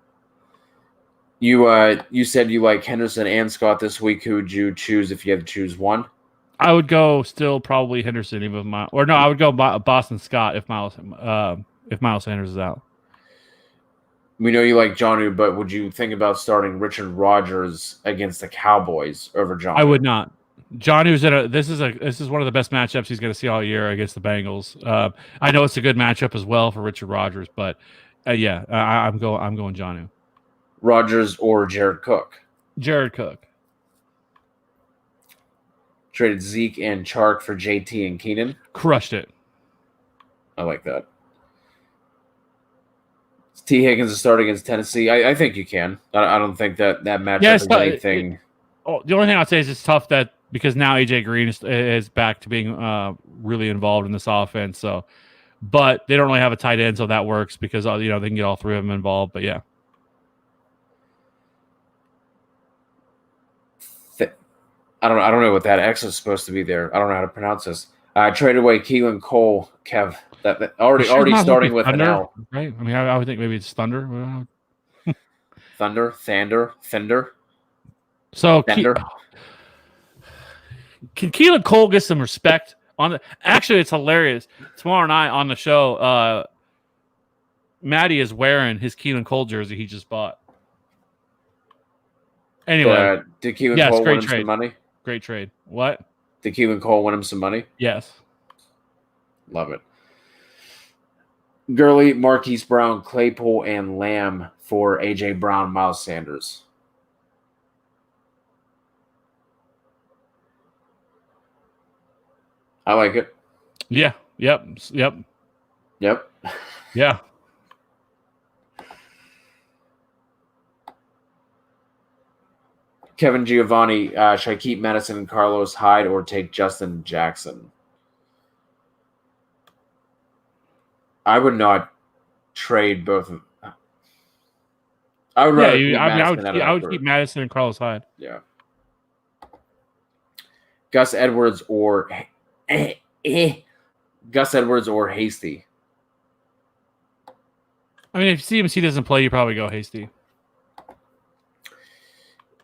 You said you like Henderson and Scott this week. Who would you choose if you had to choose one? I would go still probably Henderson, I would go Boston Scott if Miles Sanders is out. We know you like Jonnu, but would you think about starting Richard Rodgers against the Cowboys over Jonnu? I would not. Jonnu's this is one of the best matchups he's going to see all year against the Bengals. I know it's a good matchup as well for Richard Rodgers, but I'm going Jonnu. Rodgers or Jared Cook? Jared Cook. Traded Zeke and Chark for JT and Keenan. Crushed it. I like that. T. Higgins is starting against Tennessee. I think you can. I don't think that matchup is anything. The only thing I'd say is it's tough that because now AJ Green is back to being really involved in this offense. So, but they don't really have a tight end, so that works because they can get all three of them involved. But yeah. I don't know what that X is supposed to be there. I don't know how to pronounce this. Traded away Keelan Cole, Kev. That already starting with Thunder, an L. Right? I mean, I would think maybe it's Thunder. Thunder. So can Keelan Cole get some respect on the? Actually, it's hilarious. Tomorrow night on the show, Maddie is wearing his Keelan Cole jersey he just bought. Anyway, did Keelan Cole win him some money? Great trade. What? Did Keelan Cole win him some money? Yes. Love it. Gurley, Marquise Brown, Claypool, and Lamb for A.J. Brown, Miles Sanders. I like it. Yeah. Yep. Yeah. Kevin Giovanni, should I keep Madison and Carlos Hyde or take Justin Jackson? I would not trade both of them. I would rather I would keep Madison and Carlos Hyde. Yeah. Gus Edwards or Hasty. I mean, if CMC doesn't play, you probably go Hasty.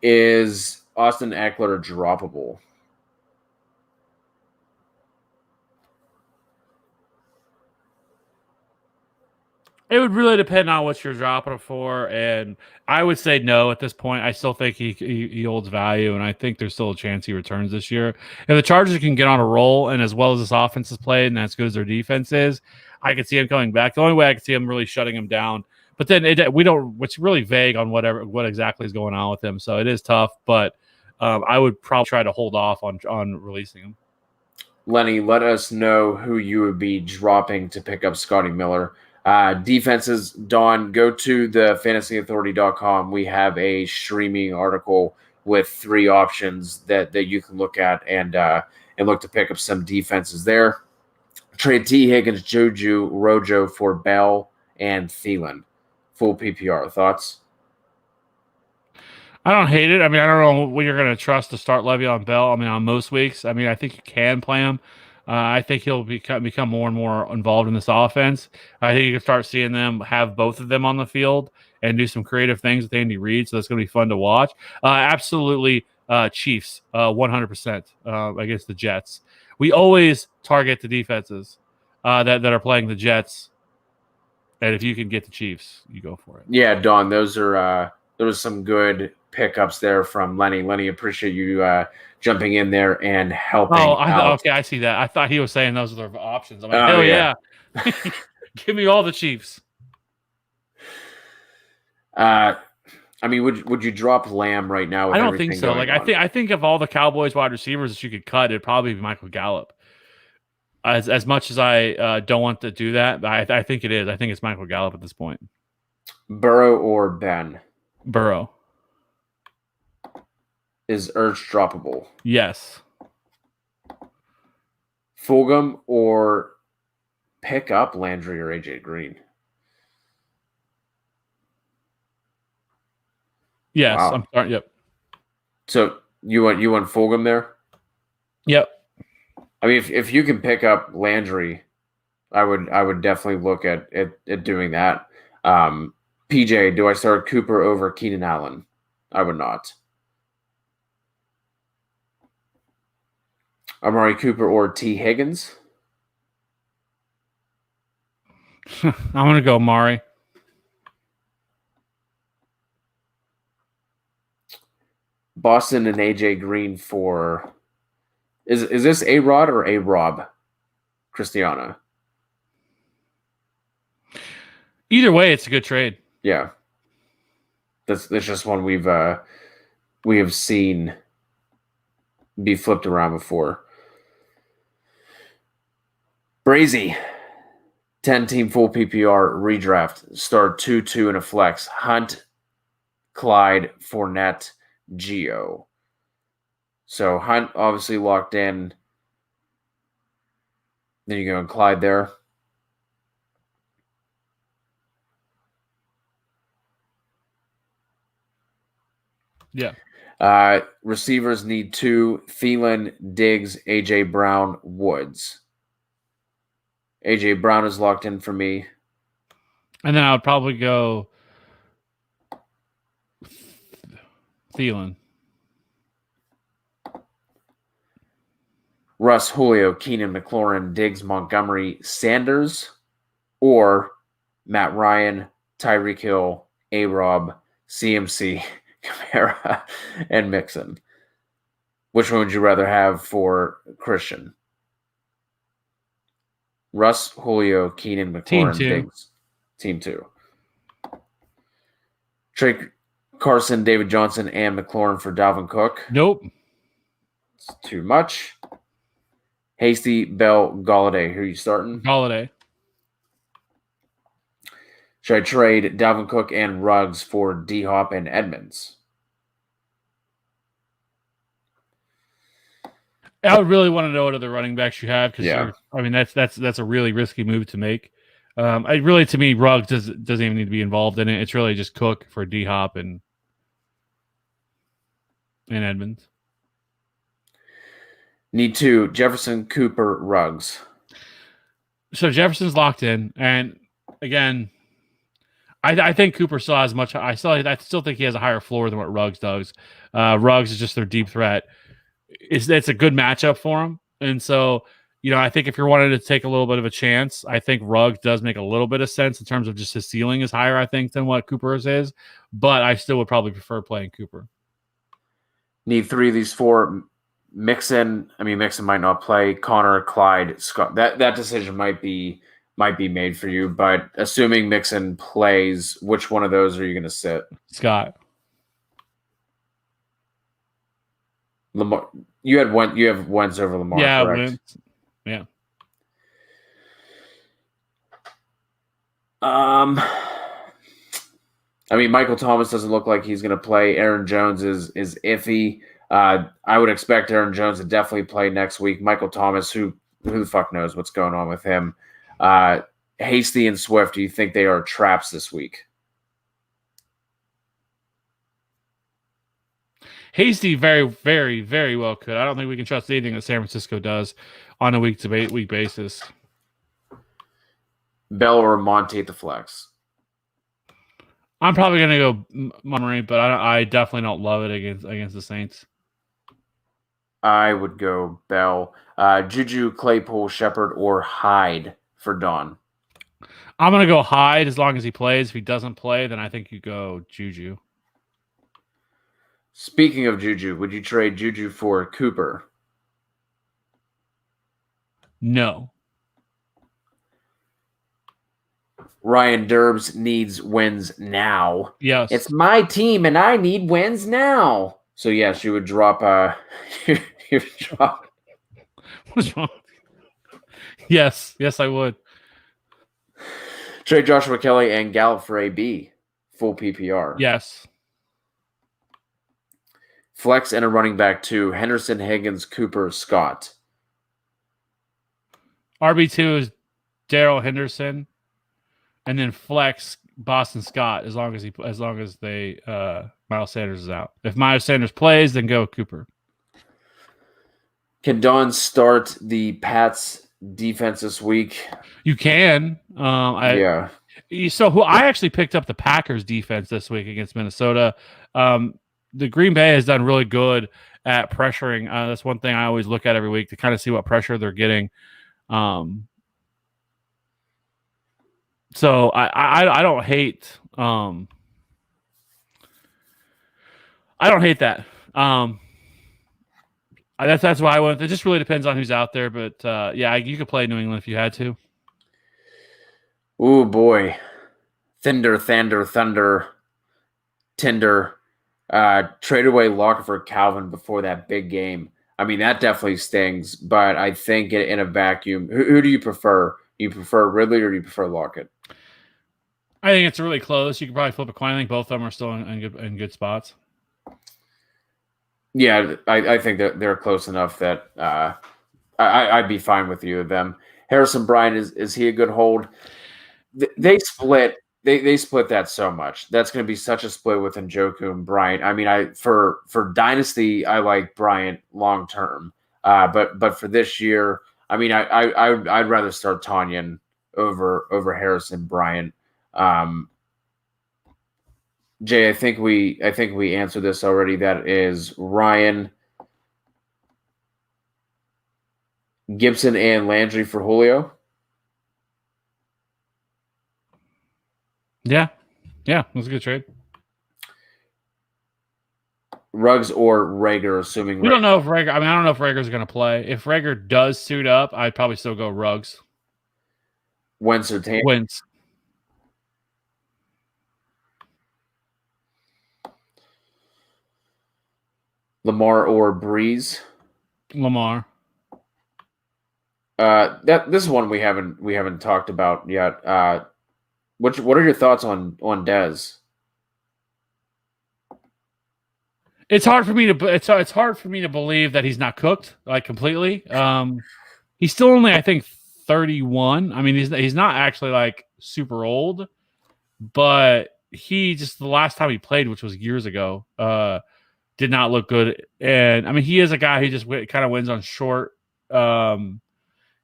Is Austin Eckler droppable? It would really depend on what you're dropping it for, and I would say no at this point. I still think he holds value, and I think there's still a chance he returns this year. If the Chargers can get on a roll, and as well as this offense is played, and as good as their defense is, I could see him coming back. The only way I could see him really shutting him down, but then it's really vague on what exactly is going on with him, so it is tough. But I would probably try to hold off on releasing him. Lenny, let us know who you would be dropping to pick up Scotty Miller. Defenses, Dawn, go to the fantasyauthority.com. We have a streaming article with 3 options that you can look at and look to pick up some defenses there. Trade T. Higgins, Juju, Rojo for Bell and Thielen. Full PPR. Thoughts? I don't hate it. I mean, I don't know what you're going to trust to start Le'Veon Bell. I mean, on most weeks, I mean, I think you can play him. I think he'll become more and more involved in this offense. I think you can start seeing them have both of them on the field and do some creative things with Andy Reid. So that's going to be fun to watch. Absolutely, Chiefs, 100% against the Jets. We always target the defenses that are playing the Jets. And if you can get the Chiefs, you go for it. Yeah, Don, those are there was some good pickups there from Lenny. Lenny, appreciate you jumping in there and helping out. Okay, I see that. I thought he was saying those are the options. I'm like, hell yeah. Give me all the Chiefs. I mean, would you drop Lamb right now? With I don't think so. Like I think of all the Cowboys wide receivers that you could cut, it'd probably be Michael Gallup. As much as I don't want to do that, I think it is. I think it's Michael Gallup at this point. Burrow or Ben? Burrow. Is Ertz droppable? Yes. Fulgham or pick up Landry or AJ Green? Yes, wow. I'm sorry. Yep. So you want Fulgham there? Yep. I mean, if you can pick up Landry, I would definitely look at doing that. PJ, do I start Cooper over Keenan Allen? I would not. Amari Cooper or T. Higgins? I'm going to go Amari. Boston and AJ Green for is this A-Rod or A-Rob? Christiana. Either way, it's a good trade. Yeah. That's just one we have seen be flipped around before. Brazy, 10-team full PPR redraft. Start 2-2 in a flex. Hunt, Clyde, Fournette, Geo. So Hunt obviously locked in. Then you go and Clyde there. Yeah. Receivers need 2. Thielen, Diggs, AJ Brown, Woods. AJ Brown is locked in for me. And then I would probably go Thielen. Russ, Julio, Keenan, McLaurin, Diggs, Montgomery, Sanders, or Matt Ryan, Tyreek Hill, A-Rob, CMC, Kamara, and Mixon. Which one would you rather have for Christian? Russ, Julio, Keenan, McLaurin, Diggs. Team 2. Trey Carson, David Johnson, and McLaurin for Dalvin Cook. Nope. It's too much. Hasty, Bell, Galladay. Who are you starting? Galladay. Should I trade Dalvin Cook and Ruggs for D-Hop and Edmonds? I would really want to know what other running backs you have because I mean that's a really risky move to make. To me, Ruggs doesn't even need to be involved in it. It's really just Cook for D-Hop and Edmonds. Need 2. Jefferson, Cooper, Ruggs. So Jefferson's locked in, and again, I think Cooper still has much. I still think he has a higher floor than what Ruggs does. Ruggs is just their deep threat. It's a good matchup for him, and so I think if you're wanting to take a little bit of a chance, I think Ruggs does make a little bit of sense in terms of just his ceiling is higher, I think, than what Cooper's is. But I still would probably prefer playing Cooper. Need 3 of these 4. Mixon might not play. Connor, Clyde, Scott. That decision might be made for you, but assuming Mixon plays, which one of those are you going to sit? Scott. Lamar. You have Wentz over Lamar. Yeah, correct? Wentz. Yeah. Michael Thomas doesn't look like he's going to play. Aaron Jones is iffy. I would expect Aaron Jones to definitely play next week. Michael Thomas, who who the fuck knows what's going on with him. Hasty and Swift, do you think they are traps this week? Hasty very, very, very well could. I don't think we can trust anything that San Francisco does on a week-to-week basis. Bell or Monty at the flex? I'm probably going to go Montgomery, but I definitely don't love it against the Saints. I would go Bell. Juju, Claypool, Shepard, or Hyde for Dawn? I'm going to go Hyde as long as he plays. If he doesn't play, then I think you go Juju. Speaking of Juju, would you trade Juju for Cooper? No. Ryan Derbs needs wins now. Yes. It's my team, and I need wins now. So, yes, you would drop you would drop. What's wrong? Yes, I would. Trade Joshua Kelly and Gallup for AB. Full PPR. Yes. Flex and a running back to Henderson, Higgins, Cooper, Scott. RB2 is Darrell Henderson, and then flex Boston Scott as long as they Miles Sanders is out. If Miles Sanders plays, then go Cooper. Can Dawn start the Pats defense this week? You can. Yeah. So I actually picked up the Packers defense this week against Minnesota. The Green Bay has done really good at pressuring. That's one thing I always look at every week to kind of see what pressure they're getting. So I don't hate I don't hate that. That's why I went. It just really depends on who's out there, but yeah, you could play New England if you had to. Oh boy, Thunder, Tinder. Trade away Lockett for Calvin before that big game. I mean, that definitely stings, but I think in a vacuum, who do you prefer? You prefer Ridley or do you prefer Lockett? I think it's really close. You could probably flip a coin. I think both of them are still in good spots. Yeah, I think that they're close enough that I'd be fine with either of them. Harrison Bryant, is he a good hold? They split. They split that so much. That's going to be such a split with Njoku and Bryant. I mean, for Dynasty, I like Bryant long term. But for this year, I mean, I'd rather start Tanyan over Harrison Bryant. Jay, I think we answered this already. That is Ryan, Gibson, and Landry for Julio. Yeah, that's a good trade. Ruggs or Rager, assuming we don't know if Rager. I mean, I don't know if Rager's going to play. If Rager does suit up, I'd probably still go Ruggs. Wentz or Tam? Wentz. Lamar or Breeze? Lamar. This is one we haven't talked about yet. What are your thoughts on Dez? It's hard for me to believe that he's not cooked like completely. He's still only, I think, 31. I mean, he's not actually like super old, but he just the last time he played, which was years ago, did not look good. And I mean, he is a guy who just kind of wins on short.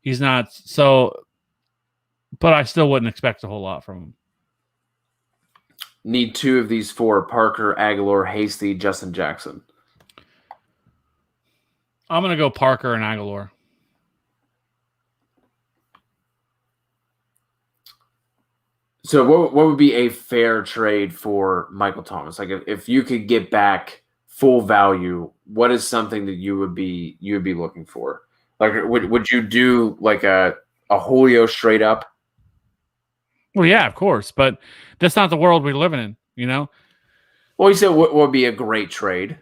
He's not so, but I still wouldn't expect a whole lot from him. Need two of these four: Parker, Aguilar, Hasty, Justin Jackson. I'm going to go Parker and Aguilar. So what would be a fair trade for Michael Thomas? Like if you could get back full value, what is something that you would be looking for? Like would you do like a Julio straight up? Well, yeah, of course, but that's not the world we're living in, you know? Well, you said what would be a great trade?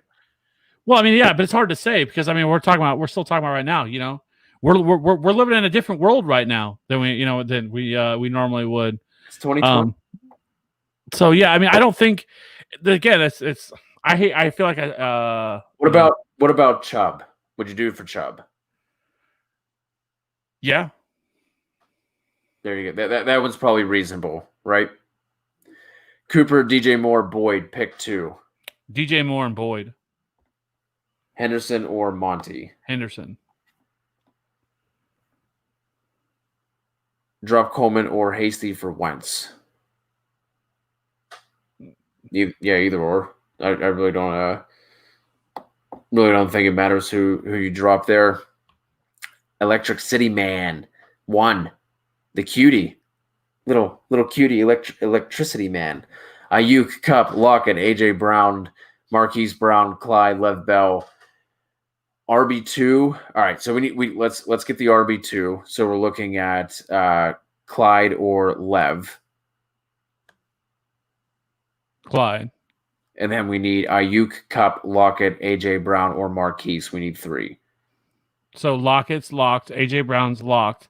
Well, I mean, yeah, but it's hard to say because I mean, we're still talking about right now, you know? We're living in a different world right now than we normally would. It's 2020. So yeah, I mean, I don't think again, it's I feel like what about Chubb? What'd you do for Chubb? Yeah. There you go. That one's probably reasonable, right? Cooper, DJ Moore, Boyd, pick 2. DJ Moore and Boyd. Henderson or Monty? Henderson. Drop Coleman or Hasty for Wentz? Either or. I really don't think it matters who you drop there. Electric City Man 1. The cutie. Little cutie electricity man. Ayuk, Cup, Lockett, AJ Brown, Marquise Brown, Clyde, Lev Bell. RB2. All right, so let's get the RB2. So we're looking at Clyde or Lev. Clyde. And then we need Ayuk, Cup, Lockett, AJ Brown, or Marquise. We need 3. So Lockett's locked. AJ Brown's locked.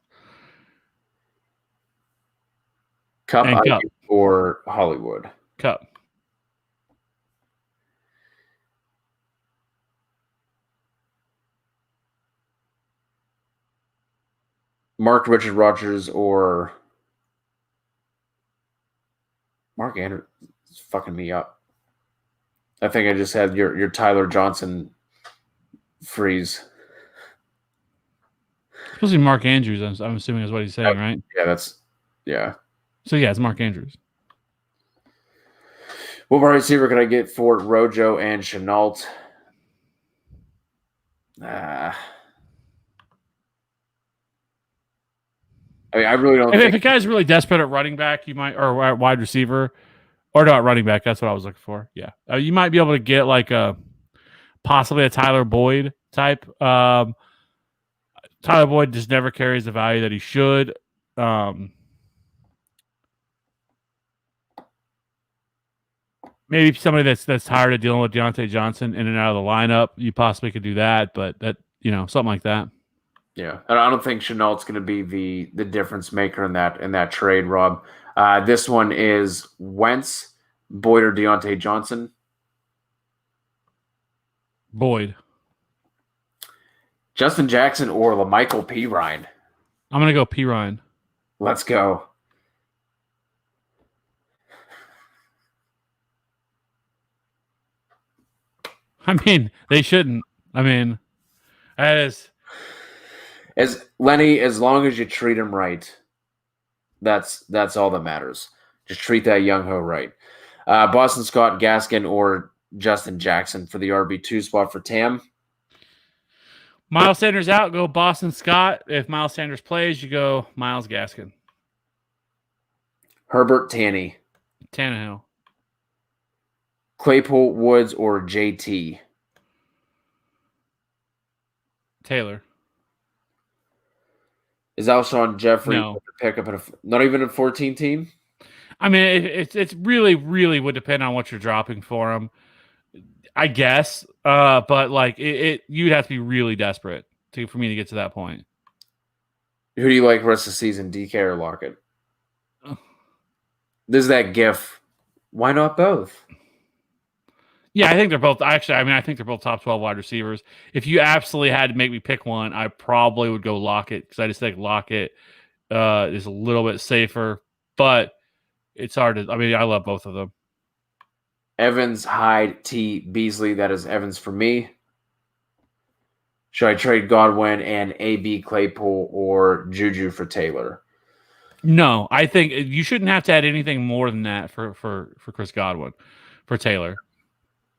Cup, and Ayuk, Cup. or Hollywood. Cup. Mark Richard Rodgers or Mark Andrews is fucking me up. I think I just had your Tyler Johnson freeze. Supposed to be Mark Andrews, I'm assuming is what he's saying, right? Yeah. So yeah, it's Mark Andrews. What wide receiver could I get for Rojo and Chenault? I mean, I really don't think... If a guy's really desperate at running back, you might, or at wide receiver, or not running back, that's what I was looking for. Yeah. You might be able to get like possibly a Tyler Boyd type. Tyler Boyd just never carries the value that he should. Maybe somebody that's tired of dealing with Deontay Johnson in and out of the lineup, you possibly could do that, but something like that. Yeah, I don't think Chenault's going to be the difference maker in that trade, Rob. This one is Wentz, Boyd, or Deontay Johnson. Boyd. Justin Jackson or LaMichael Pirine. I'm going to go Pirine. Let's go. I mean, they shouldn't. I mean, that is... As Lenny, as long as you treat him right, that's all that matters. Just treat that young ho right. Boston Scott, Gaskin, or Justin Jackson for the RB2 spot for Tam. Miles Sanders out, go Boston Scott. If Miles Sanders plays, you go Myles Gaskin. Herbert, Tanny. Tannehill. Claypool, Woods, or JT. Taylor. Is Alshon Jeffrey No. pick up not even a 14 team? I mean, it's really, really would depend on what you're dropping for him, I guess. But like you'd have to be really desperate for me to get to that point. Who do you like rest of the season, DK or Lockett? There's that GIF. Why not both? Yeah, I think they're both. Actually, I mean, I think they're both top 12 wide receivers. If you absolutely had to make me pick one, I probably would go Lockett because I just think Lockett is a little bit safer. But it's hard to. I mean, I love both of them. Evans, Hyde, T, Beasley. That is Evans for me. Should I trade Godwin and AB Claypool or Juju for Taylor? No, I think you shouldn't have to add anything more than that for Chris Godwin, for Taylor.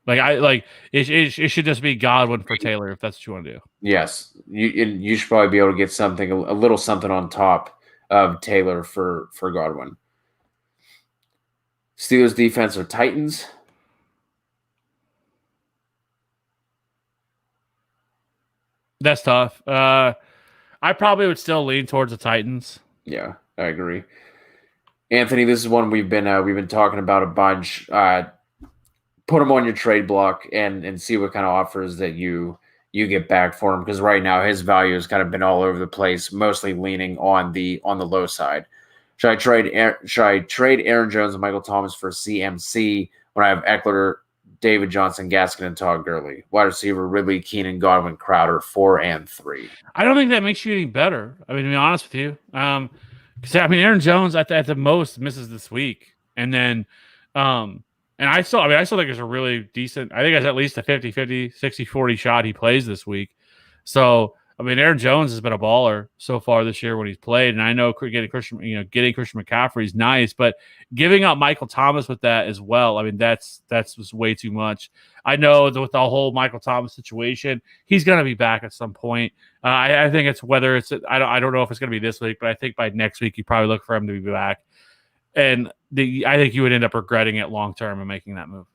It should just be Godwin for Taylor if that's what you want to do. Yes, you should probably be able to get something a little something on top of Taylor for Godwin. Steelers defense or Titans? That's tough. I probably would still lean towards the Titans. Yeah, I agree. Anthony, this is one we've been talking about a bunch. Put him on your trade block and see what kind of offers that you get back for him, because right now his value has kind of been all over the place, mostly leaning on the low side. Should I trade Aaron Jones and Michael Thomas for CMC when I have Eckler, David Johnson, Gaskin, and Todd Gurley. Wide receiver Ridley, Keenan, Godwin, Crowder, 4 and 3. I don't think that makes you any better. I mean, to be honest with you, because Aaron Jones at the most misses this week, and then, and I still think there's a really decent. I think it's at least a 50-50, 60-40 shot he plays this week. So I mean, Aaron Jones has been a baller so far this year when he's played, and I know getting Christian McCaffrey is nice, but giving up Michael Thomas with that as well, I mean, that's just way too much. I know that with the whole Michael Thomas situation, he's going to be back at some point. I think it's whether it's I don't know if it's going to be this week, but I think by next week you probably look for him to be back, and I think you would end up regretting it long term and making that move.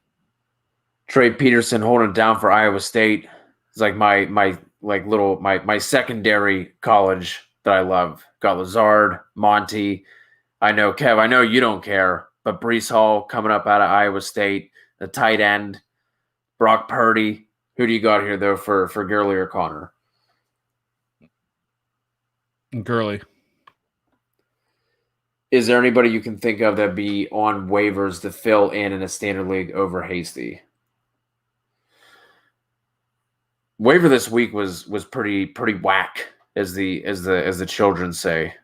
Trey Peterson holding it down for Iowa State. It's like my secondary college that I love. Got Lazard, Monty. I know, Kev, I know you don't care, but Breece Hall coming up out of Iowa State, the tight end, Brock Purdy. Who do you got here, though, for Gurley or Connor? Gurley. Is there anybody you can think of that be on waivers to fill in a standard league over Hasty? Waiver this week was pretty whack, as the children say.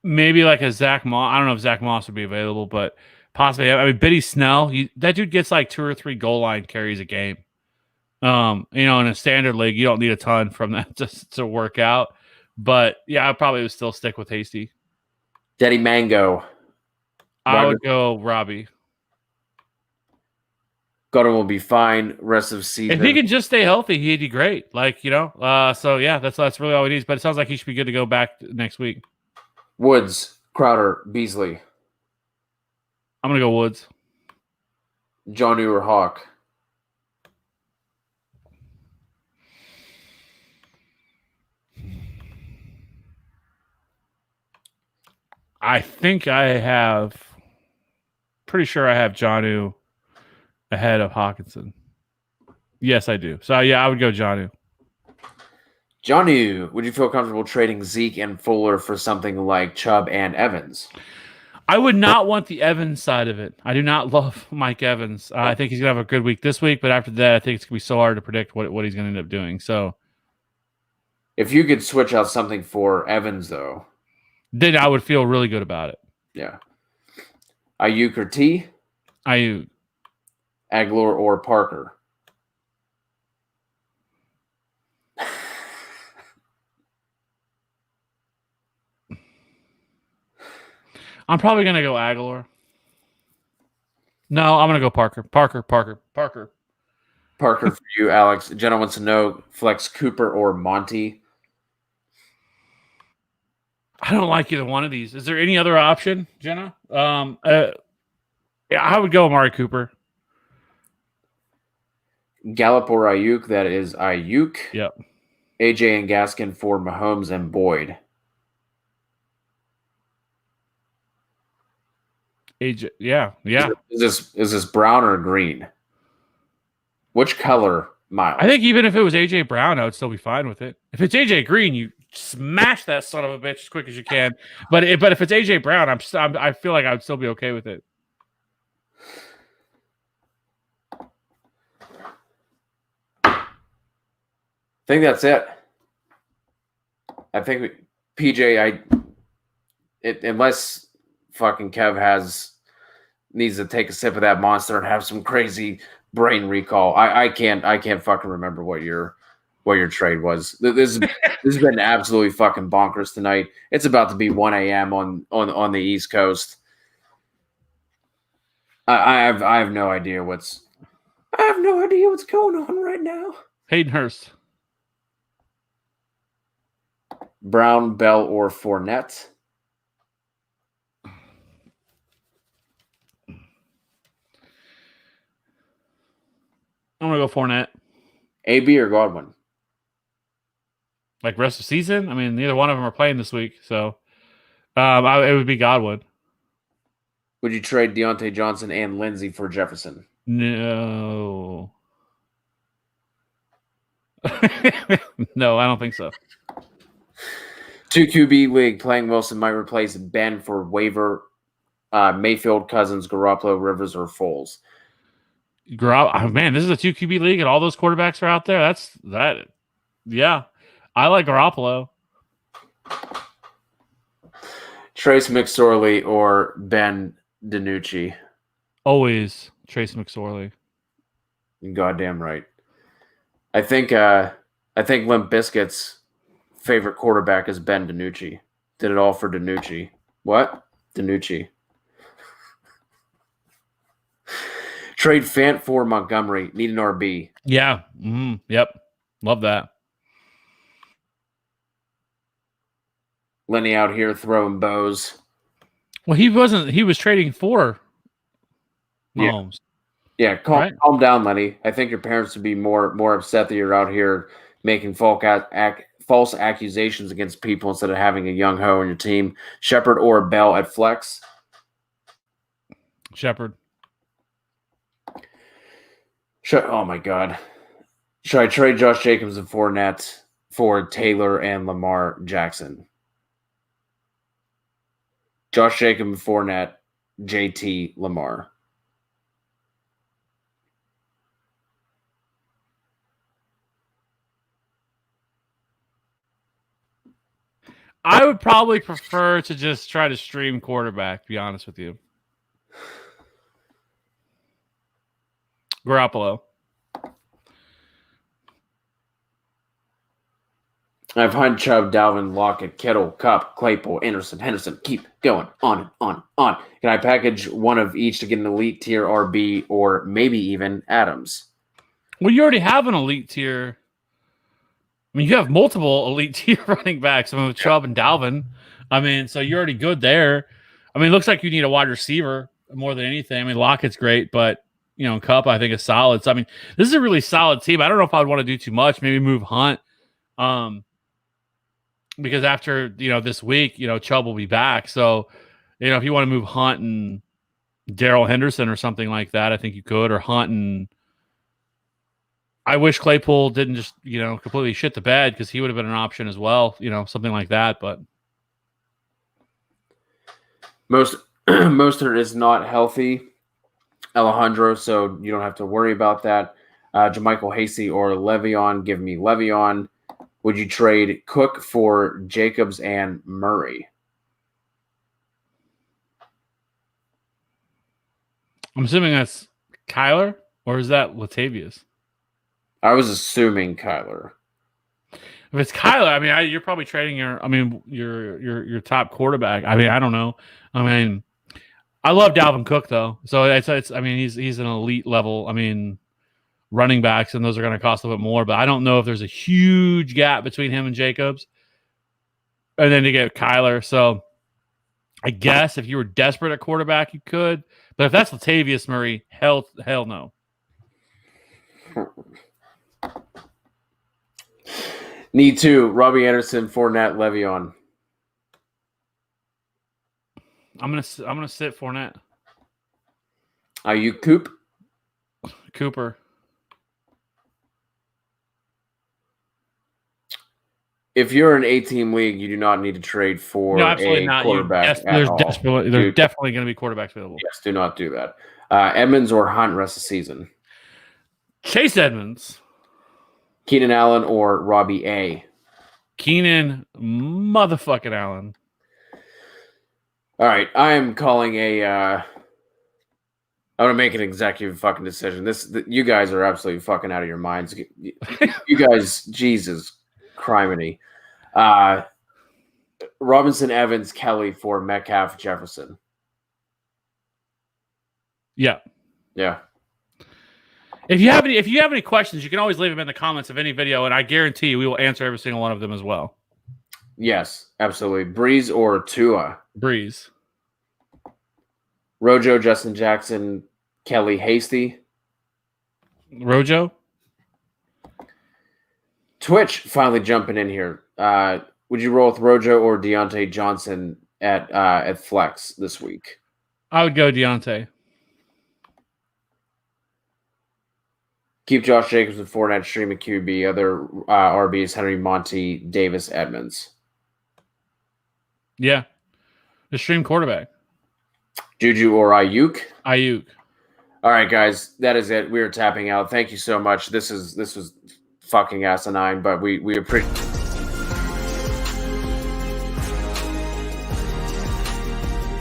Maybe like a Zach Moss. I don't know if Zach Moss would be available, but possibly. I mean, Biddy Snell. That dude gets like 2 or 3 goal line carries a game. In a standard league, you don't need a ton from that just to work out. But yeah, I probably would still stick with Hasty. Daddy Mango. I would go Robbie. Godwin will be fine rest of season. If he can just stay healthy, he'd be great. So yeah, that's really all he needs. But it sounds like he should be good to go back next week. Woods, Crowder, Beasley. I'm gonna go Woods. John or Hawk. I think pretty sure I have Jonnu ahead of Hawkinson. Yes, I do. So yeah, I would go Jonnu. Jonnu, would you feel comfortable trading Zeke and Fuller for something like Chubb and Evans? I would not want the Evans side of it. I do not love Mike Evans. I think he's going to have a good week this week, but after that, I think it's going to be so hard to predict what he's going to end up doing. So, if you could switch out something for Evans, though, then I would feel really good about it. Yeah. Ayuk or T? Ayuk. Aguilar or Parker? I'm probably going to go Aguilar. No, I'm going to go Parker. Parker for you, Alex. Jenna wants to know flex Cooper or Monty. I don't like either one of these. Is there any other option, Jenna? Yeah, I would go Amari Cooper. Gallup or Ayuk? That is Ayuk. Yep. AJ and Gaskin for Mahomes and Boyd. AJ, yeah. Is this brown or green? Which color, Miles? I think even if it was AJ Brown, I would still be fine with it. If it's AJ Green, you smash that son of a bitch as quick as you can. But if it's AJ Brown, I feel like I would still be okay with it. I think that's it. I think PJ, unless fucking Kev needs to take a sip of that monster and have some crazy brain recall. I can't fucking remember what your trade was. This has been absolutely fucking bonkers tonight. It's about to be 1 a.m. on the East Coast. I have no idea what's going on right now. Hayden Hurst. Brown, Bell, or Fournette? I'm going to go Fournette. AB or Godwin? Like rest of the season? I mean, neither one of them are playing this week, so it would be Godwin. Would you trade Deontay Johnson and Lindsey for Jefferson? No. No, I don't think so. 2 QB league, playing Wilson might replace Ben for waiver, Mayfield, Cousins, Garoppolo, Rivers, or Foles. Man, this is a 2 QB league, and all those quarterbacks are out there. That's that. Yeah, I like Garoppolo. Trace McSorley or Ben DiNucci? Always Trace McSorley. Goddamn right. I think Limp Bizkit's favorite quarterback is Ben DiNucci. Did it all for DiNucci. What? DiNucci. Trade Fant for Montgomery. Need an RB. Yeah. Yep. Love that. Lenny out here throwing bows. Well, he wasn't. He was trading for Mahomes. Yeah, calm down, Lenny. I think your parents would be more upset that you're out here making false accusations against people instead of having a young ho on your team. Shepard or Bell at flex? Shepard. Oh, my God. Should I trade Josh Jacobs and Fournette for Taylor and Lamar Jackson? Josh Jacobs and Fournette, JT, Lamar. I would probably prefer to just try to stream quarterback, to be honest with you. Garoppolo. I've Hunt, Chubb, Dalvin, Lockett, Kittle, Cup, Claypool, Anderson, Henderson. Keep going on and on. Can I package one of each to get an elite tier RB or maybe even Adams? Well, you already have an elite tier. I mean, you have multiple elite tier running backs. I mean, with Chubb and Dalvin. I mean, so you're already good there. I mean, it looks like you need a wide receiver more than anything. I mean, Lockett's great, but Cup I think is solid. So I mean, this is a really solid team. I don't know if I would want to do too much. Maybe move Hunt, because after this week, Chubb will be back. So if you want to move Hunt and Darrell Henderson or something like that, I think you could, or Hunt and. I wish Claypool didn't just, completely shit the bed because he would have been an option as well, something like that. But Mostert is not healthy, Alejandro, so you don't have to worry about that. JaMychal Hasty or Le'Veon, give me Le'Veon. Would you trade Cook for Jacobs and Murray? I'm assuming that's Kyler, or is that Latavius? I was assuming Kyler. If it's Kyler, I mean, you're probably trading your top quarterback. I mean, I don't know. I mean, I love Dalvin Cook though, so it's. I mean, he's an elite level. I mean, running backs, and those are going to cost a little bit more. But I don't know if there's a huge gap between him and Jacobs, and then to get Kyler. So, I guess if you were desperate at quarterback, you could. But if that's Latavius Murray, hell no. Need to. Robbie Anderson, Fournette, Le'Veon. I'm gonna sit Fournette. Are you Cooper? If you're an 8-team league, you do not need to trade for a quarterback at all. There's definitely going to be quarterbacks available. Yes, do not do that. Edmonds or Hunt rest of the season? Chase Edmonds. Keenan Allen or Robbie A? Keenan motherfucking Allen. All right, I am calling I'm gonna make an executive fucking decision. You guys are absolutely fucking out of your minds. You guys, Jesus criminy. Robinson, Evans, Kelly for Metcalf, Jefferson. Yeah. If you have any questions, you can always leave them in the comments of any video, and I guarantee you we will answer every single one of them as well. Yes, absolutely. Breeze or Tua? Breeze. Rojo, Justin Jackson, Kelly Hasty. Rojo. Twitch finally jumping in here. Would you roll with Rojo or Deontay Johnson at flex this week? I would go Deontay. Keep Josh Jacobs with Fournette, stream at QB. Other RBs, Henry, Monty, Davis, Edmonds. Yeah. The stream quarterback. Juju or Ayuk? Ayuk. All right, guys, that is it. We are tapping out. Thank you so much. This was fucking asinine, but we appreciate.